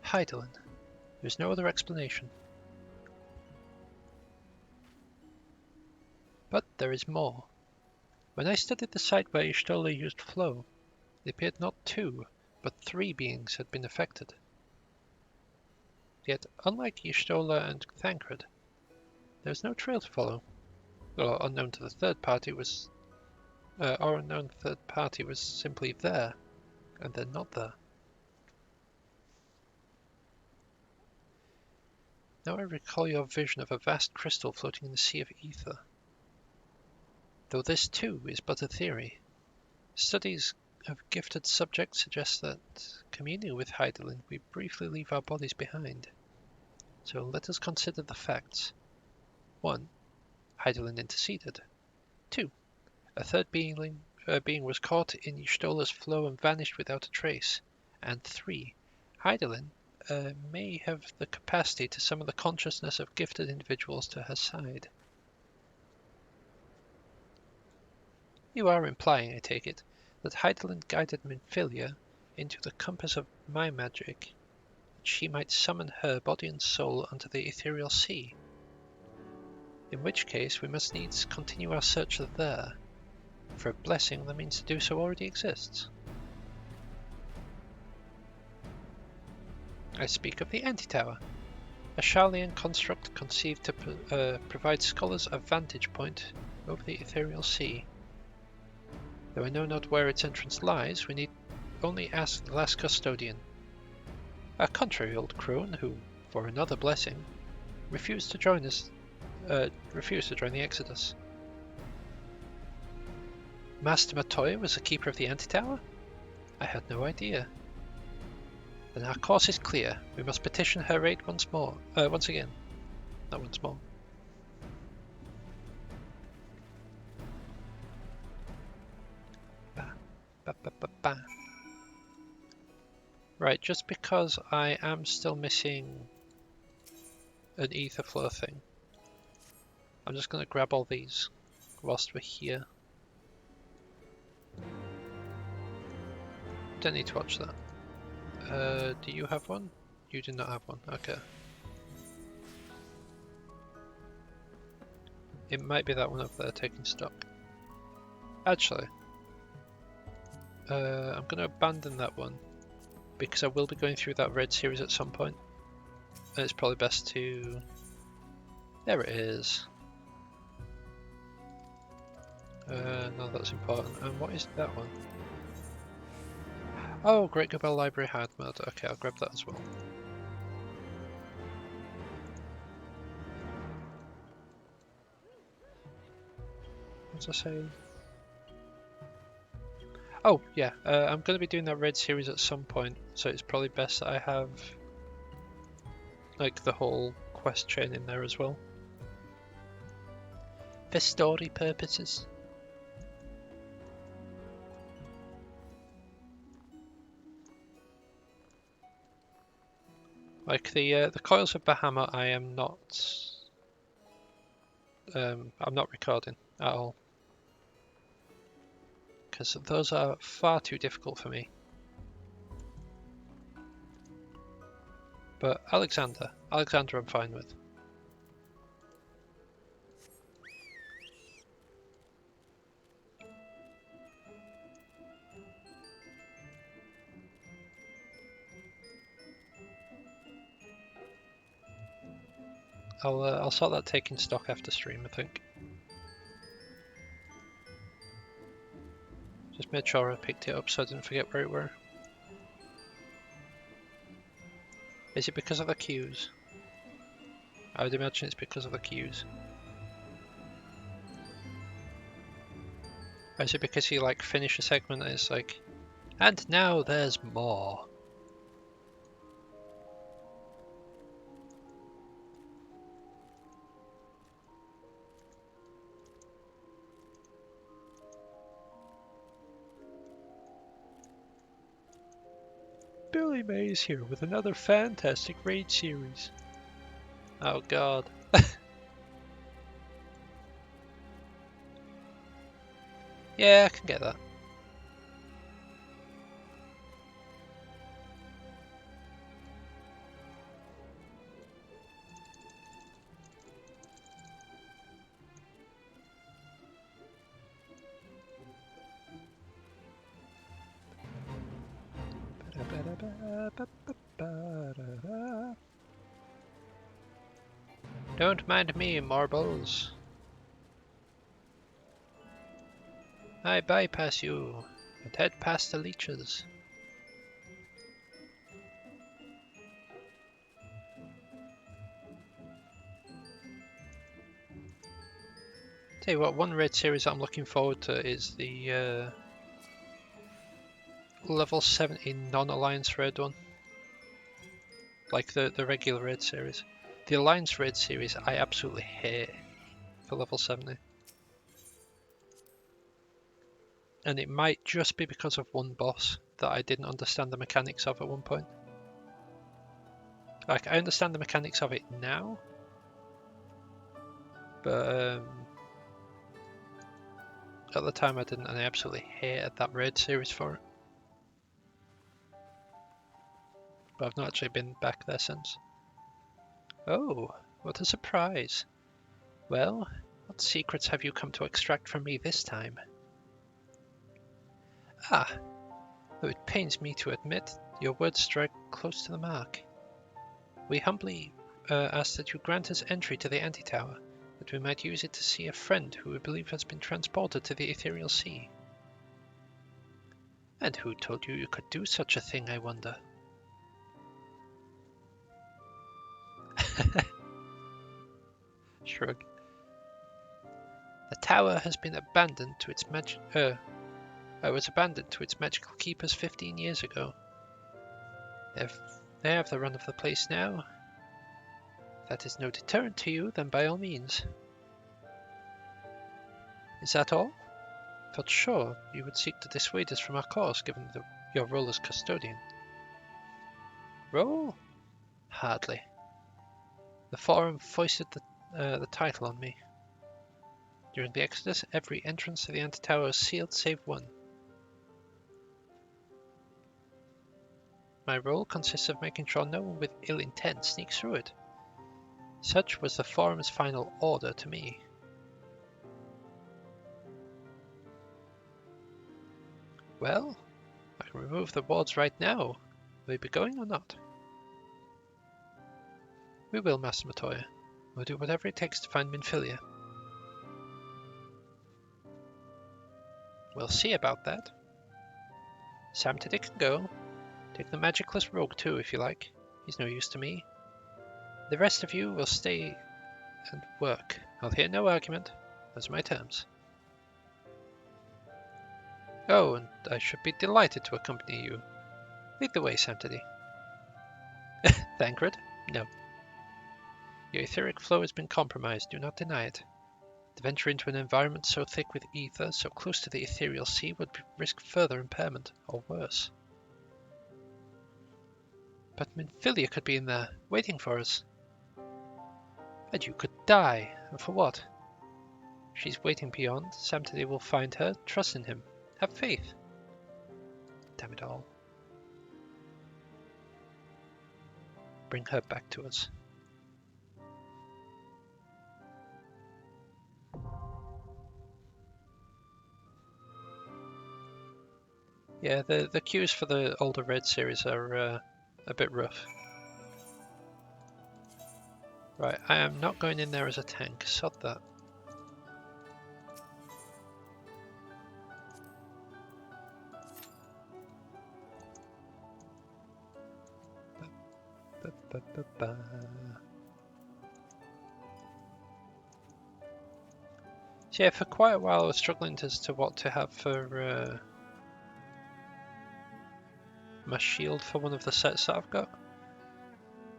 Hydaelyn. There is no other explanation. But there is more. When I studied the site where Y'shtola used flow, it appeared not 2, but 3 beings had been affected. Yet, unlike Y'shtola and Thancred, there is no trail to follow. Or unknown to the third party was simply there, and then not there. Now I recall your vision of a vast crystal floating in the sea of ether. Though this too is but a theory, studies of gifted subjects suggest that, communing with Hydaelyn, we briefly leave our bodies behind. So let us consider the facts. 1. Hydaelyn interceded. 2. A third being was caught in Y'shtola's flow and vanished without a trace. And 3. Hydaelyn may have the capacity to summon the consciousness of gifted individuals to her side. You are implying, I take it, that Hydaelyn guided Minfilia into the compass of my magic, that she might summon her body and soul unto the ethereal sea. In which case we must needs continue our search there, for a blessing the means to do so already exists. I speak of the Antitower, a Sharlayan construct conceived to provide scholars a vantage point over the ethereal sea. Though I know not where its entrance lies, we need only ask the last custodian, a contrary old crone who, for another blessing, refused to join the Exodus. Master Matoya was the keeper of the Antitower? I had no idea. Then our course is clear. We must petition her aid once again. Not once more. Right, just because I am still missing an ether flow thing, I'm just going to grab all these whilst we're here. Don't need to watch that. Do you have one? You do not have one, okay. It might be that one up there taking stock. Actually, I'm going to abandon that one because I will be going through that red series at some point. And it's probably best to... There it is. No, that's important. And what is that one? Oh, Great Gabelle Library hard mode. Okay, I'll grab that as well. What's I saying? Oh, yeah, I'm going to be doing that red series at some point, so it's probably best that I have like the whole quest chain in there as well. For story purposes. Like the coils of Bahamut, I'm not recording at all because those are far too difficult for me. But Alexander I'm fine with. I'll sort that taking stock after stream, I think. Just made sure I picked it up so I didn't forget where it were. Is it because of the queues? I would imagine it's because of the queues. Or is it because you like finish a segment and it's like, and now there's more? Billy Mays here with another fantastic raid series. Oh god. Yeah, I can get that. Don't mind me, marbles. I bypass you and head past the leeches. Tell you what, one raid series I'm looking forward to is the level 70 non-alliance raid one. Like the regular raid series. The alliance raid series I absolutely hate for level 70. And it might just be because of one boss that I didn't understand the mechanics of at one point. Like, I understand the mechanics of it now, but at the time I didn't, and I absolutely hated that raid series for it. But I've not actually been back there since. Oh, what a surprise. Well, what secrets have you come to extract from me this time? Ah, though it pains me to admit, your words strike close to the mark. We humbly ask that you grant us entry to the Antitower, that we might use it to see a friend who we believe has been transported to the Ethereal Sea. And who told you you could do such a thing, I wonder? Shrug. The tower has been abandoned to its magical keepers 15 years ago. If they have the run of the place now, if that is no deterrent to you, then by all means. Is that all? I felt sure you would seek to dissuade us from our course, given your role as custodian. Role? Hardly. The Forum foisted the title on me. During the Exodus, every entrance to the Antitower was sealed save one. My role consists of making sure no one with ill intent sneaks through it. Such was the Forum's final order to me. Well, I can remove the wards right now. Will you be going or not? We will, Master Matoya. We'll do whatever it takes to find Minfilia. We'll see about that. Samtidy can go. Take the magicless rogue too, if you like. He's no use to me. The rest of you will stay and work. I'll hear no argument. Those are my terms. Oh, and I should be delighted to accompany you. Lead the way, Samtidy. Thancred? No. Your etheric flow has been compromised, do not deny it. To venture into an environment so thick with ether, so close to the ethereal sea, would risk further impairment, or worse. But Minfilia could be in there, waiting for us. And you could die. And for what? She's waiting beyond. Sam today will find her. Trust in him. Have faith. Damn it all. Bring her back to us. Yeah, the queues for the older Red series are a bit rough. Right, I am not going in there as a tank. Sod that. So yeah, for quite a while I was struggling as to what to have for my shield for one of the sets that I've got.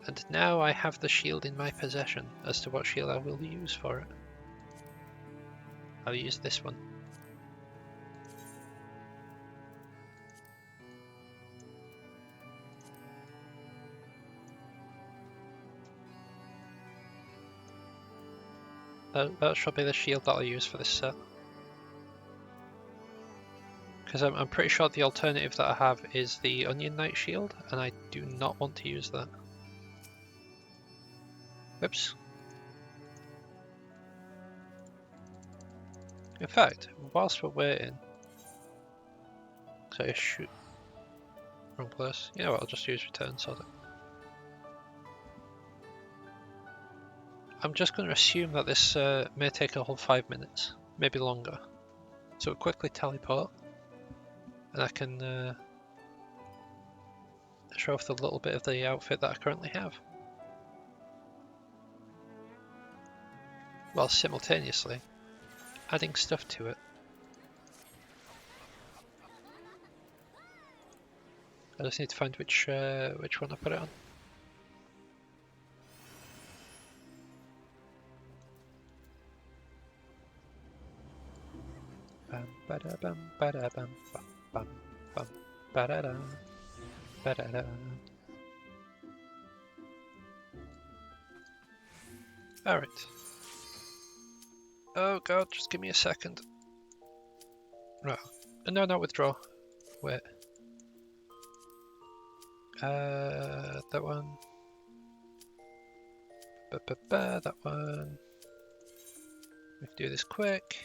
And now I have the shield in my possession as to what shield I will use for it. I'll use this one. That should be the shield that I'll use for this set. Because I'm pretty sure the alternative that I have is the Onion Knight shield, and I do not want to use that. Oops. In fact, whilst we're waiting... So I shoot... Wrong place. You know what, I'll just use return, sod it. I'm just going to assume that this may take a whole 5 minutes, maybe longer. So we'll quickly teleport, and I can show off the little bit of the outfit that I currently have. While simultaneously adding stuff to it. I just need to find which one I put it on. Bam bada bam bada bam bam bam bam bada da bada da. Alright. Oh god, just give me a second. Right. No, not withdraw. Wait. That one. That one. We can do this quick.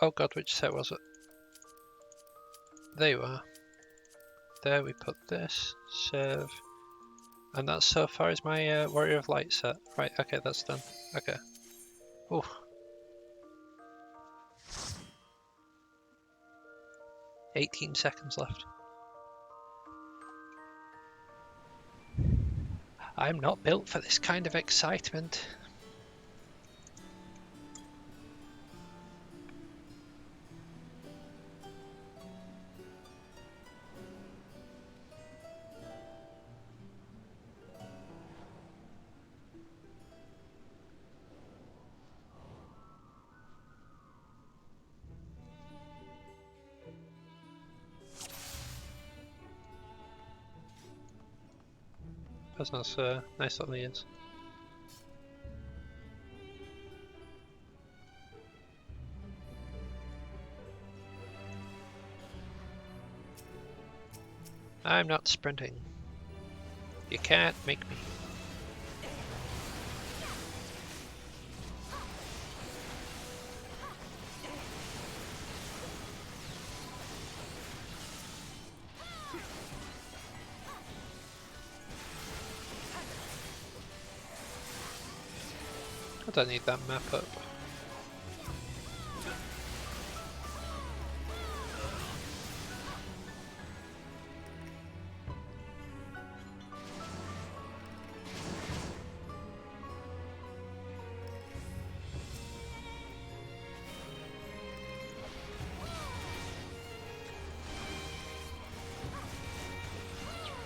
Oh god, which set was it? There you are. There we put this. Save. And that so far is my Warrior of Light set. Right, okay, that's done. Okay. Ooh. $18 seconds left. I'm not built for this kind of excitement. That's nice little ears. I'm not sprinting. You can't make me. I don't need that map up.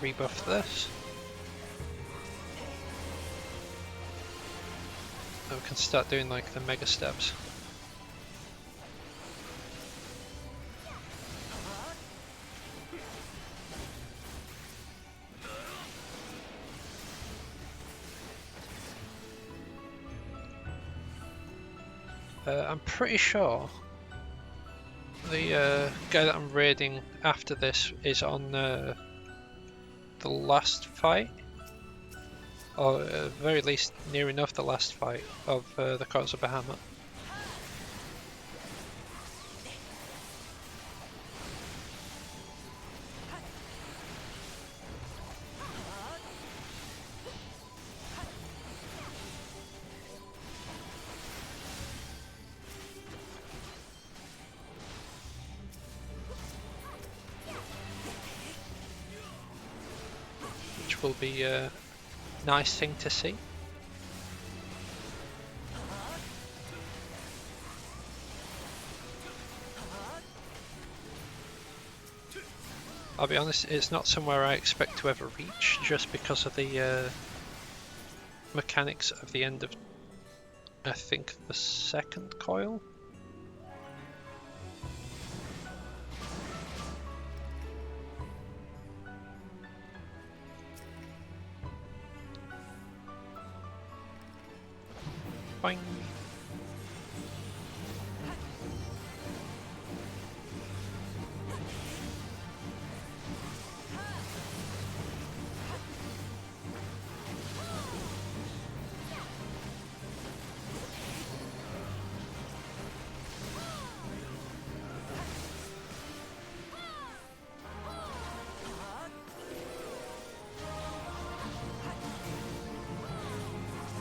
Let's rebuff this. Now we can start doing like the mega steps. I'm pretty sure the guy that I'm raiding after this is on the last fight, or at the very least near enough the last fight of the Courts of Bahamut. Which will be a nice thing to see. I'll be honest, it's not somewhere I expect to ever reach, just because of the mechanics of the end of, I think, the second coil. Boing.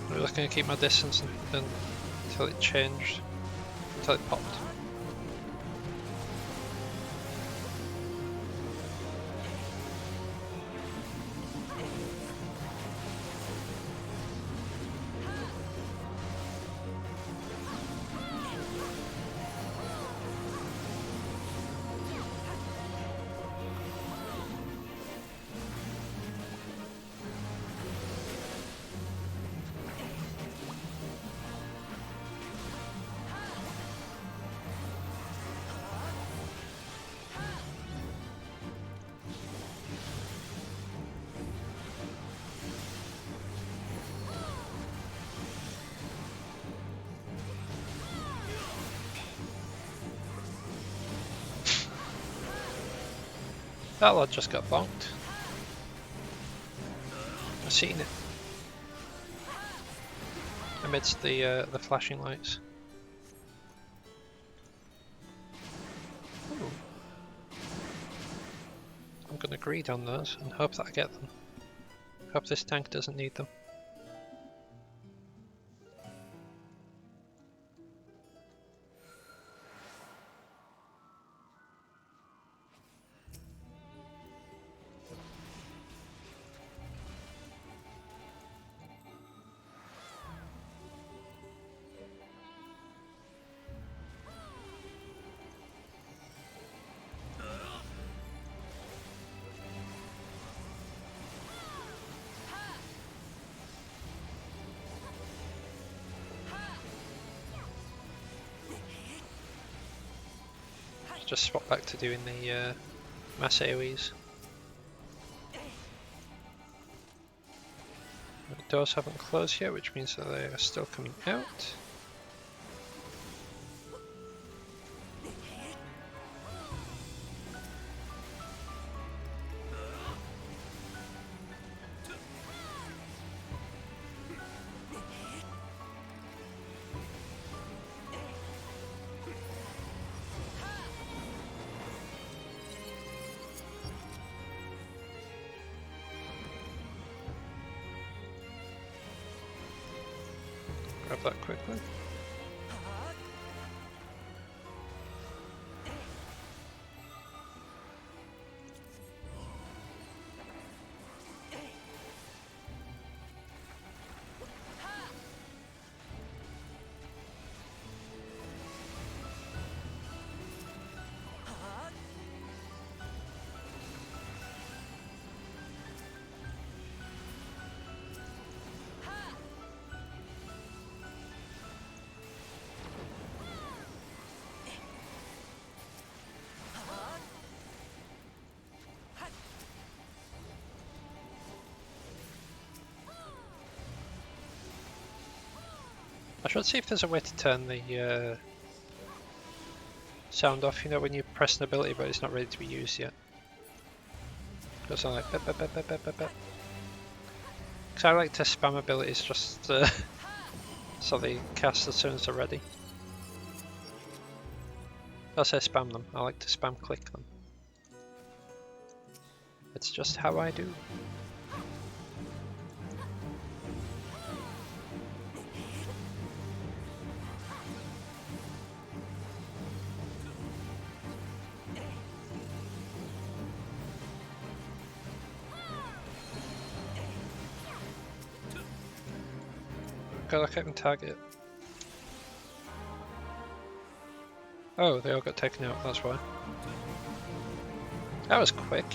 I'm just going to keep my distance until it changed, until it popped. That lad just got bonked. I've seen it. Amidst the flashing lights. Ooh. I'm gonna greed on those and hope that I get them. Hope this tank doesn't need them. Just swap back to doing the mass AoEs. The doors haven't closed yet, which means that they are still coming out. Grab that quickly. I should see if there's a way to turn the sound off, you know, when you press an ability but it's not ready to be used yet. Goes on like because I like to spam abilities just so they cast as soon as they're ready. I say spam them, I like to spam click them. It's just how I do. God, I can't target. Oh, they all got taken out, that's why. That was quick.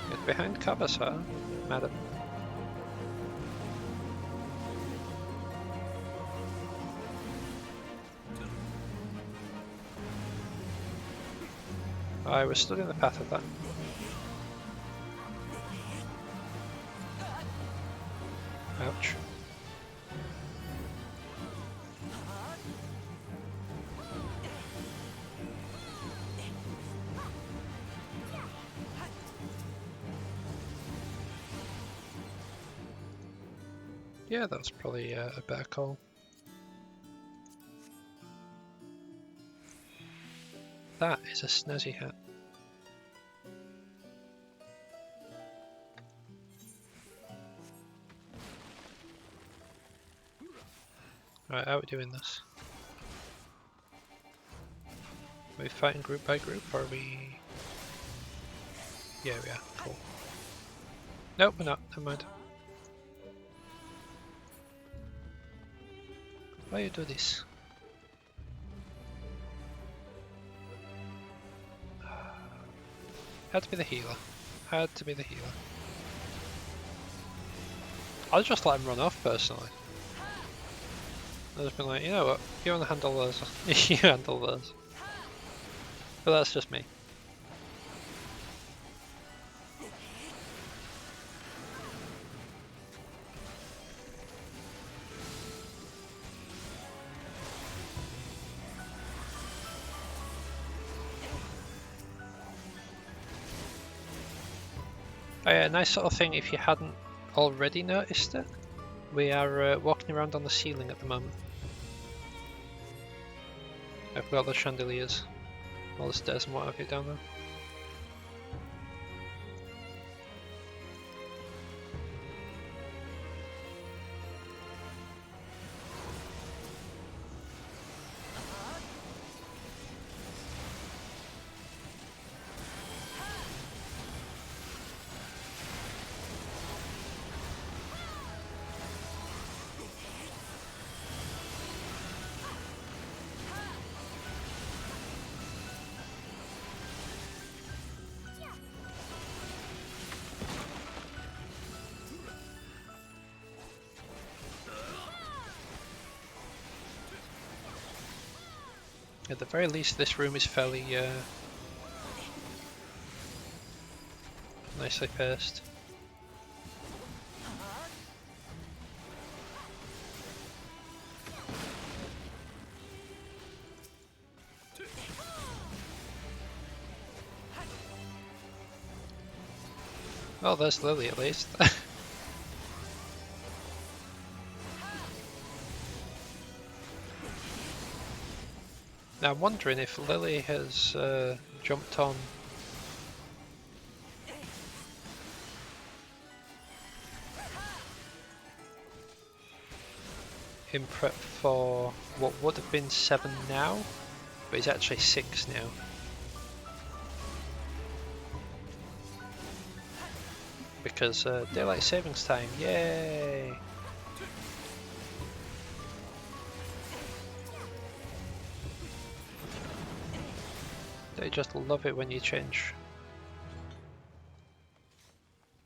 Get behind cover, sir, madam. I was stood in the path of that. Ouch. Yeah, that's probably a better call. That is a snazzy hat. Right, how are we doing this? Are we fighting group by group, or are we... Yeah, we are. Cool. Nope, we're not. Never mind. Why you do this? Had to be the healer. Had to be the healer. I'll just let him run off, personally. I'll just be like, you know what, you want to handle those, you handle those. But that's just me. Oh yeah, nice sort of thing if you hadn't already noticed it. We are walking around on the ceiling at the moment. I've got the chandeliers, all the stairs and what have you down there. At the very least, this room is fairly nicely paced. Well, there's Lily at least. Now I'm wondering if Lily has jumped on in prep for what would have been 7 now, but it's actually 6 now. Because daylight savings time, yay! They just love it when you change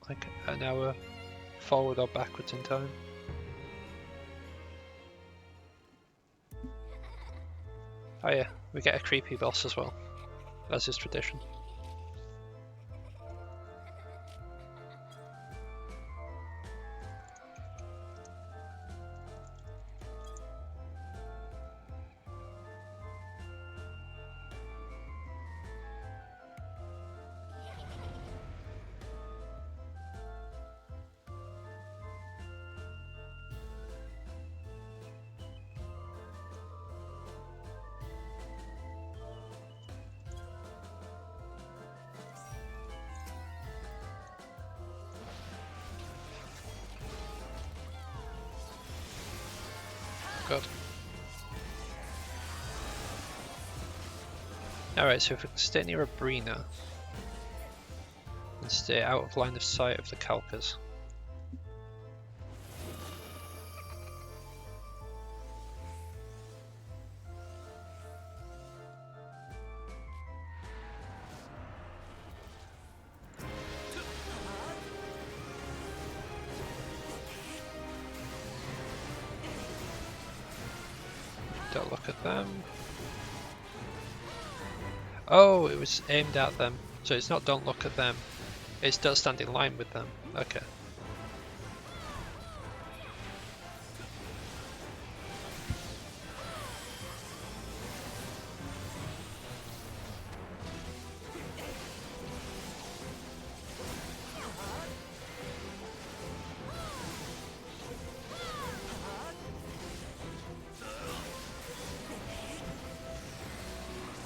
like an hour forward or backwards in time. Oh yeah, we get a creepy boss as well, as is tradition. God. Alright, so if we can stay near Abrina and stay out of line of sight of the Kalkas. Don't look at them. Oh, it was aimed at them. So it's not don't look at them. It's don't stand in line with them. Okay.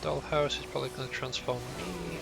Dollhouse is probably going to transform me.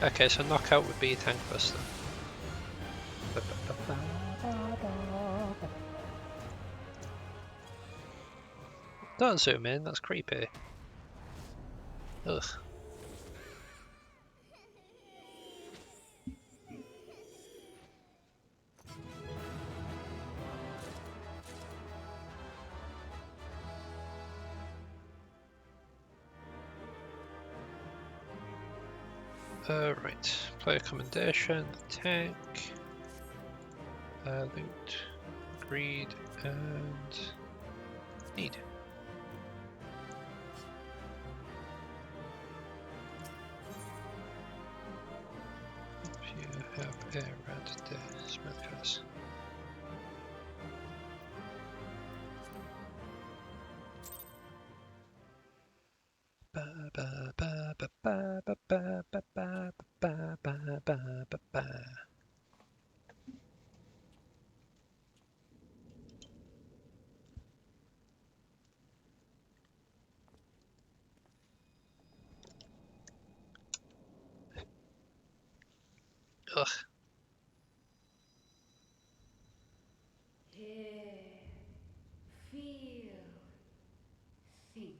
Okay, so knockout would be a tank buster. Don't zoom in, that's creepy. Ugh. Right, player commendation, tank, loot, greed, and need. If you have a red smokers. Ugh. Hear, feel, think.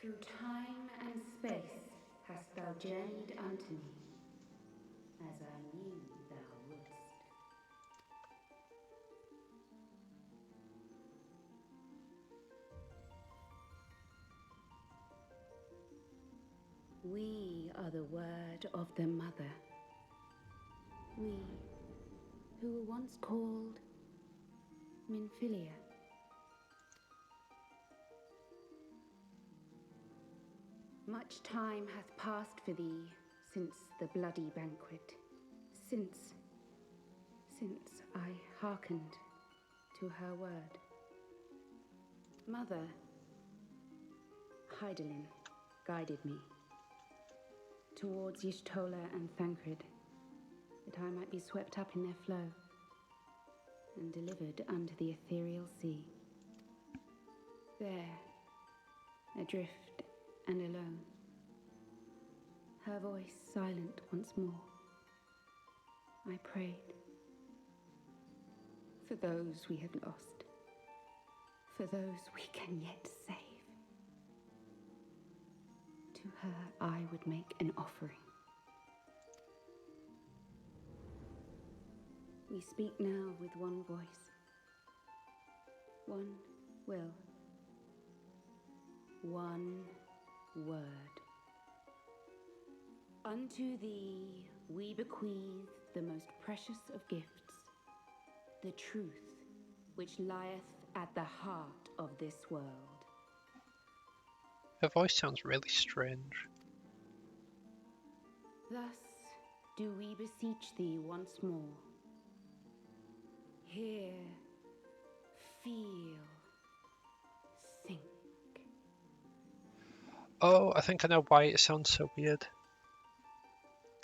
Through time and space hast thou journeyed unto me, as I knew thou wouldst. We are the word of the Mother. We, who were once called Minfilia. Much time hath passed for thee since the bloody banquet, since I hearkened to her word. Mother, Hydaelyn, guided me towards Y'shtola and Thancred, that I might be swept up in their flow and delivered unto the ethereal sea. There, adrift and alone, her voice silent once more, I prayed for those we had lost, for those we can yet save. To her I would make an offering. We speak now with one voice, one will, one word. Unto thee we bequeath the most precious of gifts, the truth which lieth at the heart of this world. Her voice sounds really strange. Thus do we beseech thee once more. Hear, feel, think. Oh, I think I know why it sounds so weird.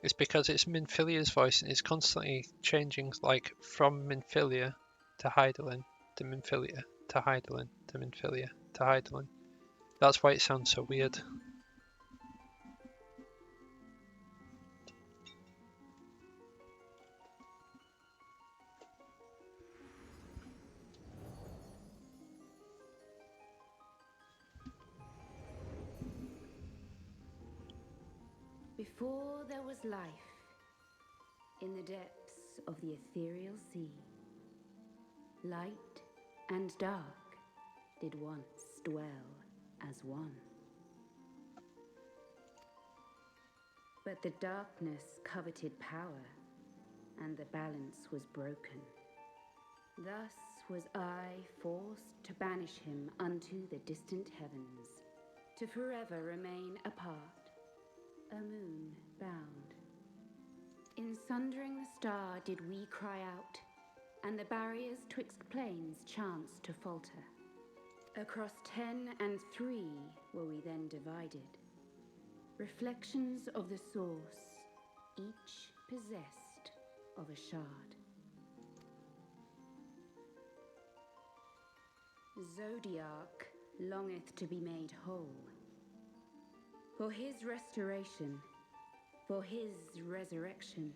It's because it's Minfilia's voice and it's constantly changing, like, from Minfilia to Hydaelyn to Minfilia to Hydaelyn to Minfilia to Hydaelyn. That's why it sounds so weird. Before there was life, in the depths of the ethereal sea, light and dark did once dwell as one. But the darkness coveted power, and the balance was broken. Thus was I forced to banish him unto the distant heavens, to forever remain apart, a moon bound. In sundering the star did we cry out, and the barriers twixt planes chanced to falter. Across 10 and 3 were we then divided, reflections of the source, each possessed of a shard. Zodiac longeth to be made whole. For his restoration, for his resurrection,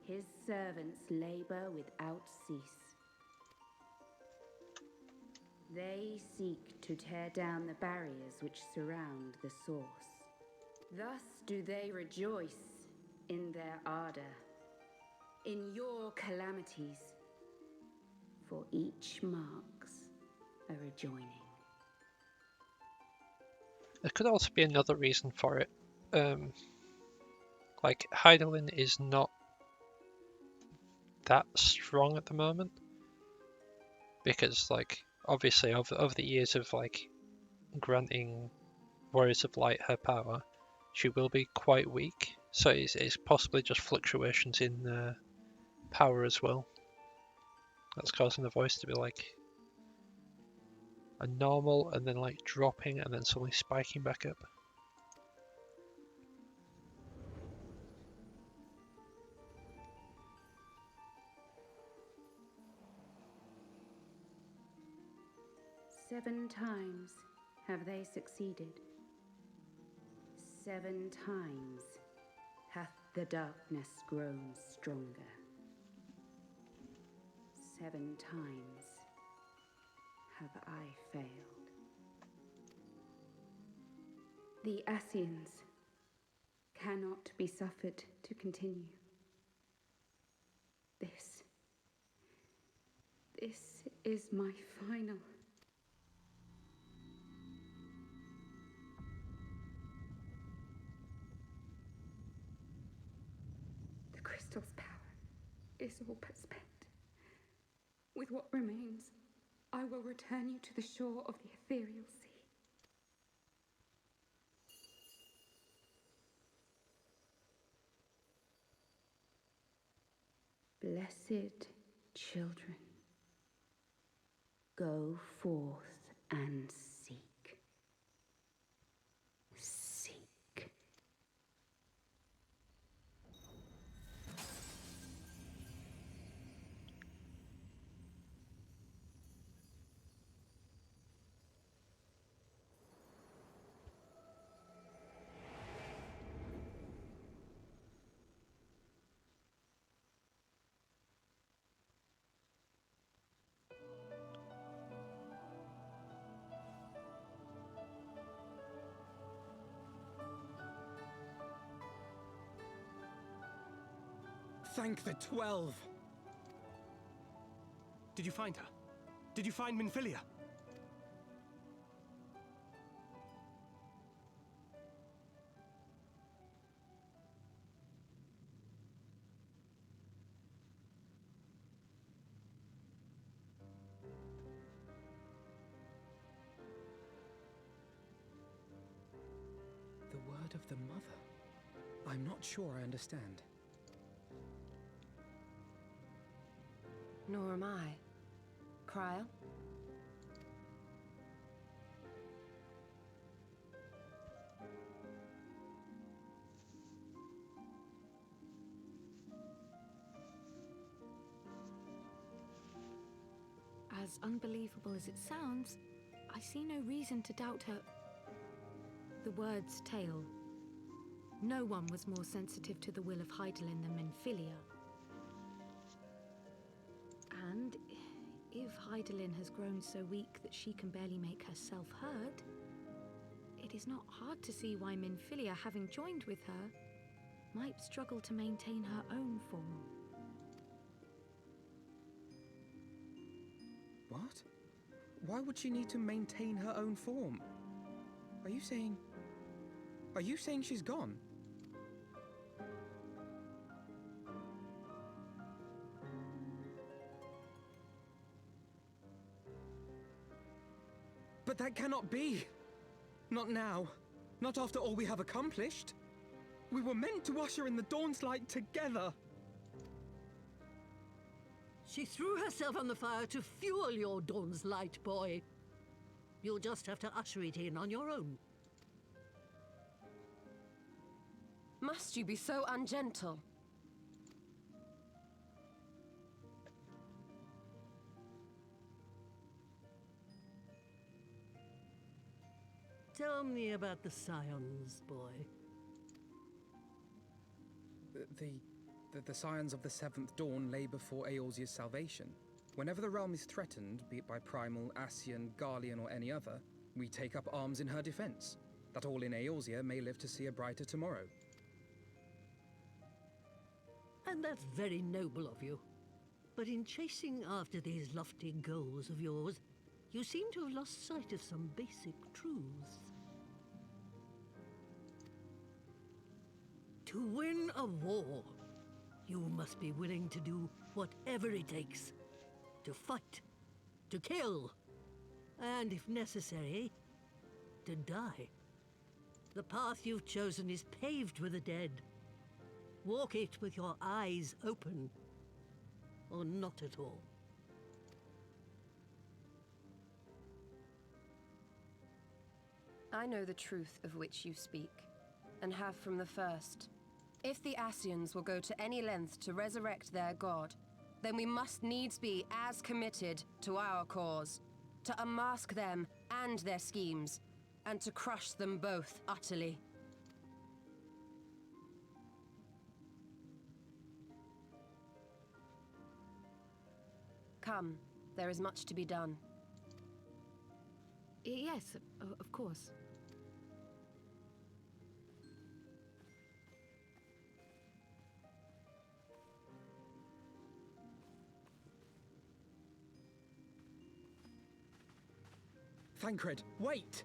his servants labor without cease. They seek to tear down the barriers which surround the source. Thus do they rejoice in their ardor, in your calamities, for each marks a rejoining. There could also be another reason for it. Like, Hydaelyn is not that strong at the moment. Because, like, obviously over the years of, like, granting Warriors of Light her power, she will be quite weak. So it's possibly just fluctuations in power as well. That's causing the voice to be, like, a normal and then, like, dropping and then suddenly spiking back up. Seven times have they succeeded. 7 times hath the darkness grown stronger. 7 times have I failed. The Ascians cannot be suffered to continue. This is my final. The crystal's power is all but spent. With what remains, I will return you to the shore of the ethereal sea. Blessed children, go forth and seek. Thank the 12! Did you find her? Did you find Minfilia? The word of the mother? I'm not sure I understand. Nor am I. Cryle? As unbelievable as it sounds, I see no reason to doubt her. The word's tale. No one was more sensitive to the will of Hydaelyn than Minfilia. And if Hydaelyn has grown so weak that she can barely make herself heard, it is not hard to see why Minfilia, having joined with her, might struggle to maintain her own form. What? Why would she need to maintain her own form? Are you saying she's gone? But that cannot be! Not now. Not after all we have accomplished. We were meant to usher in the dawn's light together. She threw herself on the fire to fuel your dawn's light, boy. You'll just have to usher it in on your own. Must you be so ungentle? Tell me about the Scions, boy. The scions of the Seventh Dawn lay before Eorzea's salvation. Whenever the realm is threatened, be it by Primal, Ascian, Garlean, or any other, we take up arms in her defense, that all in Eorzea may live to see a brighter tomorrow. And that's very noble of you. But in chasing after these lofty goals of yours, you seem to have lost sight of some basic truths. To win a war, you must be willing to do whatever it takes. To fight, to kill, and if necessary, to die. The path you've chosen is paved with the dead. Walk it with your eyes open, or not at all. I know the truth of which you speak, and have from the first. If the Ascians will go to any length to resurrect their god, then we must needs be as committed to our cause, to unmask them and their schemes, and to crush them both utterly. Come, there is much to be done. Yes, of course. Thancred, wait!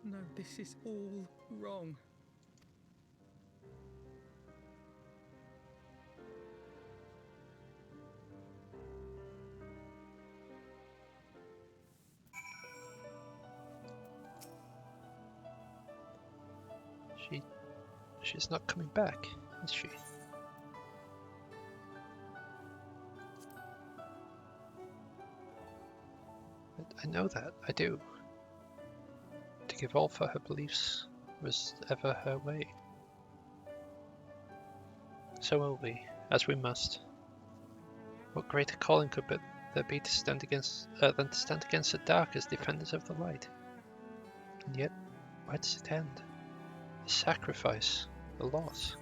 No, this is all wrong. She's not coming back, is she? I know that, I do. To give all for her beliefs was ever her way. So will we, as we must. What greater calling could there be to stand against than to stand against the dark as defenders of the light? And yet, where does it end? The sacrifice, the loss.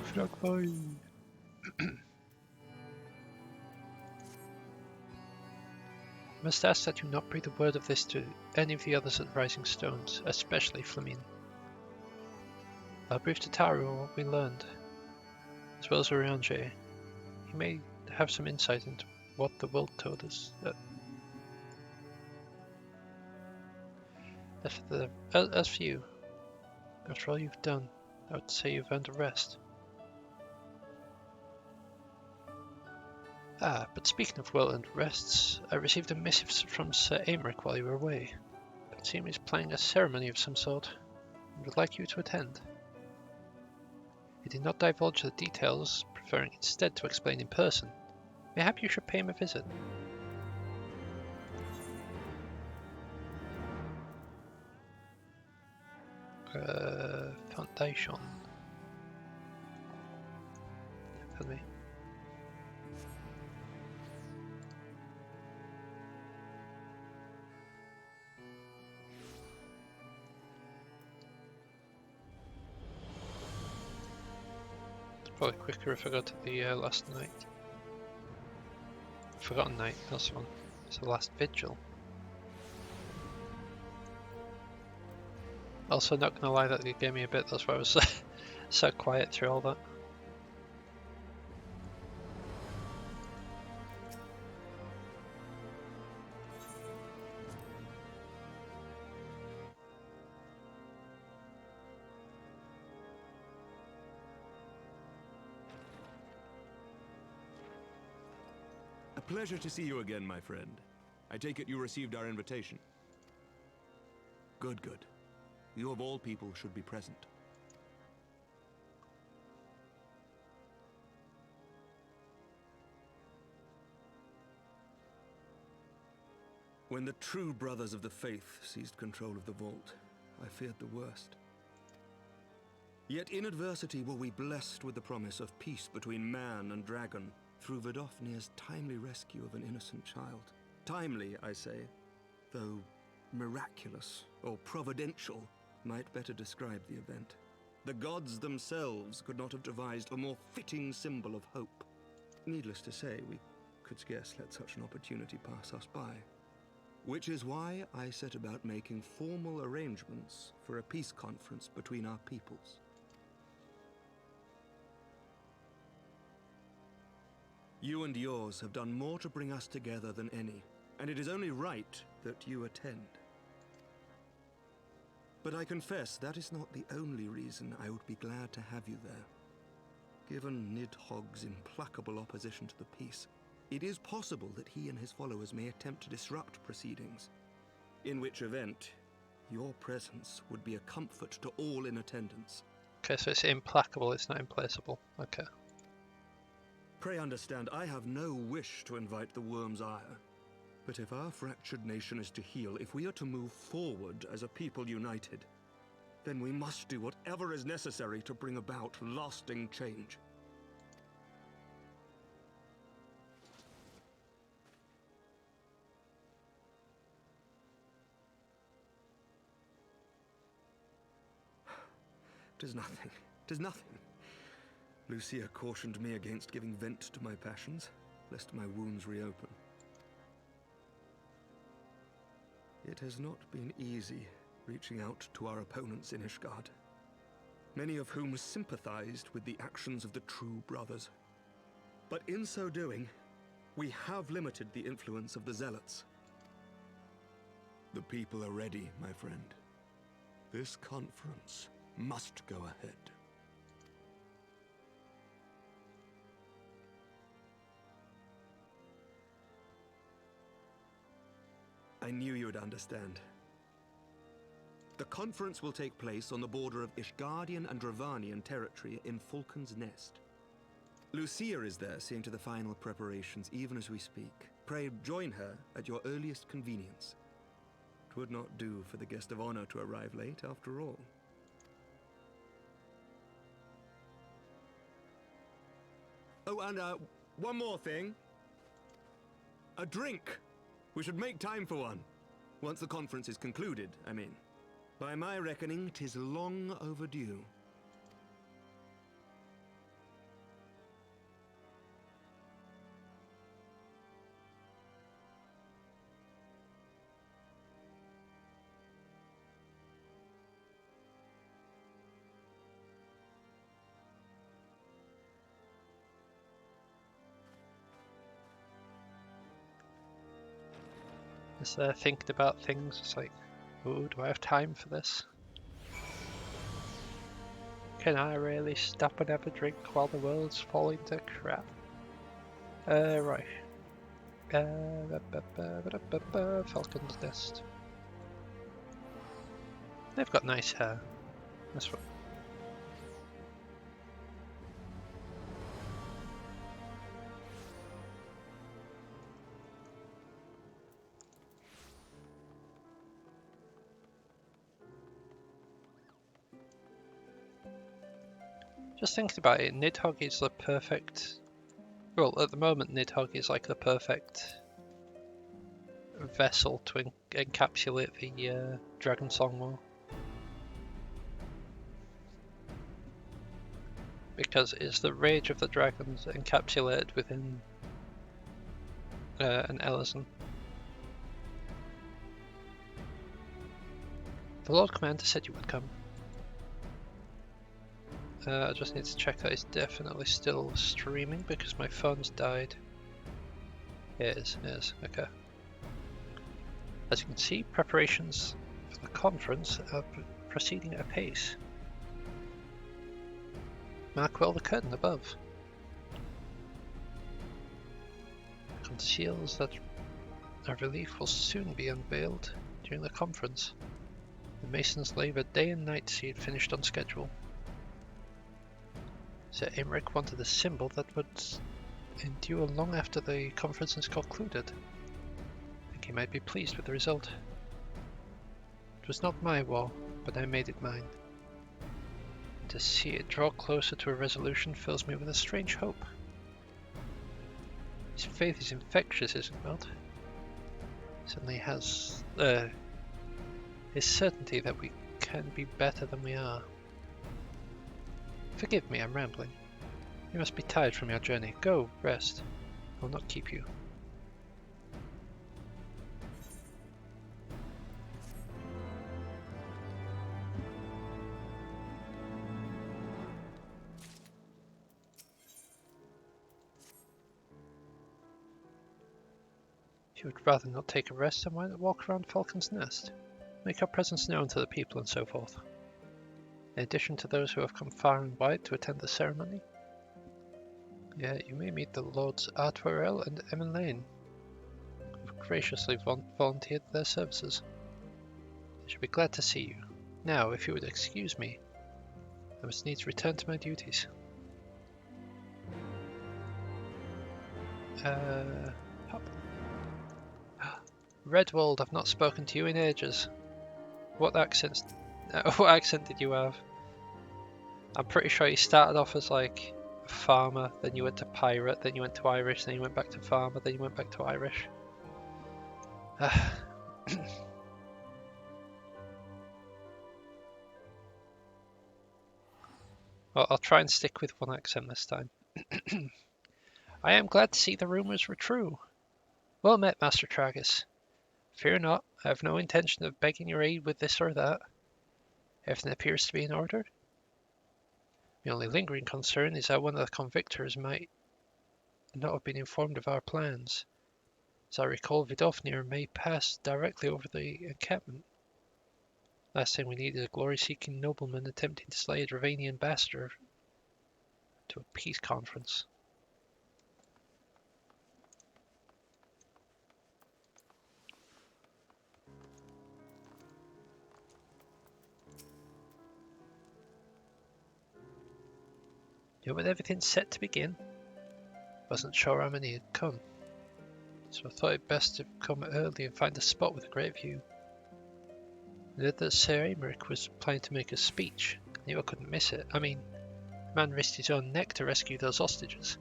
Frog boy. must ask that you not breathe a word of this to any of the others at the Rising Stones, especially Flamine. I'll brief Tataru on what we learned, as well as Oriange. He may have some insight into what the Wilt told us. As for you, after all you've done, I would say you've earned a rest. Ah, but speaking of well-earned rests, I received a missive from Sir Aymeric while you were away. It seems he's planning a ceremony of some sort, and would like you to attend. He did not divulge the details, preferring instead to explain in person. Mayhap you should pay him a visit. Foundation. Tell me. It's probably quicker if I go to the last night. Forgotten night, that's one. It's the last vigil. Also, not gonna lie, that it gave me a bit, that's why I was so quiet through all that. A pleasure to see you again, my friend. I take it you received our invitation. Good, good. You of all people should be present. When the true brothers of the faith seized control of the vault, I feared the worst. Yet in adversity were we blessed with the promise of peace between man and dragon through Vidofnir's timely rescue of an innocent child. Timely, I say, though miraculous or providential might better describe the event. The gods themselves could not have devised a more fitting symbol of hope. Needless to say, we could scarce let such an opportunity pass us by. Which is why I set about making formal arrangements for a peace conference between our peoples. You and yours have done more to bring us together than any, and it is only right that you attend. But I confess that is not the only reason I would be glad to have you there. Given Nidhogg's implacable opposition to the peace, it is possible that he and his followers may attempt to disrupt proceedings, in which event your presence would be a comfort to all in attendance. Okay, so it's implacable, it's not implaceable. Okay. Pray understand, I have no wish to invite the worm's ire. But if our fractured nation is to heal, if we are to move forward as a people united, then we must do whatever is necessary to bring about lasting change. Tis nothing. 'Tis nothing. Lucia cautioned me against giving vent to my passions, lest my wounds reopen. It has not been easy reaching out to our opponents in Ishgard, many of whom sympathized with the actions of the true brothers. But in so doing, we have limited the influence of the zealots. The people are ready, my friend. This conference must go ahead. I knew you would understand. The conference will take place on the border of Ishgardian and Dravanian territory in Falcon's Nest. Lucia is there seeing to the final preparations even as we speak. Pray join her at your earliest convenience. It would not do for the guest of honor to arrive late, after all. Oh, and one more thing. A drink! We should make time for one. Once the conference is concluded, I mean. By my reckoning, 'tis long overdue. Just there thinking about things. It's like, oh, do I have time for this? Can I really stop and have a drink while the world's falling to crap? Right. Falcon's Nest. They've got nice hair. That's what. Just thinking about it, Nidhogg is the perfect. Well, at the moment, Nidhogg is like the perfect vessel to encapsulate the Dragon Song War. Because it's the rage of the dragons encapsulated within an Ellison. The Lord Commander said you would come. I just need to check that it's definitely still streaming because my phone's died. It is, okay. As you can see, preparations for the conference are proceeding at a pace. Mark well the curtain above. It conceals that a relief will soon be unveiled during the conference. The masons labored day and night to see it finished on schedule. Sir Aymeric wanted a symbol that would endure long after the conference is concluded. I think he might be pleased with the result. It was not my war, but I made it mine. To see it draw closer to a resolution fills me with a strange hope. His faith is infectious, is it not? Certainly has his certainty that we can be better than we are. Forgive me, I'm rambling. You must be tired from your journey. Go, rest. I'll not keep you. If you would rather not take a rest, then why not walk around Falcon's Nest? Make our presence known to the people and so forth. In addition to those who have come far and wide to attend the ceremony, you may meet the Lords Artwarel and Emmeline, who have graciously volunteered their services. I shall be glad to see you. Now, if you would excuse me, I must needs return to my duties. Hop. Redwald, I've not spoken to you in ages. What accent did you have? I'm pretty sure you started off as like a farmer, then you went to pirate, then you went to Irish, then you went back to farmer, then you went back to Irish. Well, I'll try and stick with one accent this time. I am glad to see the rumours were true. Well met, Master Tragus. Fear not, I have no intention of begging your aid with this or that. Everything appears to be in order. The only lingering concern is that one of the convictors might not have been informed of our plans. As I recall, Vidofnir may pass directly over the encampment. Last thing we need is a glory-seeking nobleman attempting to slay a Dravanian bastard to a peace conference. With everything set to begin, wasn't sure how many had come, so I thought it best to come early and find a spot with a great view. I heard that Sir Aymeric was planning to make a speech. I knew I couldn't miss it. I mean, the man risked his own neck to rescue those hostages.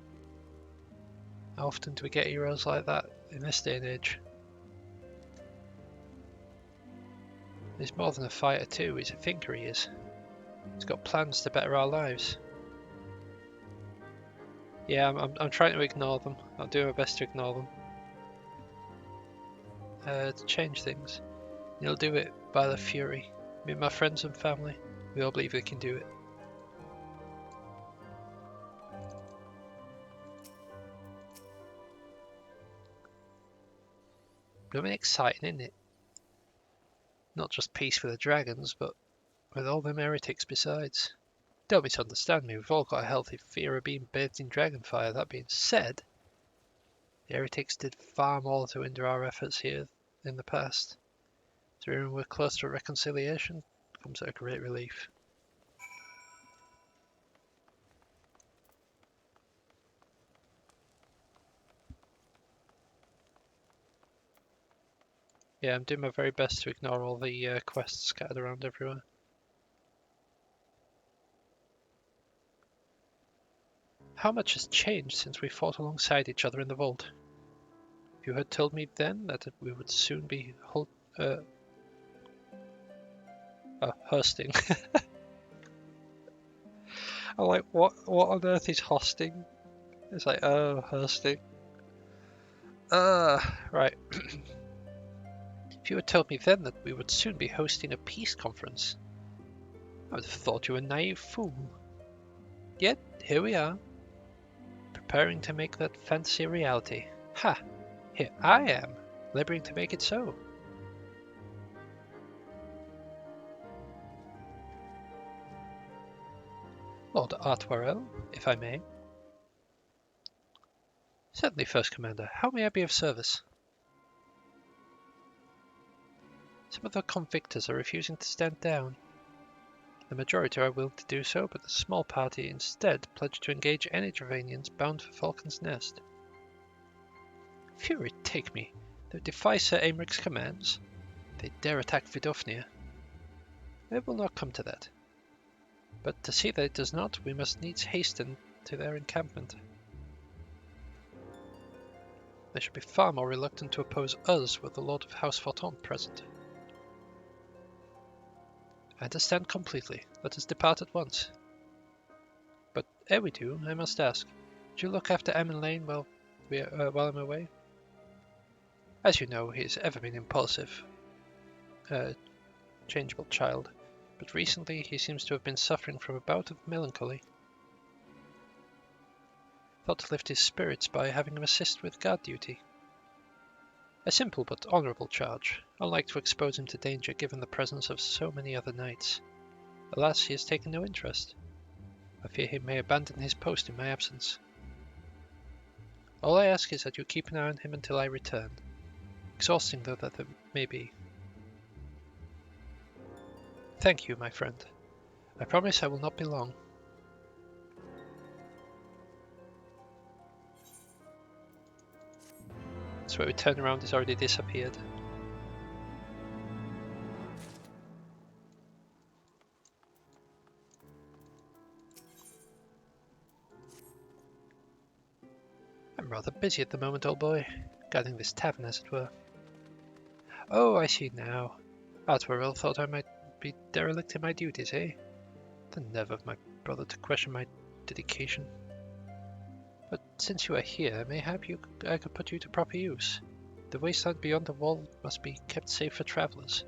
How often do we get heroes like that in this day and age? He's more than a fighter too, he's a thinker, he is. He's got plans to better our lives. Yeah, I'm trying to ignore them. I'll do my best to ignore them. To change things. You'll do it by the fury. Me and my friends and family, we all believe we can do it. Blooming exciting, isn't it? Not just peace with the dragons, but with all them heretics besides. Don't misunderstand me, we've all got a healthy fear of being bathed in dragonfire. That being said, the heretics did far more to hinder our efforts here in the past. So when we're close to reconciliation, comes at a great relief. Yeah, I'm doing my very best to ignore all the quests scattered around everywhere. How much has changed since we fought alongside each other in the vault? You had told me then that we would soon be hosting. I'm like, what on earth is hosting? It's like, oh, hosting. Right. If you had told me then that we would soon be hosting a peace conference, I would have thought you a naive fool. Yet, here we are, preparing to make that fantasy a reality. Ha! Here I am, laboring to make it so. Lord Artwarel, if I may. Certainly, First Commander. How may I be of service? Some of the convictors are refusing to stand down. The majority are willing to do so, but the small party instead pledged to engage any Dravanians bound for Falcon's Nest. Fury take me! They defy Sir Aymric's commands. They dare attack Vidofnir. It will not come to that. But to see that it does not, we must needs hasten to their encampment. They should be far more reluctant to oppose us with the Lord of House Forton present. I understand completely. Let us depart at once. But ere we do, I must ask, do you look after Ammon Lane while I'm away? As you know, he has ever been impulsive, changeable child, but recently he seems to have been suffering from a bout of melancholy. Thought to lift his spirits by having him assist with guard duty. A simple but honourable charge, unlike to expose him to danger given the presence of so many other knights. Alas, he has taken no interest. I fear he may abandon his post in my absence. All I ask is that you keep an eye on him until I return, exhausting though that may be. Thank you, my friend. I promise I will not be long. So when we turn around, he's already disappeared. I'm rather busy at the moment, old boy, guarding this tavern as it were. Oh, I see now. Artwarel thought I might be derelict in my duties, eh? The nerve of my brother to question my dedication. But since you are here, mayhap I could put you to proper use. The wasteland beyond the wall must be kept safe for travellers.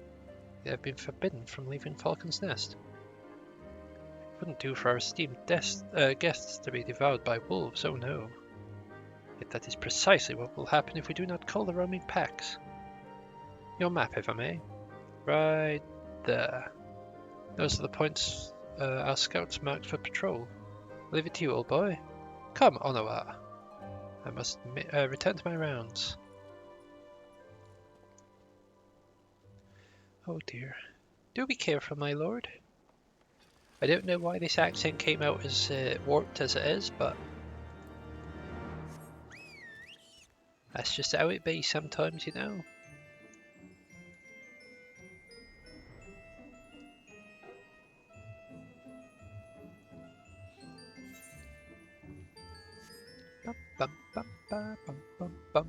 They have been forbidden from leaving Falcon's Nest. It wouldn't do for our esteemed guests to be devoured by wolves, oh no. Yet that is precisely what will happen if we do not cull the roaming packs. Your map, if I may. Right there. Those are the points our scouts marked for patrol. Leave it to you, old boy. Come, Onoa. I must return to my rounds. Oh dear. Do be careful, my lord. I don't know why this accent came out as warped as it is, but that's just how it be sometimes, you know. Bum, bum, bum, bum, bum, bum.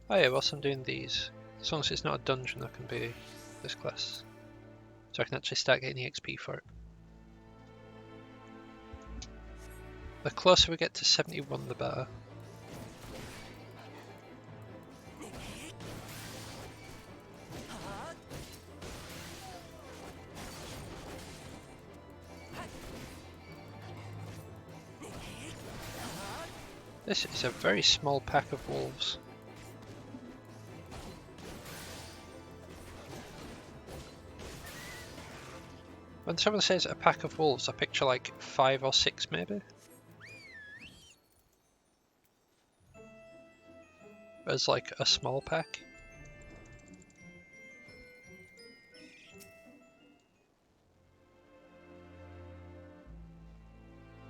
Oh yeah, whilst I'm doing these, as long as it's not a dungeon, I can be this class. So I can actually start getting XP for it. The closer we get to 71, the better. This is a very small pack of wolves. When someone says a pack of wolves, I picture like 5 or 6 maybe. As like a small pack.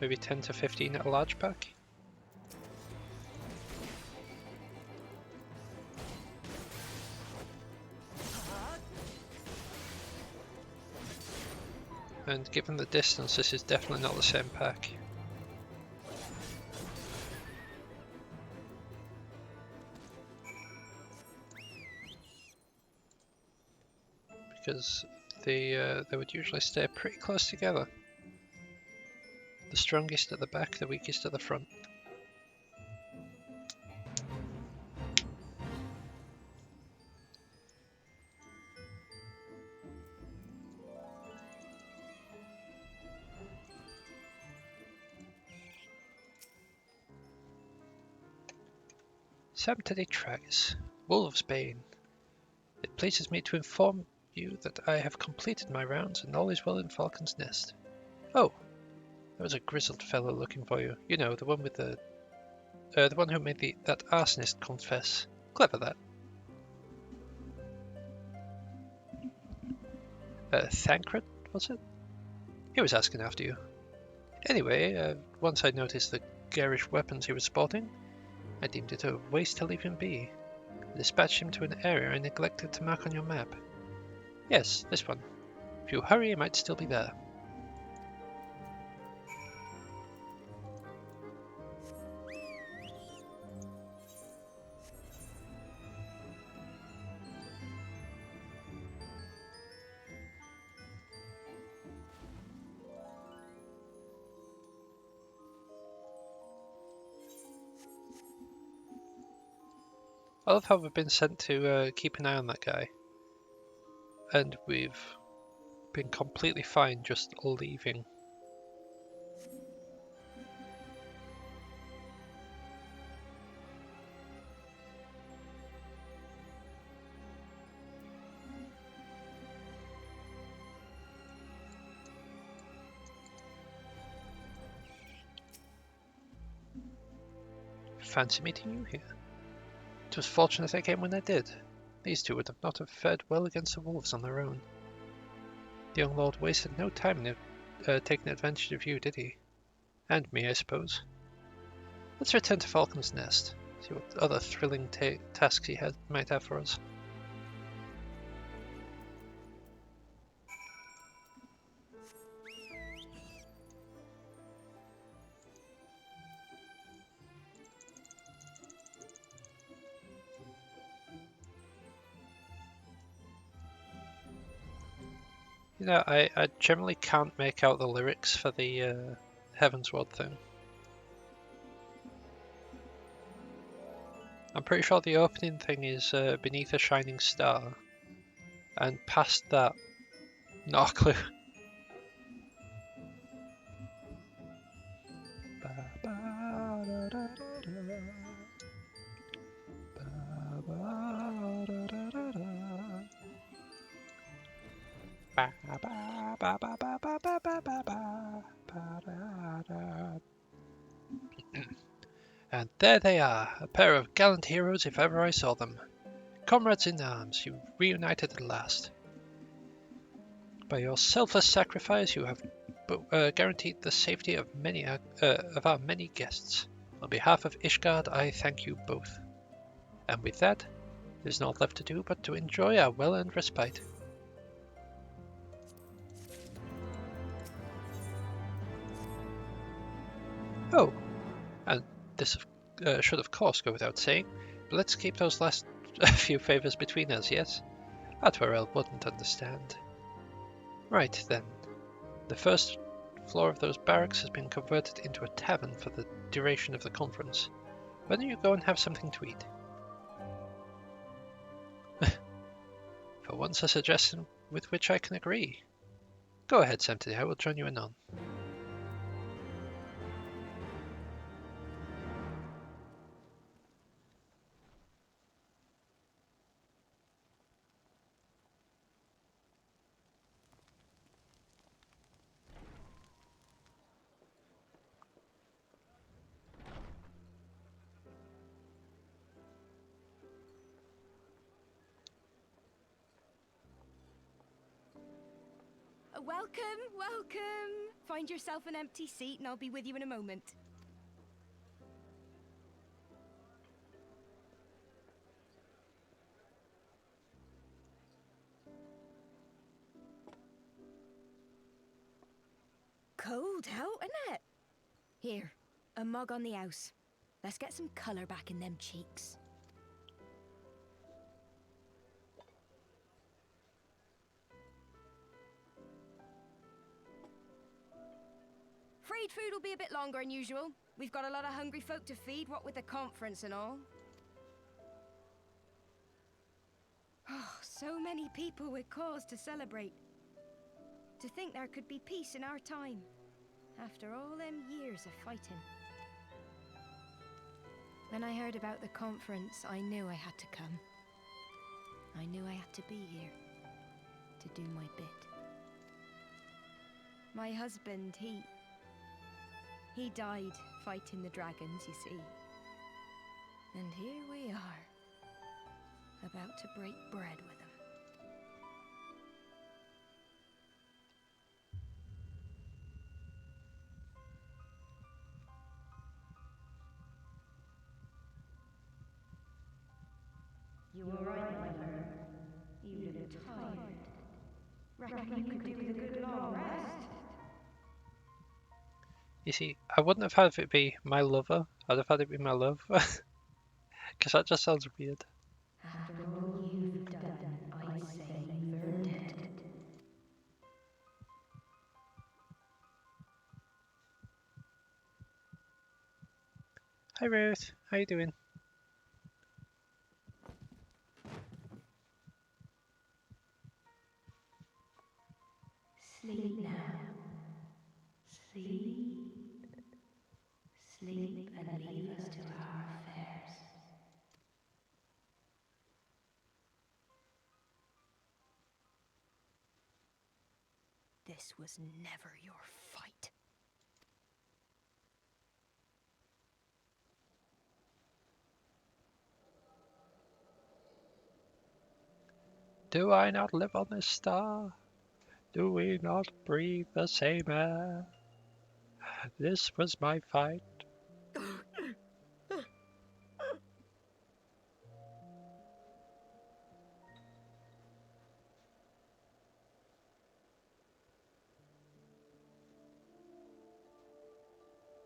Maybe 10 to 15 at a large pack. And given the distance, this is definitely not the same pack. Because they would usually stay pretty close together. The strongest at the back, the weakest at the front. Sanctity Tragus, Wolf's Bane. It pleases me to inform you that I have completed my rounds and all is well in Falcon's Nest. Oh, there was a grizzled fellow looking for you. You know, the one with the one who made that arsonist confess. Clever that. Thancred, was it? He was asking after you. Anyway, once I noticed the garish weapons he was sporting, I deemed it a waste to leave him be. I dispatched him to an area I neglected to mark on your map. Yes, this one. If you hurry, he might still be there. I love how we've been sent to keep an eye on that guy. And we've been completely fine just leaving. Fancy meeting you here. It was fortunate I came when I did. These two would not have fared well against the wolves on their own. The young lord wasted no time in taking advantage of you, did he? And me, I suppose. Let's return to Falcon's Nest, see what other thrilling tasks he might have for us. You know, I generally can't make out the lyrics for the Heavensward thing. I'm pretty sure the opening thing is Beneath a Shining Star, and past that, not a clue. And there they are, a pair of gallant heroes if ever I saw them. Comrades in arms, you reunited at last. By your selfless sacrifice, you have guaranteed the safety of our many guests. On behalf of Ishgard, I thank you both. And with that, there's naught left to do but to enjoy our well-earned respite. Oh, and this should of course go without saying, but let's keep those last few favours between us, yes? Atwarel wouldn't understand. Right then, the first floor of those barracks has been converted into a tavern for the duration of the conference. Why don't you go and have something to eat? For once a suggestion with which I can agree. Go ahead, Sanctity, I will join you anon. Welcome, welcome. Find yourself an empty seat and I'll be with you in a moment. Cold out, isn't it? Here, a mug on the house. Let's get some colour back in them cheeks. Freed food will be a bit longer than usual. We've got a lot of hungry folk to feed, what with the conference and all. Oh, so many people with cause to celebrate. To think there could be peace in our time, after all them years of fighting. When I heard about the conference, I knew I had to come. I knew I had to be here, to do my bit. My husband, he died fighting the dragons, you see. And here we are, about to break bread with them. You were right, my lord. You look tired. Reckon you could do with a good long rest? You see, I wouldn't have had it be my lover. I'd have had it be my love. Because that just sounds weird. After all you've done, I'd say you've earned it. Hi Ruth, how you doing? Sleep now. Sleep. Sleep and leave us to our affairs. This was never your fight. Do I not live on this star? Do we not breathe the same air? This was my fight.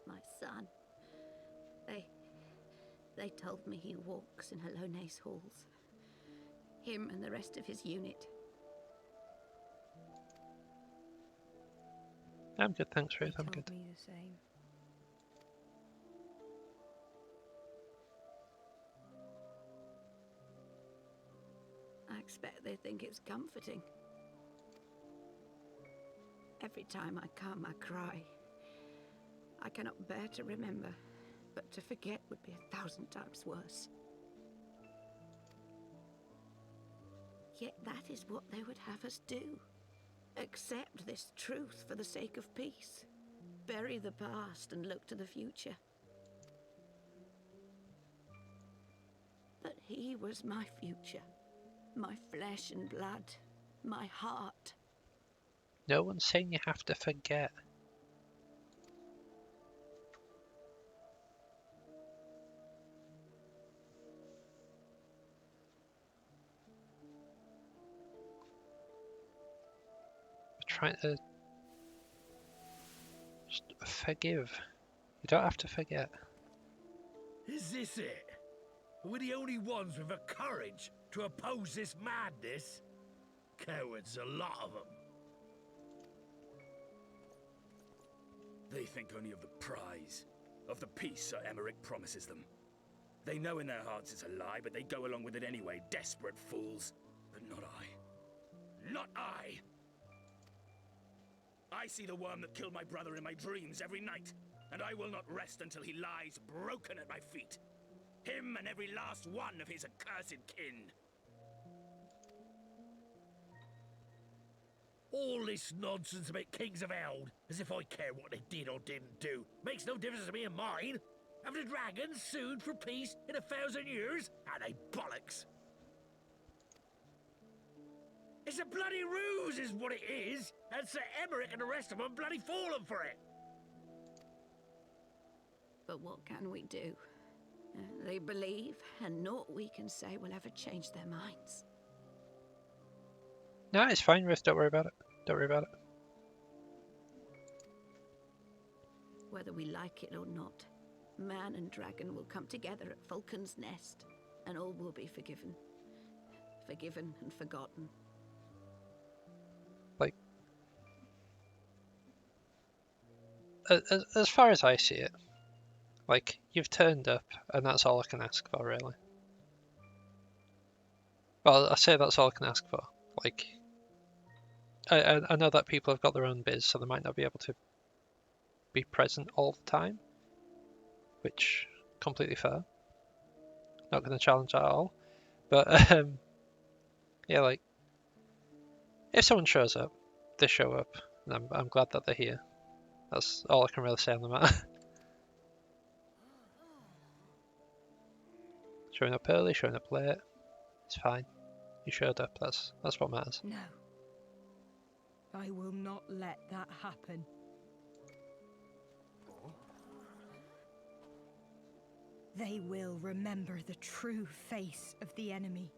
My son. They told me he walks in Alone's halls. Him and the rest of his unit. I'm good, thanks Ruth, I'm good. Me the same. I expect they think it's comforting. Every time I come, I cry. I cannot bear to remember, but to forget would be 1,000 times worse. Yet that is what they would have us do. Accept this truth for the sake of peace. Bury the past and look to the future. But he was my future. My flesh and blood. My heart. No one's saying you have to forget. Trying to just forgive. You don't have to forget. Is this it? We're the only ones with the courage to oppose this madness? Cowards, a lot of them. They think only of the prize, of the peace Sir Emmerich promises them. They know in their hearts it's a lie, but they go along with it anyway, desperate fools. But not I. Not I! I see the worm that killed my brother in my dreams every night, and I will not rest until he lies broken at my feet. Him and every last one of his accursed kin. All this nonsense about Kings of Eld, as if I care what they did or didn't do. Makes no difference to me and mine. Have the dragons sued for peace in 1,000 years? Are they bollocks? It's a bloody ruse is what it is, and Sir Emmerich and the rest of them are bloody fallen for it. But what can we do? They believe, and naught we can say will ever change their minds. No, it's fine, Ruth. Don't worry about it. Don't worry about it. Whether we like it or not, man and dragon will come together at Vulcan's Nest, and all will be forgiven. Forgiven and forgotten. Like, as far as I see it, like, you've turned up, and that's all I can ask for, really. Well, I say that's all I can ask for. Like, I know that people have got their own biz, so they might not be able to be present all the time, which completely fair. Not going to challenge that at all. But yeah, like, if someone shows up, they show up, and I'm glad that they're here. That's all I can really say on the matter. Showing up early, showing up late, it's fine. You showed up. That's what matters. No. I will not let that happen. They will remember the true face of the enemy.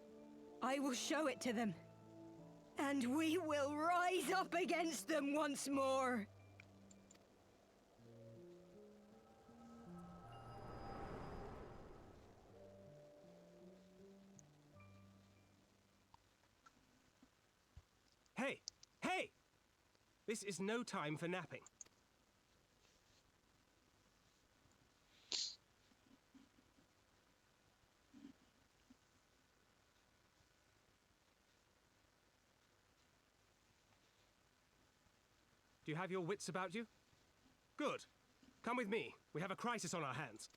I will show it to them. And we will rise up against them once more. Hey! Hey! This is no time for napping. Do you have your wits about you? Good. Come with me. We have a crisis on our hands.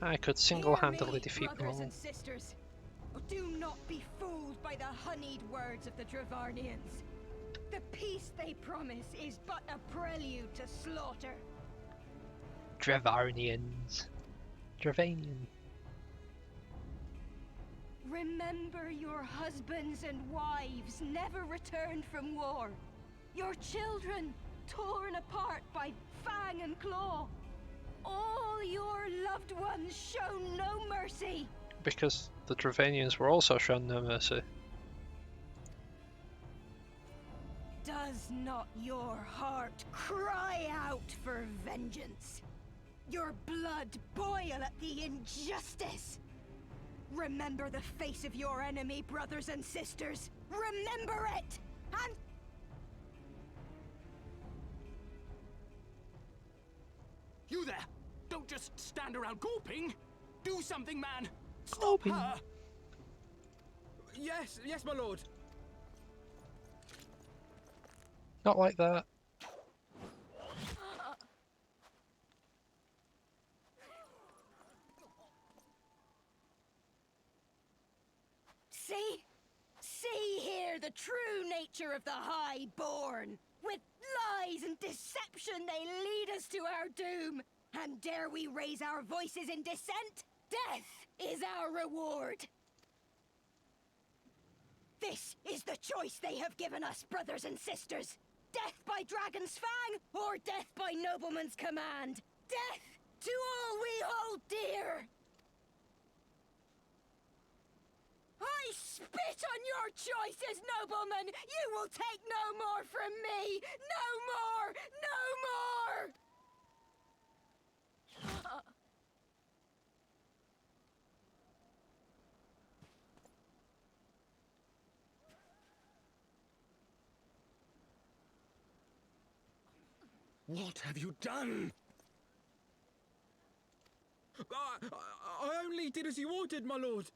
I could single-handedly defeat them brothers all. and sisters. Do not be fooled by the honeyed words of the Dravarnians. The peace they promise is but a prelude to slaughter. Dravarnians. Dravanian. Remember your husbands and wives never returned from war. Your children torn apart by fang and claw. All your loved ones shown no mercy. Because the Dravanians were also shown no mercy. Does not your heart cry out for vengeance? Your blood boil at the injustice? Remember the face of your enemy, brothers and sisters. Remember it! And... You there! Don't just stand around gawping! Do something, man! Stop her! Yes, yes, my lord. Not like that. See? See here the true nature of the Highborn. With lies and deception they lead us to our doom. And dare we raise our voices in dissent? Death is our reward. This is the choice they have given us, brothers and sisters. Death by dragon's fang, or death by nobleman's command. Death to all we hold dear. I spit on your choices, noblemen! You will take no more from me! No more! No more! What have you done? I only did as you ordered, my lord.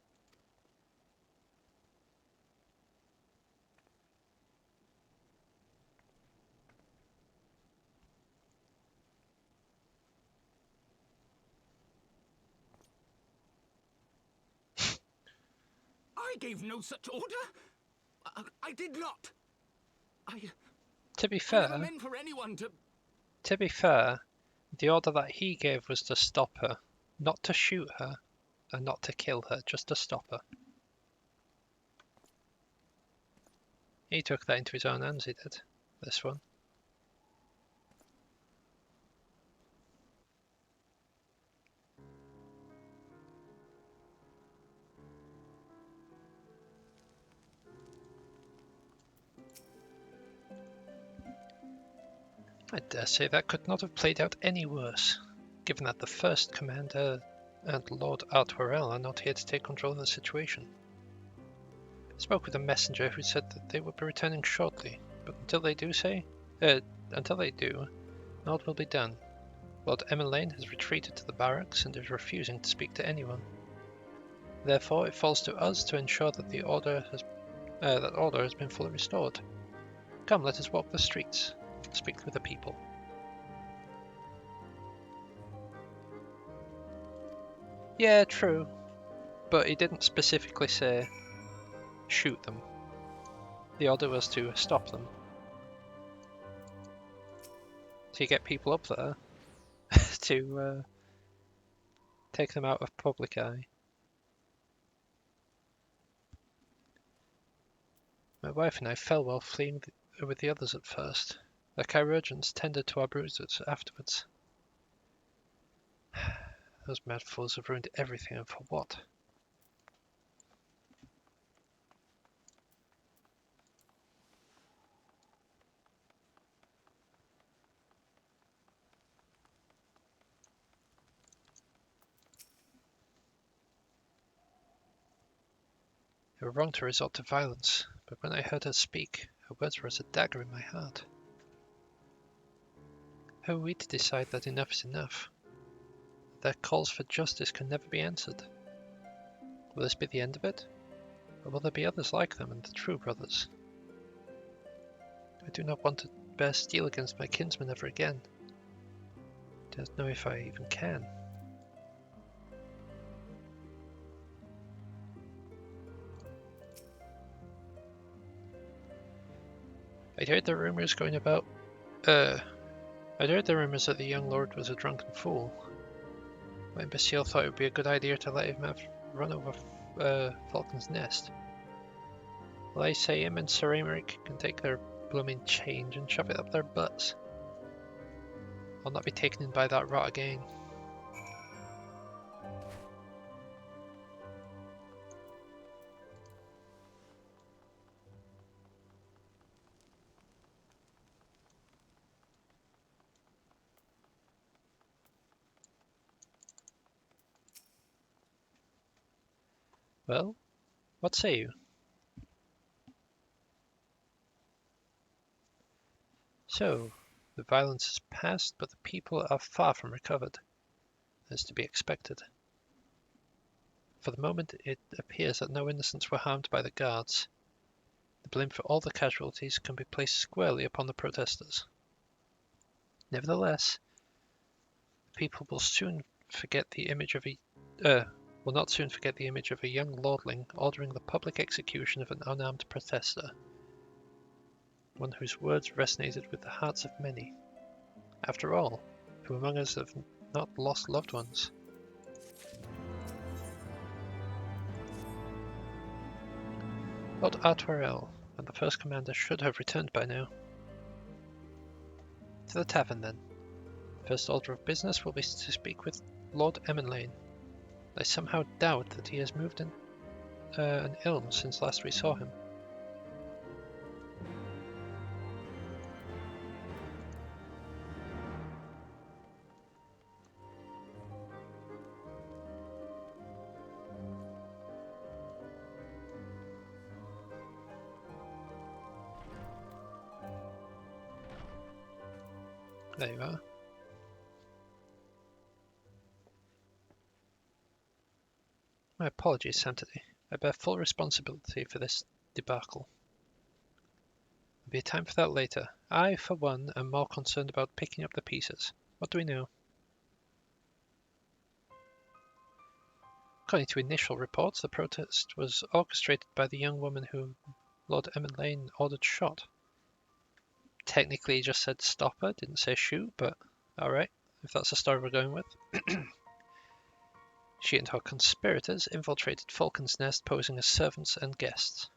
I gave no such order. I did not. To be I fair, never meant for anyone to... the order that he gave was to stop her, not to shoot her, and not to kill her, just to stop her. He took that into his own hands, he did. This one. I dare say that could not have played out any worse, given that the first commander and Lord Artwarel are not here to take control of the situation. I spoke with a messenger who said that they would be returning shortly, but until they do, naught will be done. Lord Emmeline has retreated to the barracks and is refusing to speak to anyone. Therefore, it falls to us to ensure that order has been fully restored. Come, let us walk the streets, speak with the people. Yeah, true, but he didn't specifically say shoot them. The order was to stop them. So you get people up there to take them out of public eye. My wife and I fell while fleeing with the others at first. The chirurgeons tended to our bruises afterwards. Those mad fools have ruined everything, and for what? They were wrong to resort to violence, but when I heard her speak, her words were as a dagger in my heart. Who are we to decide that enough is enough? Their calls for justice can never be answered. Will this be the end of it? Or will there be others like them and the true brothers? I do not want to bear steel against my kinsmen ever again. I don't know if I even can. I'd heard the rumours that the young lord was a drunken fool. My imbecile thought it would be a good idea to let him have run over Falcon's Nest. Well, I say him and Sir Aymeric can take their blooming change and shove it up their butts. I'll not be taken in by that rot again. Well, what say you? So, the violence has passed, but the people are far from recovered, as to be expected. For the moment, it appears that no innocents were harmed by the guards. The blame for all the casualties can be placed squarely upon the protesters. Nevertheless, the people will soon forget the image of will not soon forget the image of a young lordling ordering the public execution of an unarmed protester, one whose words resonated with the hearts of many. After all, who among us have not lost loved ones? Lord Artwarel and the first commander should have returned by now. To the tavern, then. First order of business will be to speak with Lord Emmeline. I somehow doubt that he has moved an ilm since last we saw him. There you are. My apologies, Sanctity. I bear full responsibility for this debacle. There'll be a time for that later. I, for one, am more concerned about picking up the pieces. What do we know? According to initial reports, the protest was orchestrated by the young woman who Lord Lane ordered shot. Technically, he just said stop her, didn't say shoot, but alright, if that's the story we're going with. She and her conspirators infiltrated Falcon's Nest, posing as servants and guests.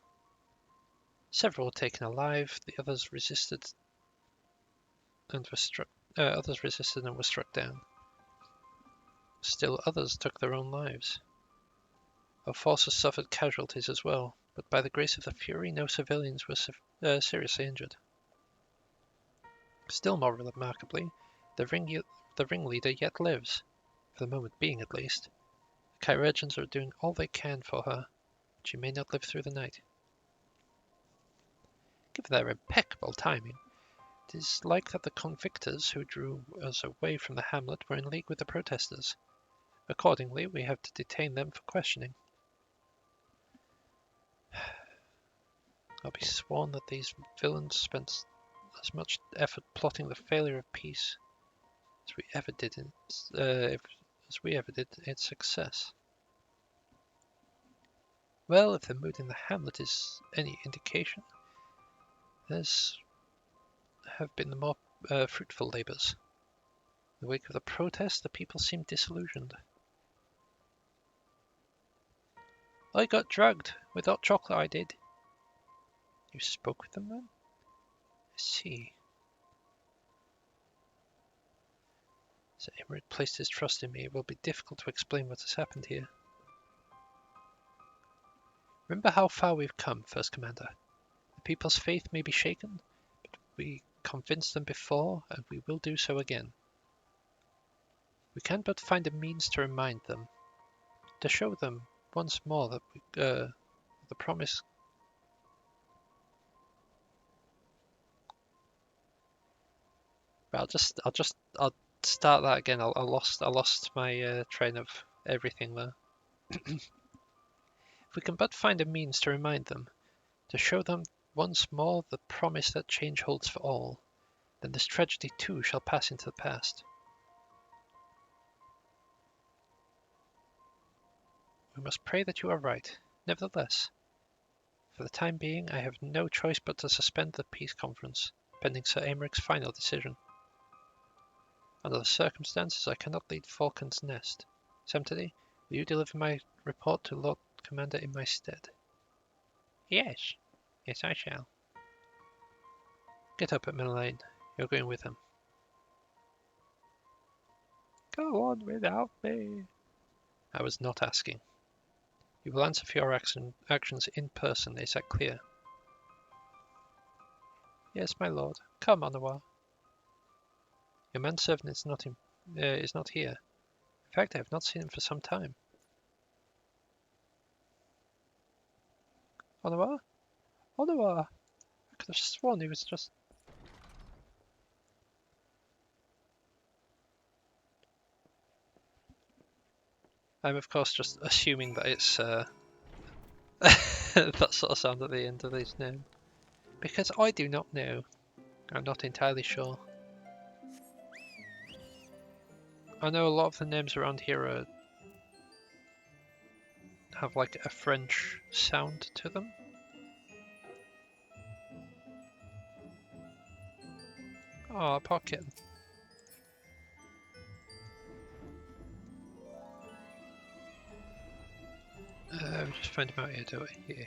Several were taken alive, the others resisted and were struck. Others resisted and were struck down. Still others took their own lives. Our forces suffered casualties as well, but by the grace of the Fury, no civilians were seriously injured. Still more remarkably, the ringleader yet lives, for the moment being at least. The Kyregians are doing all they can for her, but she may not live through the night. Given their impeccable timing, it is like that the convictors who drew us away from the hamlet were in league with the protesters. Accordingly, we have to detain them for questioning. I'll be sworn that these villains spent as much effort plotting the failure of peace as we ever did its success. Well, if the mood in the hamlet is any indication, theirs have been the more fruitful labours. In the wake of the protest, the people seemed disillusioned. I got drugged with hot chocolate, I did. You spoke with them then? I see. Sir Imrit placed his trust in me. It will be difficult to explain what has happened here. Remember how far we've come, First Commander. The people's faith may be shaken, but we convinced them before, and we will do so again. We can but find a means to remind them, to show them once more that the promise. I'll start that again. I lost my train of everything there. If we can but find a means to remind them, to show them once more the promise that change holds for all, then this tragedy too shall pass into the past. We must pray that you are right. Nevertheless, for the time being, I have no choice but to suspend the peace conference, pending Sir Americ's final decision. Under the circumstances, I cannot lead Falcon's Nest. Semtedy, will you deliver my report to Lord Commander in my stead? Yes. Yes, I shall. Get up at Lane. You're going with him. Go on without me. I was not asking. You will answer for your actions in person, is that clear? Yes, my lord. Come, Onawa. Your manservant is not here. In fact, I have not seen him for some time. Onawa? Onawa! I could have sworn he was just... I'm of course just assuming that it's that sort of sound at the end of his name. Because I do not know. I'm not entirely sure. I know a lot of the names around here have like a French sound to them. Oh, poor kitten. We'll just find him out here, do we? Here.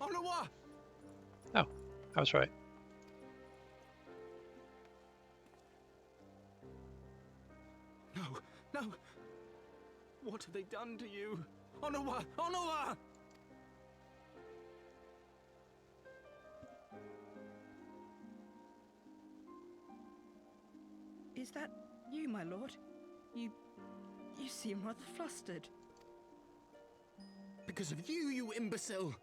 Onawa! Oh, I was right. No, no! What have they done to you? Onawa! Onawa! Is that you, my lord? You seem rather flustered. Because of you, you imbecile!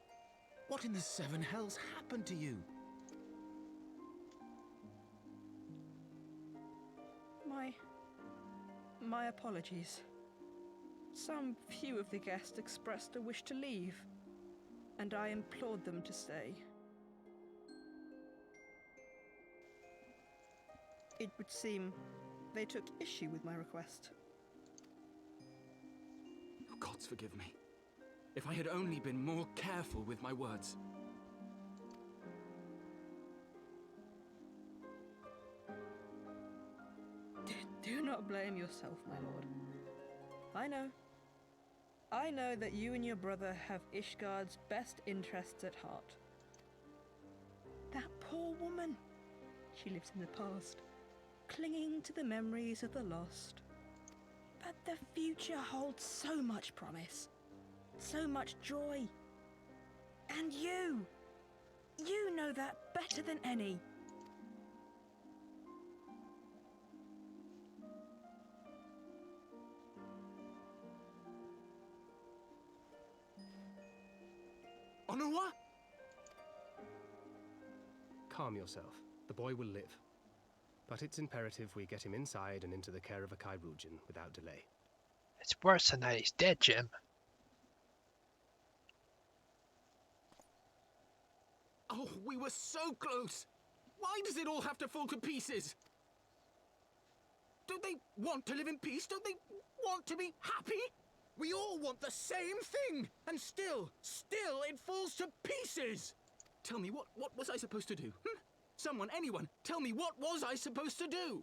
What in the seven hells happened to you? My apologies. Some few of the guests expressed a wish to leave, and I implored them to stay. It would seem they took issue with my request. Oh, gods forgive me. If I had only been more careful with my words. Do not blame yourself, my lord. I know that you and your brother have Ishgard's best interests at heart. That poor woman. She lives in the past, clinging to the memories of the lost. But the future holds so much promise, so much joy. And you know that better than any. Onua? Calm yourself. The boy will live. But it's imperative we get him inside and into the care of a Kairoujan without delay. It's worse than that he's dead, Jim. Oh, we were so close! Why does it all have to fall to pieces? Don't they want to live in peace? Don't they want to be happy? We all want the same thing! And still it falls to pieces! Tell me, what was I supposed to do? Someone, anyone, tell me, what was I supposed to do?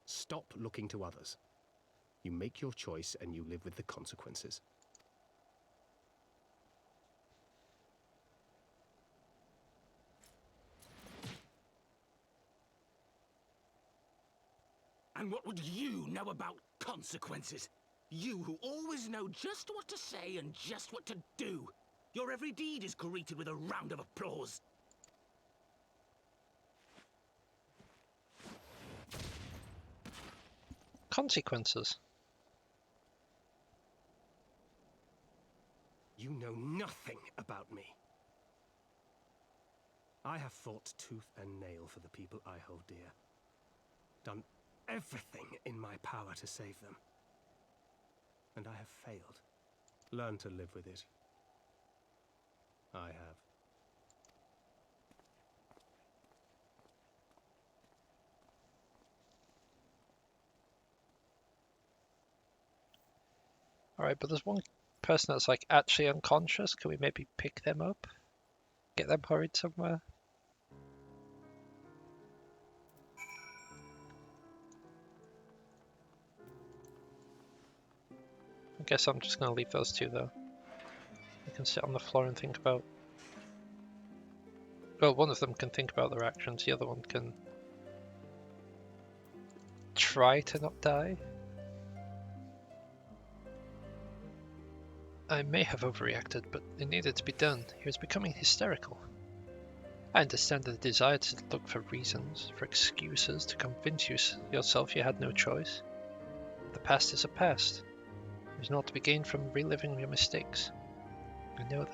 Stop looking to others. You make your choice and you live with the consequences. And what would you know about consequences? You who always know just what to say and just what to do. Your every deed is greeted with a round of applause. Consequences? You know nothing about me. I have fought tooth and nail for the people I hold dear. Done everything in my power to save them. And I have failed. Learn to live with it. I have. Alright, but there's one person that's like actually unconscious. Can we maybe pick them up? Get them hurried somewhere? I guess I'm just gonna leave those two though. They can sit on the floor and think about... Well, one of them can think about their actions, the other one can try to not die. I may have overreacted, but it needed to be done. He was becoming hysterical. I understand the desire to look for reasons, for excuses, to convince yourself you had no choice. The past is a past. It is not to be gained from reliving your mistakes. I know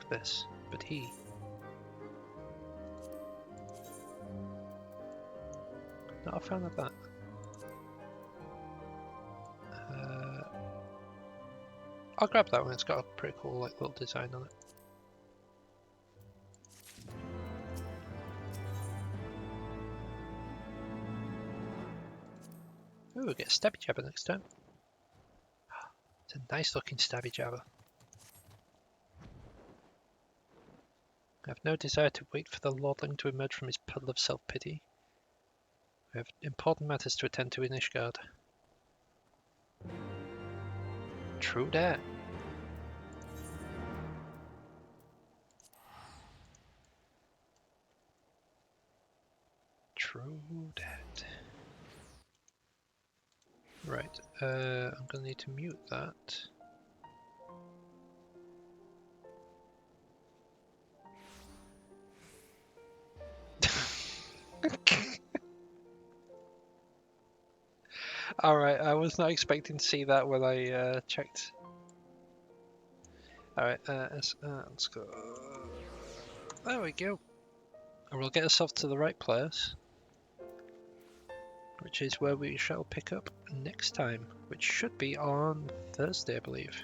this, but he... Not a fan of that. I'll grab that one, it's got a pretty cool like little design on it. Ooh, we'll get a stabby jabber next time. It's a nice looking stabby jabber. I have no desire to wait for the lordling to emerge from his puddle of self-pity. We have important matters to attend to in Ishgard. True that. True that. Right, I'm gonna need to mute that. Alright, I was not expecting to see that when I checked. Alright, let's go. There we go. And we'll get ourselves to the right place. which is where we shall pick up next time, which should be on Thursday, I believe.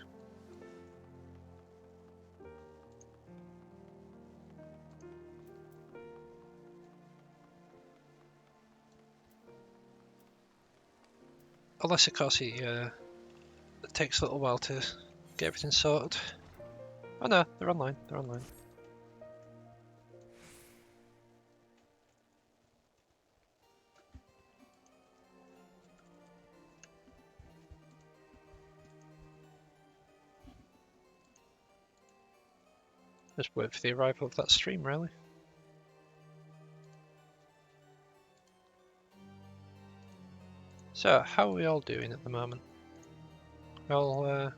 Unless, of course, it takes a little while to get everything sorted. Oh no, they're online. They're online. Just wait for the arrival of that stream, really. So, how are we all doing at the moment? Well,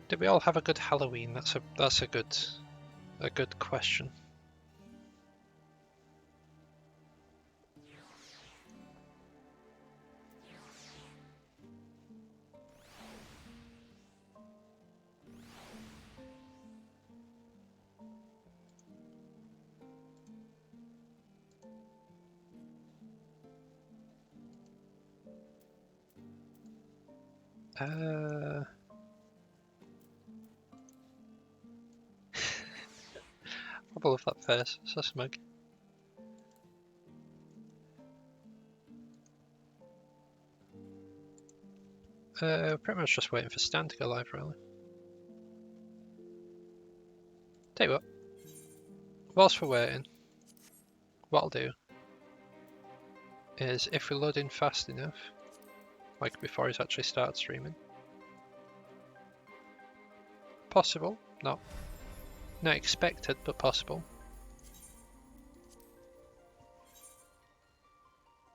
did we all have a good Halloween? That's a good question. I love that face, so smug. Pretty much just waiting for Stan to go live, really. Tell you what, whilst we're waiting, what I'll do is if we load in fast enough, like before he's actually started streaming, possible, not expected, but possible,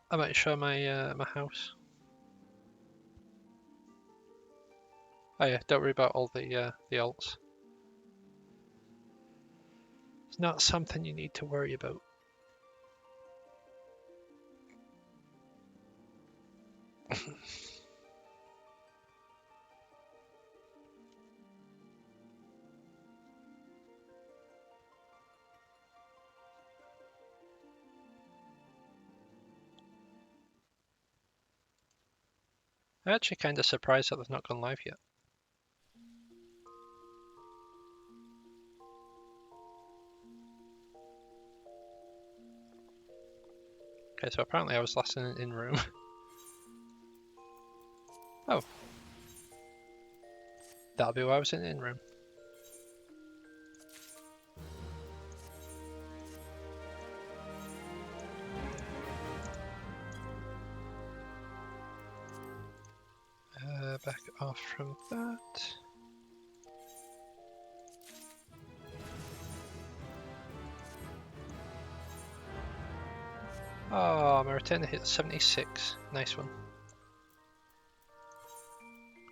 I might show my my house. Oh yeah, don't worry about all the alts. It's not something you need to worry about. I'm actually kind of surprised that they've not gone live yet. Okay, so apparently I was last in room. Oh. That'll be why I was in room. Back off from that. Oh, my return hit 76. Nice one.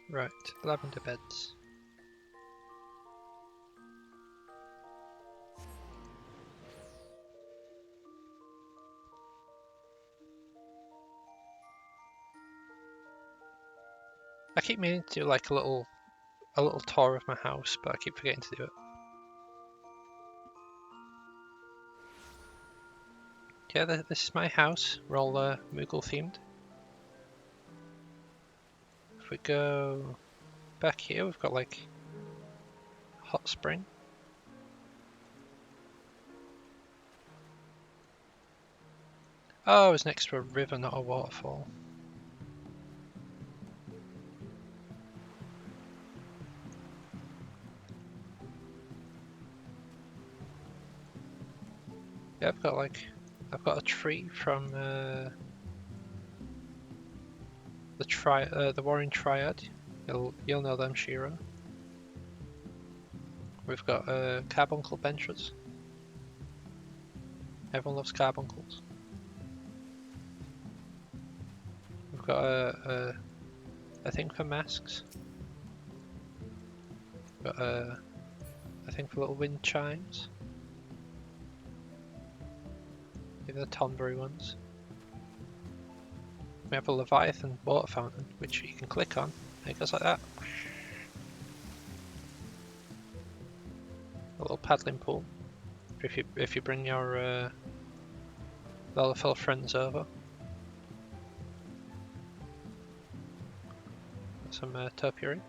Right, lavender beds. I keep meaning to do like a little tour of my house, but I keep forgetting to do it. Yeah, this is my house. We're all Moogle themed. If we go back here, we've got like hot spring. Oh, it's next to a river, not a waterfall. Yeah, I've got a tree from the Warring Triad. You'll know them, Shiro. We've got carbuncle benches. Everyone loves carbuncles. We've got a thing for masks. We've got a thing for little wind chimes. These are the Tonberry ones. We have a Leviathan water fountain, which you can click on, and it goes like that. A little paddling pool. if you bring your Lalafell friends over. Some topiary.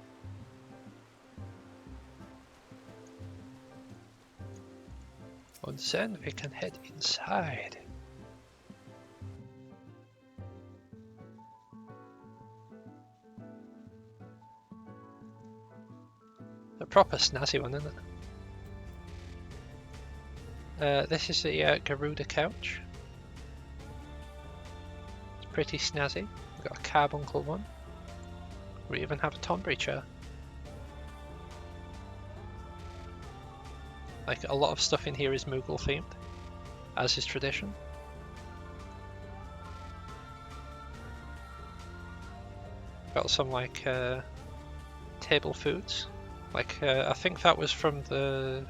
And then we can head inside. A proper snazzy one, isn't it? This is the Garuda couch. It's pretty snazzy. We've got a carbuncle one. We even have a Tonberry chair. Like, a lot of stuff in here is Moogle themed, as is tradition. Got some like table foods. Like I think that was from the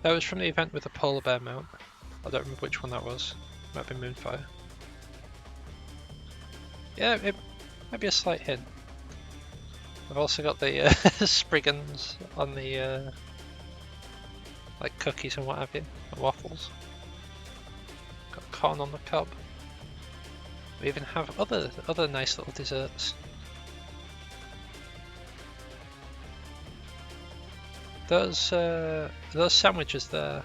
event with the polar bear mount. I don't remember which one that was. Might be Moonfire. Yeah, it might be a slight hint. I've also got the Spriggans on the like cookies and what have you, and waffles. Got corn on the cob. We even have other nice little desserts. Those sandwiches there,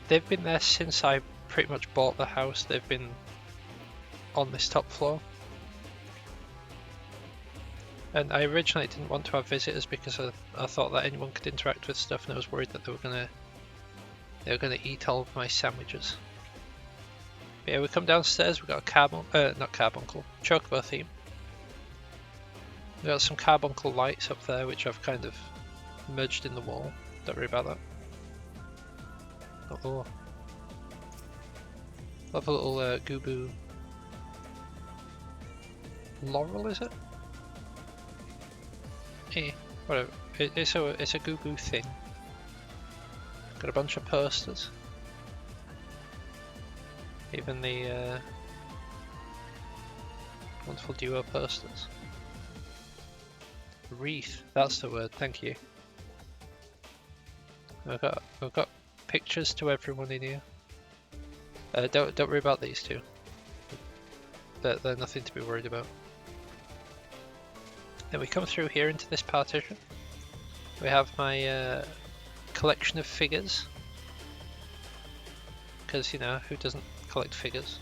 they've been there since I pretty much bought the house. They've been on this top floor. And I originally didn't want to have visitors because I thought that anyone could interact with stuff, and I was worried that they were gonna eat all of my sandwiches. But yeah, we come downstairs. We've got a not carbuncle, chocobo theme. We've got some carbuncle lights up there, which I've kind of merged in the wall. Don't worry about that. Oh, love a little Gubu laurel, is it? Eh, whatever. It's a Gubu thing. Got a bunch of posters. Even the wonderful duo posters. Wreath, that's the word. Thank you. We've got pictures to everyone in here. Don't worry about these two. They're nothing to be worried about. Then we come through here into this partition. We have my collection of figures. Because, you know, who doesn't collect figures?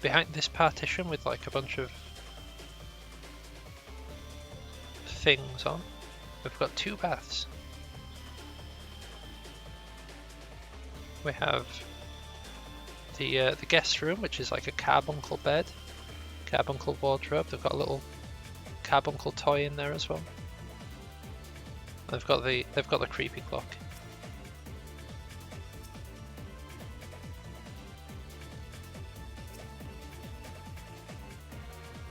Behind this partition with like a bunch of things on, we've got two baths. We have the guest room, which is like a carbuncle bed, carbuncle wardrobe. They've got a little carbuncle toy in there as well. They've got the creepy clock.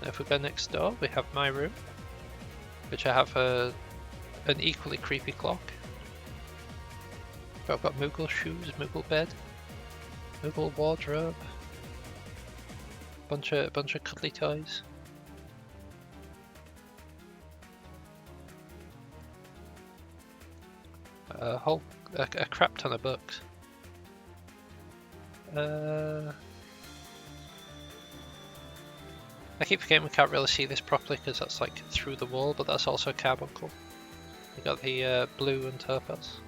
Now if we go next door, we have my room, which I have an equally creepy clock. But I've got Moogle shoes, Moogle bed, Moogle wardrobe, bunch of cuddly toys. A crap ton of books. I keep forgetting we can't really see this properly because that's like through the wall, but that's also carbuncle. We got the blue and topaz.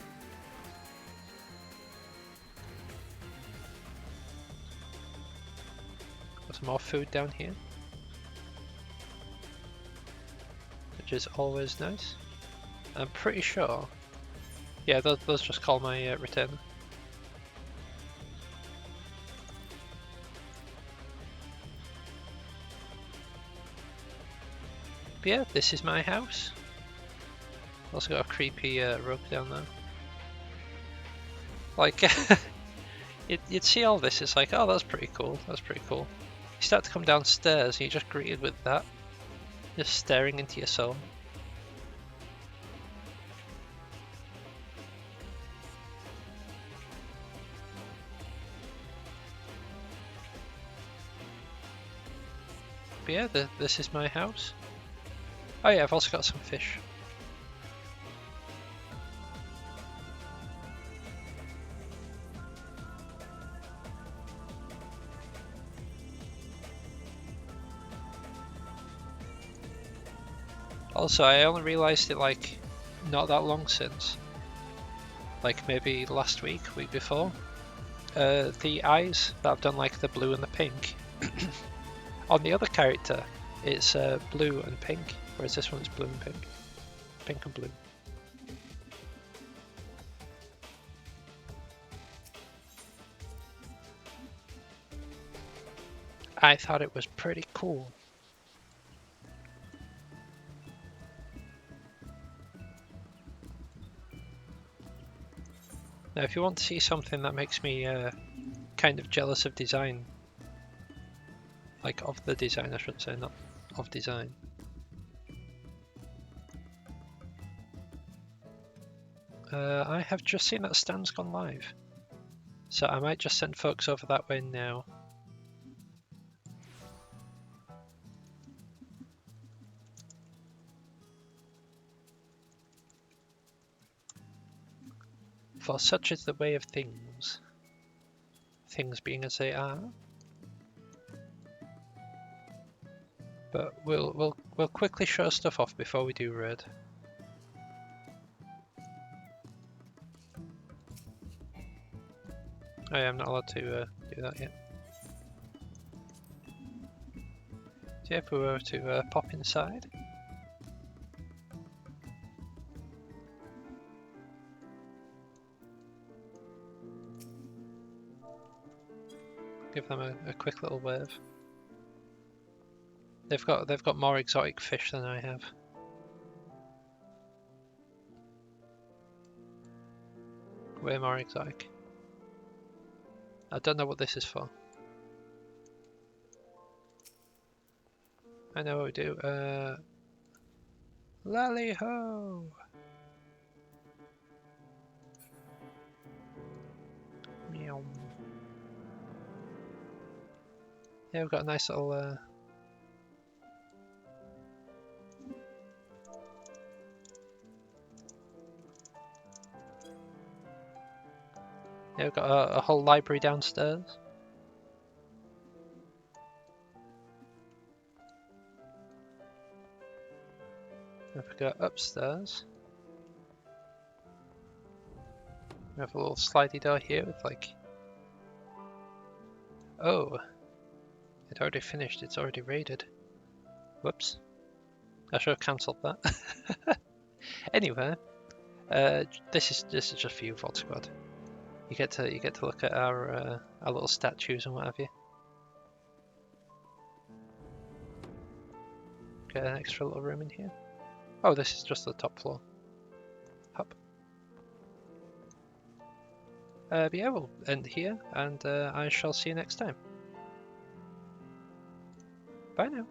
Got some more food down here, which is always nice. I'm pretty sure. Yeah, those just call my retainer. But yeah, this is my house. Also got a creepy rug down there. Like, you'd see all this, it's like, oh, that's pretty cool, that's pretty cool. You start to come downstairs and you're just greeted with that. Just staring into your soul. But yeah, this is my house. Oh yeah, I've also got some fish. Also, I only realised it like not that long since, like maybe last week, week before. The eyes that I've done like the blue and the pink. On the other character, it's blue and pink, whereas this one's blue and pink. Pink and blue. I thought it was pretty cool. Now, if you want to see something that makes me kind of jealous of design, like of the design, I should say, not of design. I have just seen that Stan's gone live, so I might just send folks over that way now. For such is the way of things, things being as they are. But we'll quickly show stuff off before we do raid. Oh yeah, I'm not allowed to do that yet. So if we were to pop inside. Give them a quick little wave. They've got more exotic fish than I have. Way more exotic. I don't know what this is for. I know what we do. Lally ho! Meow. Yeah, we've got a nice little yeah, we've got a whole library downstairs. If we go upstairs, we have a little slidey door here with like, oh, it already finished, it's already raided. Whoops. I should have cancelled that. Anyway, this is just for you, Vault Squad. You get to look at our little statues and what have you. Get an extra little room in here. Oh, this is just the top floor. Hop. But yeah, we'll end here, and I shall see you next time. Bye now.